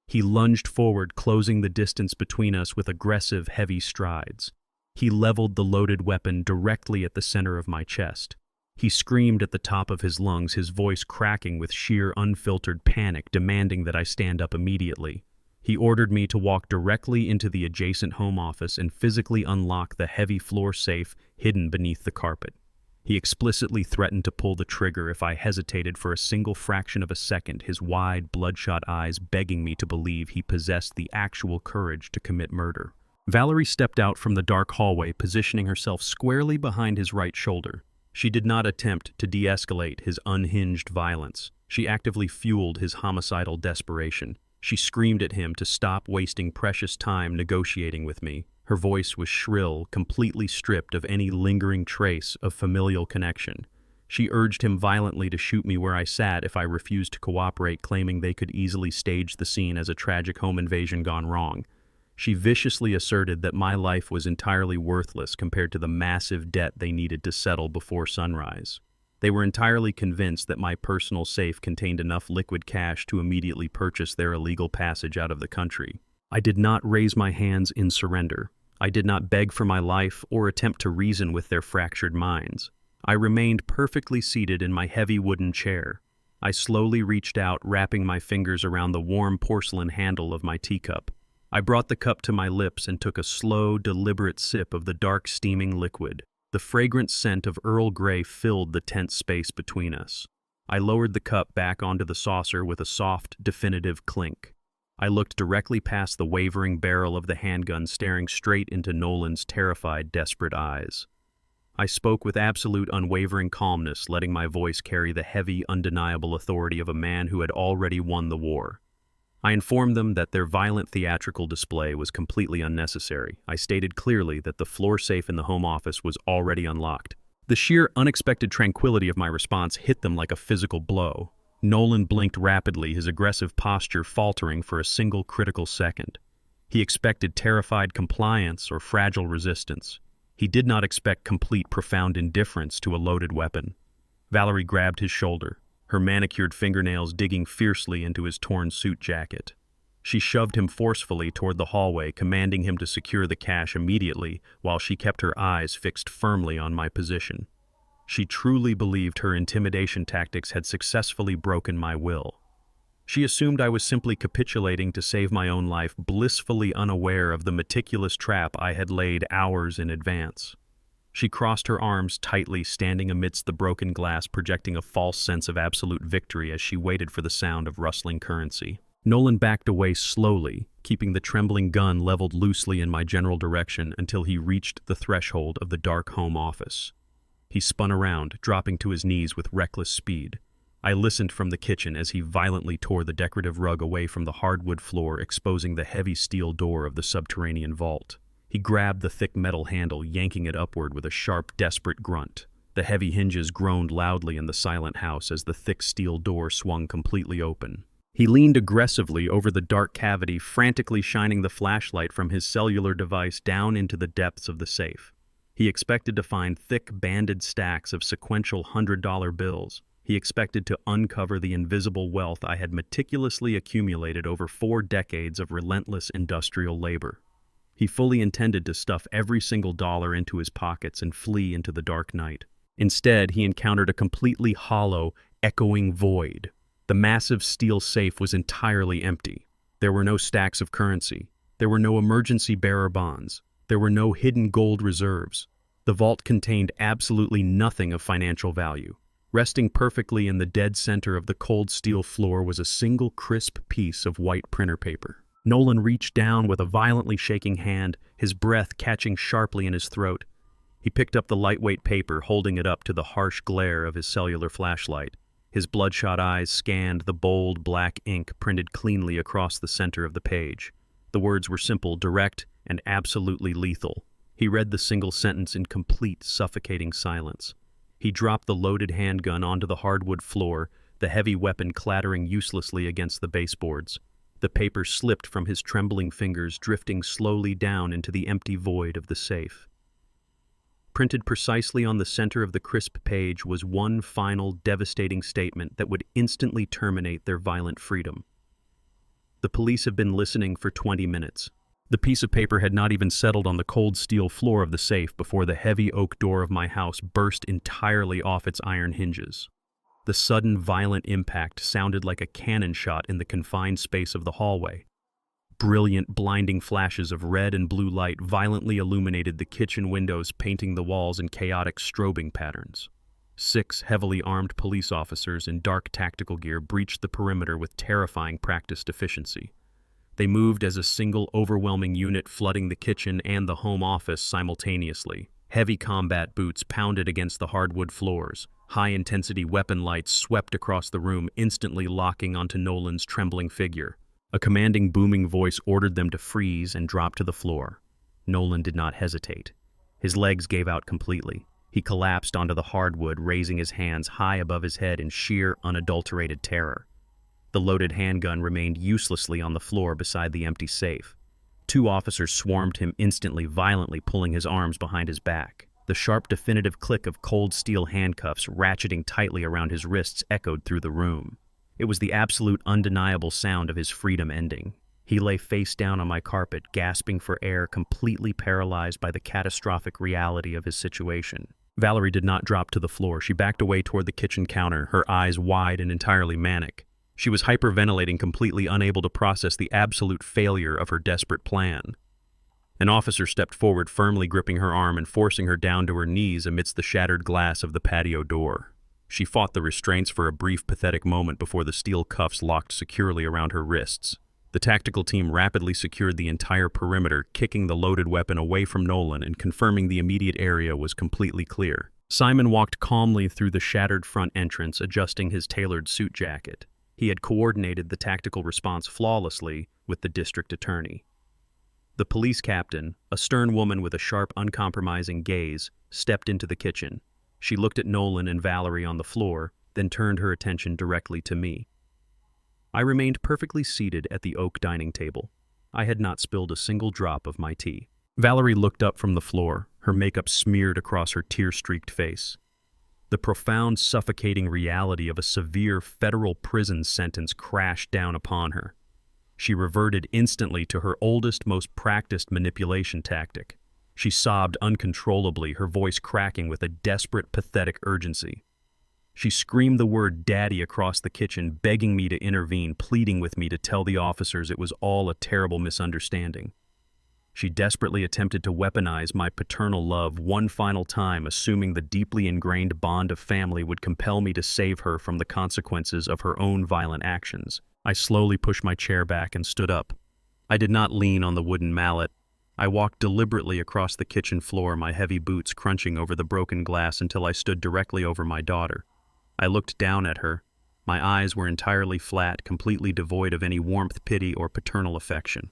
He lunged forward, closing the distance between us with aggressive, heavy strides. He leveled the loaded weapon directly at the center of my chest. He screamed at the top of his lungs, his voice cracking with sheer, unfiltered panic, demanding that I stand up immediately. He ordered me to walk directly into the adjacent home office and physically unlock the heavy floor safe hidden beneath the carpet. He explicitly threatened to pull the trigger if I hesitated for a single fraction of a second, his wide, bloodshot eyes begging me to believe he possessed the actual courage to commit murder. Valerie stepped out from the dark hallway, positioning herself squarely behind his right shoulder. She did not attempt to de-escalate his unhinged violence. She actively fueled his homicidal desperation. She screamed at him to stop wasting precious time negotiating with me. Her voice was shrill, completely stripped of any lingering trace of familial connection. She urged him violently to shoot me where I sat if I refused to cooperate, claiming they could easily stage the scene as a tragic home invasion gone wrong. She viciously asserted that my life was entirely worthless compared to the massive debt they needed to settle before sunrise. They were entirely convinced that my personal safe contained enough liquid cash to immediately purchase their illegal passage out of the country. I did not raise my hands in surrender. I did not beg for my life or attempt to reason with their fractured minds. I remained perfectly seated in my heavy wooden chair. I slowly reached out, wrapping my fingers around the warm porcelain handle of my teacup. I brought the cup to my lips and took a slow, deliberate sip of the dark, steaming liquid. The fragrant scent of Earl Grey filled the tense space between us. I lowered the cup back onto the saucer with a soft, definitive clink. I looked directly past the wavering barrel of the handgun, staring straight into Nolan's terrified, desperate eyes. I spoke with absolute unwavering calmness, letting my voice carry the heavy, undeniable authority of a man who had already won the war. I informed them that their violent theatrical display was completely unnecessary. I stated clearly that the floor safe in the home office was already unlocked. The sheer unexpected tranquility of my response hit them like a physical blow. Nolan blinked rapidly, his aggressive posture faltering for a single critical second. He expected terrified compliance or fragile resistance. He did not expect complete, profound indifference to a loaded weapon. Valerie grabbed his shoulder, her manicured fingernails digging fiercely into his torn suit jacket. She shoved him forcefully toward the hallway, commanding him to secure the cash immediately while she kept her eyes fixed firmly on my position. She truly believed her intimidation tactics had successfully broken my will. She assumed I was simply capitulating to save my own life, blissfully unaware of the meticulous trap I had laid hours in advance. She crossed her arms tightly, standing amidst the broken glass, projecting a false sense of absolute victory as she waited for the sound of rustling currency. Nolan backed away slowly, keeping the trembling gun leveled loosely in my general direction until he reached the threshold of the dark home office. He spun around, dropping to his knees with reckless speed. I listened from the kitchen as he violently tore the decorative rug away from the hardwood floor, exposing the heavy steel door of the subterranean vault. He grabbed the thick metal handle, yanking it upward with a sharp, desperate grunt. The heavy hinges groaned loudly in the silent house as the thick steel door swung completely open. He leaned aggressively over the dark cavity, frantically shining the flashlight from his cellular device down into the depths of the safe. He expected to find thick, banded stacks of sequential $100 bills. He expected to uncover the invisible wealth I had meticulously accumulated over 4 decades of relentless industrial labor. He fully intended to stuff every single dollar into his pockets and flee into the dark night. Instead, he encountered a completely hollow, echoing void. The massive steel safe was entirely empty. There were no stacks of currency. There were no emergency bearer bonds. There were no hidden gold reserves. The vault contained absolutely nothing of financial value. Resting perfectly in the dead center of the cold steel floor was a single crisp piece of white printer paper. Nolan reached down with a violently shaking hand, his breath catching sharply in his throat. He picked up the lightweight paper, holding it up to the harsh glare of his cellular flashlight. His bloodshot eyes scanned the bold black ink printed cleanly across the center of the page. The words were simple, direct, and absolutely lethal. He read the single sentence in complete, suffocating silence. He dropped the loaded handgun onto the hardwood floor, the heavy weapon clattering uselessly against the baseboards. The paper slipped from his trembling fingers, drifting slowly down into the empty void of the safe. Printed precisely on the center of the crisp page was one final, devastating statement that would instantly terminate their violent freedom. The police have been listening for 20 minutes. The piece of paper had not even settled on the cold steel floor of the safe before the heavy oak door of my house burst entirely off its iron hinges. The sudden, violent impact sounded like a cannon shot in the confined space of the hallway. Brilliant, blinding flashes of red and blue light violently illuminated the kitchen windows, painting the walls in chaotic strobing patterns. 6 heavily armed police officers in dark tactical gear breached the perimeter with terrifying practiced efficiency. They moved as a single overwhelming unit, flooding the kitchen and the home office simultaneously. Heavy combat boots pounded against the hardwood floors. High-intensity weapon lights swept across the room, instantly locking onto Nolan's trembling figure. A commanding, booming voice ordered them to freeze and drop to the floor. Nolan did not hesitate. His legs gave out completely. He collapsed onto the hardwood, raising his hands high above his head in sheer, unadulterated terror. The loaded handgun remained uselessly on the floor beside the empty safe. Two officers swarmed him instantly, violently pulling his arms behind his back. The sharp, definitive click of cold steel handcuffs ratcheting tightly around his wrists echoed through the room. It was the absolute, undeniable sound of his freedom ending. He lay face down on my carpet, gasping for air, completely paralyzed by the catastrophic reality of his situation. Valerie did not drop to the floor. She backed away toward the kitchen counter, her eyes wide and entirely manic. She was hyperventilating, completely unable to process the absolute failure of her desperate plan. An officer stepped forward, firmly gripping her arm and forcing her down to her knees amidst the shattered glass of the patio door. She fought the restraints for a brief, pathetic moment before the steel cuffs locked securely around her wrists. The tactical team rapidly secured the entire perimeter, kicking the loaded weapon away from Nolan and confirming the immediate area was completely clear. Simon walked calmly through the shattered front entrance, adjusting his tailored suit jacket. He had coordinated the tactical response flawlessly with the district attorney. The police captain, a stern woman with a sharp, uncompromising gaze, stepped into the kitchen. She looked at Nolan and Valerie on the floor, then turned her attention directly to me. I remained perfectly seated at the oak dining table. I had not spilled a single drop of my tea. Valerie looked up from the floor, her makeup smeared across her tear-streaked face. The profound, suffocating reality of a severe federal prison sentence crashed down upon her. She reverted instantly to her oldest, most practiced manipulation tactic. She sobbed uncontrollably, her voice cracking with a desperate, pathetic urgency. She screamed the word "Daddy" across the kitchen, begging me to intervene, pleading with me to tell the officers it was all a terrible misunderstanding. She desperately attempted to weaponize my paternal love one final time, assuming the deeply ingrained bond of family would compel me to save her from the consequences of her own violent actions. I slowly pushed my chair back and stood up. I did not lean on the wooden mallet. I walked deliberately across the kitchen floor, my heavy boots crunching over the broken glass until I stood directly over my daughter. I looked down at her. My eyes were entirely flat, completely devoid of any warmth, pity, or paternal affection.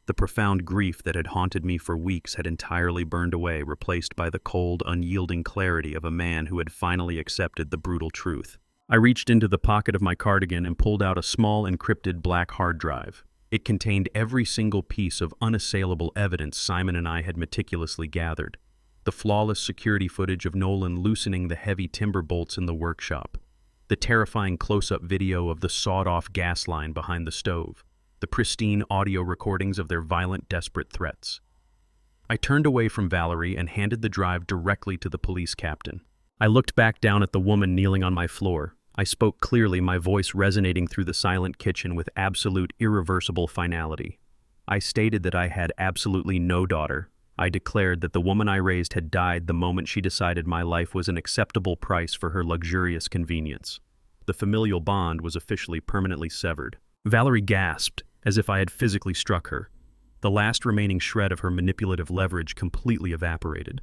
The profound grief that had haunted me for weeks had entirely burned away, replaced by the cold, unyielding clarity of a man who had finally accepted the brutal truth. I reached into the pocket of my cardigan and pulled out a small, encrypted black hard drive. It contained every single piece of unassailable evidence Simon and I had meticulously gathered. The flawless security footage of Nolan loosening the heavy timber bolts in the workshop. The terrifying close-up video of the sawed-off gas line behind the stove. The pristine audio recordings of their violent, desperate threats. I turned away from Valerie and handed the drive directly to the police captain. I looked back down at the woman kneeling on my floor. I spoke clearly, my voice resonating through the silent kitchen with absolute, irreversible finality. I stated that I had absolutely no daughter. I declared that the woman I raised had died the moment she decided my life was an acceptable price for her luxurious convenience. The familial bond was officially permanently severed. Valerie gasped, as if I had physically struck her. The last remaining shred of her manipulative leverage completely evaporated.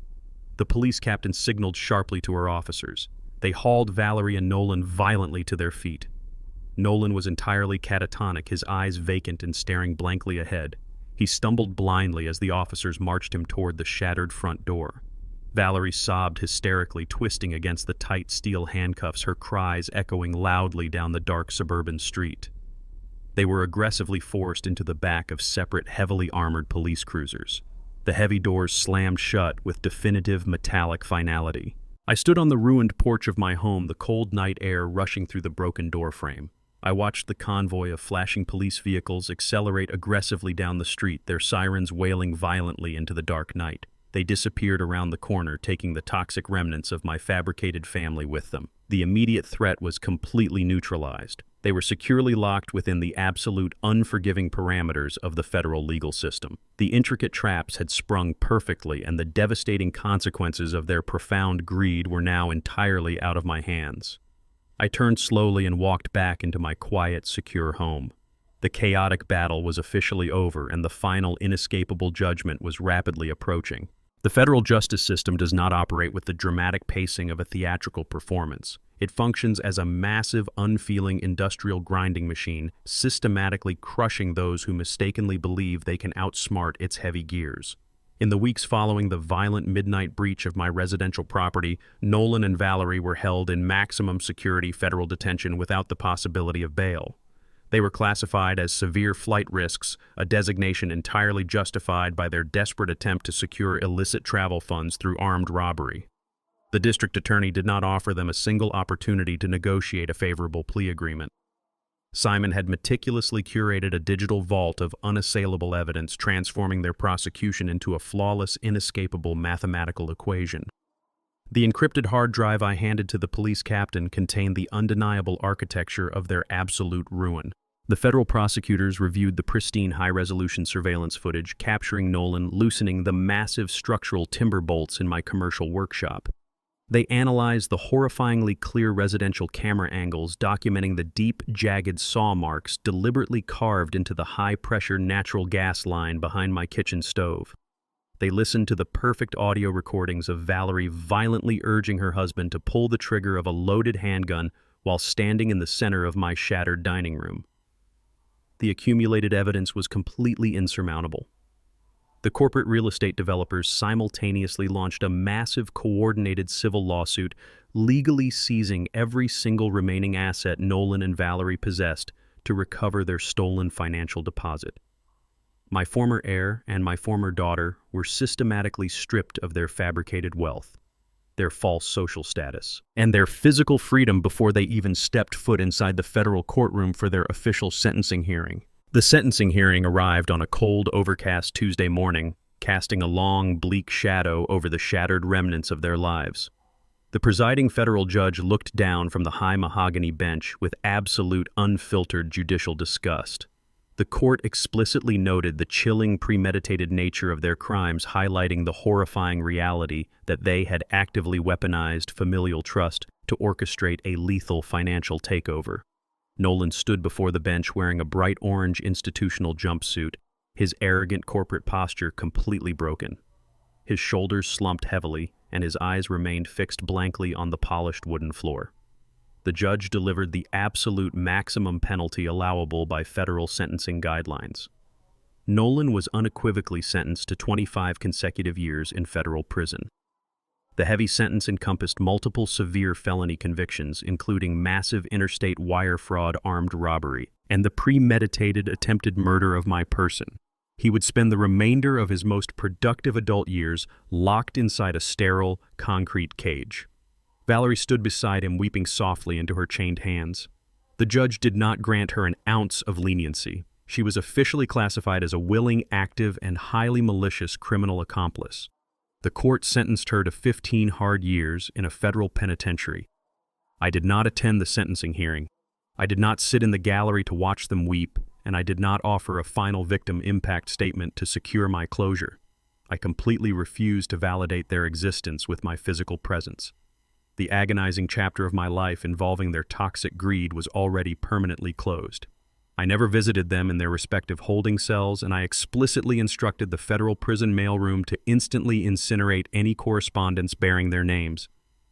The police captain signaled sharply to her officers. They hauled Valerie and Nolan violently to their feet. Nolan was entirely catatonic, his eyes vacant and staring blankly ahead. He stumbled blindly as the officers marched him toward the shattered front door. Valerie sobbed hysterically, twisting against the tight steel handcuffs, her cries echoing loudly down the dark suburban street. They were aggressively forced into the back of separate, heavily armored police cruisers. The heavy doors slammed shut with definitive metallic finality. I stood on the ruined porch of my home, the cold night air rushing through the broken doorframe. I watched the convoy of flashing police vehicles accelerate aggressively down the street, their sirens wailing violently into the dark night. They disappeared around the corner, taking the toxic remnants of my fabricated family with them. The immediate threat was completely neutralized. They were securely locked within the absolute, unforgiving parameters of the federal legal system. The intricate traps had sprung perfectly, and the devastating consequences of their profound greed were now entirely out of my hands. I turned slowly and walked back into my quiet, secure home. The chaotic battle was officially over, and the final inescapable judgment was rapidly approaching. The federal justice system does not operate with the dramatic pacing of a theatrical performance. It functions as a massive, unfeeling industrial grinding machine, systematically crushing those who mistakenly believe they can outsmart its heavy gears. In the weeks following the violent midnight breach of my residential property, Nolan and Valerie were held in maximum security federal detention without the possibility of bail. They were classified as severe flight risks, a designation entirely justified by their desperate attempt to secure illicit travel funds through armed robbery. The district attorney did not offer them a single opportunity to negotiate a favorable plea agreement. Simon had meticulously curated a digital vault of unassailable evidence, transforming their prosecution into a flawless, inescapable mathematical equation. The encrypted hard drive I handed to the police captain contained the undeniable architecture of their absolute ruin. The federal prosecutors reviewed the pristine high-resolution surveillance footage, capturing Nolan loosening the massive structural timber bolts in my commercial workshop. They analyzed the horrifyingly clear residential camera angles, documenting the deep, jagged saw marks deliberately carved into the high-pressure natural gas line behind my kitchen stove. They listened to the perfect audio recordings of Valerie violently urging her husband to pull the trigger of a loaded handgun while standing in the center of my shattered dining room. The accumulated evidence was completely insurmountable. The corporate real estate developers simultaneously launched a massive coordinated civil lawsuit, legally seizing every single remaining asset Nolan and Valerie possessed to recover their stolen financial deposit. My former heir and my former daughter were systematically stripped of their fabricated wealth, their false social status, and their physical freedom before they even stepped foot inside the federal courtroom for their official sentencing hearing. The sentencing hearing arrived on a cold, overcast Tuesday morning, casting a long, bleak shadow over the shattered remnants of their lives. The presiding federal judge looked down from the high mahogany bench with absolute, unfiltered judicial disgust. The court explicitly noted the chilling, premeditated nature of their crimes, highlighting the horrifying reality that they had actively weaponized familial trust to orchestrate a lethal financial takeover. Nolan stood before the bench wearing a bright orange institutional jumpsuit, his arrogant corporate posture completely broken. His shoulders slumped heavily, and his eyes remained fixed blankly on the polished wooden floor. The judge delivered the absolute maximum penalty allowable by federal sentencing guidelines. Nolan was unequivocally sentenced to 25 consecutive years in federal prison. The heavy sentence encompassed multiple severe felony convictions, including massive interstate wire fraud, armed robbery, and the premeditated attempted murder of my person. He would spend the remainder of his most productive adult years locked inside a sterile, concrete cage. Valerie stood beside him, weeping softly into her chained hands. The judge did not grant her an ounce of leniency. She was officially classified as a willing, active, and highly malicious criminal accomplice. The court sentenced her to 15 hard years in a federal penitentiary. I did not attend the sentencing hearing. I did not sit in the gallery to watch them weep, and I did not offer a final victim impact statement to secure my closure. I completely refused to validate their existence with my physical presence. The agonizing chapter of my life involving their toxic greed was already permanently closed. I never visited them in their respective holding cells, and I explicitly instructed the federal prison mailroom to instantly incinerate any correspondence bearing their names.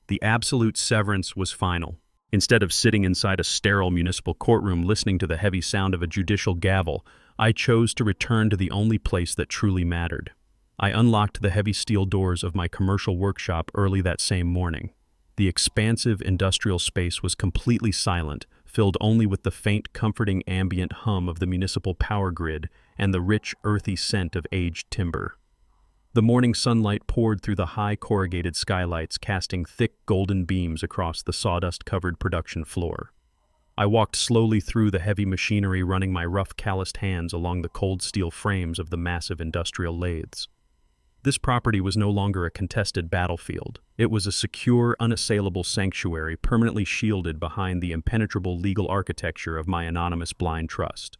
The absolute severance was final. Instead of sitting inside a sterile municipal courtroom listening to the heavy sound of a judicial gavel, I chose to return to the only place that truly mattered. I unlocked the heavy steel doors of my commercial workshop early that same morning. The expansive industrial space was completely silent, filled only with the faint, comforting ambient hum of the municipal power grid and the rich, earthy scent of aged timber. The morning sunlight poured through the high corrugated skylights, casting thick golden beams across the sawdust-covered production floor. I walked slowly through the heavy machinery, running my rough, calloused hands along the cold steel frames of the massive industrial lathes. This property was no longer a contested battlefield. It was a secure, unassailable sanctuary permanently shielded behind the impenetrable legal architecture of my anonymous blind trust.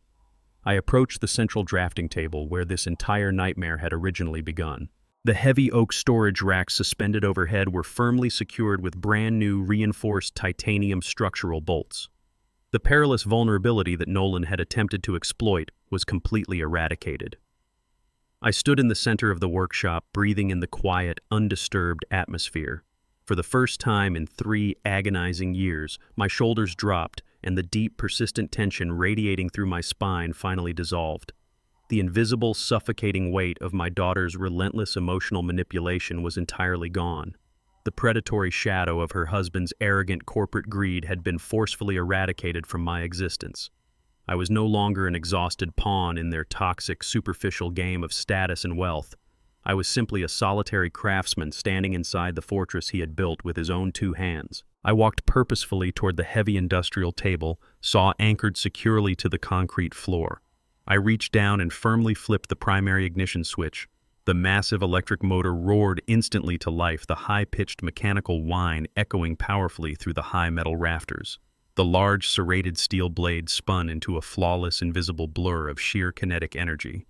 I approached the central drafting table where this entire nightmare had originally begun. The heavy oak storage racks suspended overhead were firmly secured with brand new reinforced titanium structural bolts. The perilous vulnerability that Nolan had attempted to exploit was completely eradicated. I stood in the center of the workshop, breathing in the quiet, undisturbed atmosphere. For the first time in 3 agonizing years, my shoulders dropped, and the deep, persistent tension radiating through my spine finally dissolved. The invisible, suffocating weight of my daughter's relentless emotional manipulation was entirely gone. The predatory shadow of her husband's arrogant corporate greed had been forcefully eradicated from my existence. I was no longer an exhausted pawn in their toxic, superficial game of status and wealth. I was simply a solitary craftsman standing inside the fortress he had built with his own 2 hands. I walked purposefully toward the heavy industrial table, saw anchored securely to the concrete floor. I reached down and firmly flipped the primary ignition switch. The massive electric motor roared instantly to life, the high-pitched mechanical whine echoing powerfully through the high metal rafters. The large serrated steel blade spun into a flawless, invisible blur of sheer kinetic energy.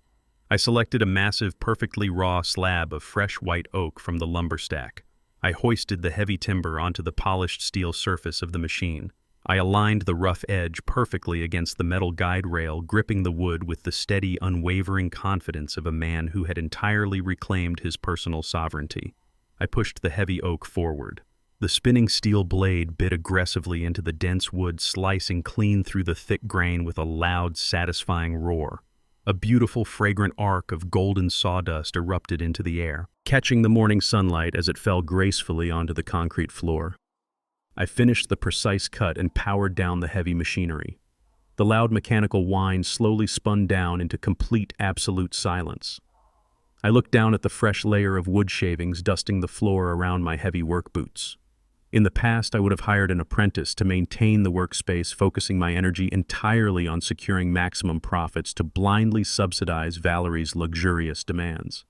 I selected a massive, perfectly raw slab of fresh white oak from the lumber stack. I hoisted the heavy timber onto the polished steel surface of the machine. I aligned the rough edge perfectly against the metal guide rail, gripping the wood with the steady, unwavering confidence of a man who had entirely reclaimed his personal sovereignty. I pushed the heavy oak forward. The spinning steel blade bit aggressively into the dense wood, slicing clean through the thick grain with a loud, satisfying roar. A beautiful, fragrant arc of golden sawdust erupted into the air, catching the morning sunlight as it fell gracefully onto the concrete floor. I finished the precise cut and powered down the heavy machinery. The loud mechanical whine slowly spun down into complete, absolute silence. I looked down at the fresh layer of wood shavings dusting the floor around my heavy work boots. In the past, I would have hired an apprentice to maintain the workspace, focusing my energy entirely on securing maximum profits to blindly subsidize Valerie's luxurious demands.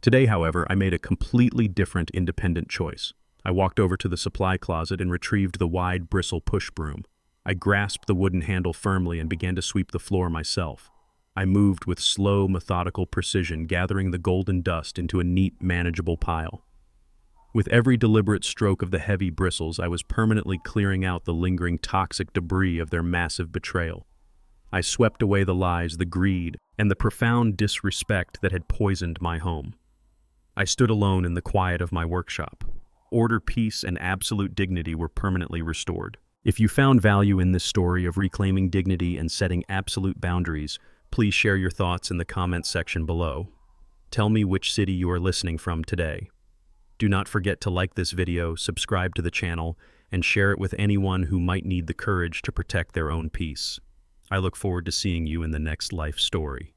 Today, however, I made a completely different, independent choice. I walked over to the supply closet and retrieved the wide bristle push broom. I grasped the wooden handle firmly and began to sweep the floor myself. I moved with slow, methodical precision, gathering the golden dust into a neat, manageable pile. With every deliberate stroke of the heavy bristles, I was permanently clearing out the lingering toxic debris of their massive betrayal. I swept away the lies, the greed, and the profound disrespect that had poisoned my home. I stood alone in the quiet of my workshop. Order, peace, and absolute dignity were permanently restored. If you found value in this story of reclaiming dignity and setting absolute boundaries, please share your thoughts in the comments section below. Tell me which city you are listening from today. Do not forget to like this video, subscribe to the channel, and share it with anyone who might need the courage to protect their own peace. I look forward to seeing you in the next life story.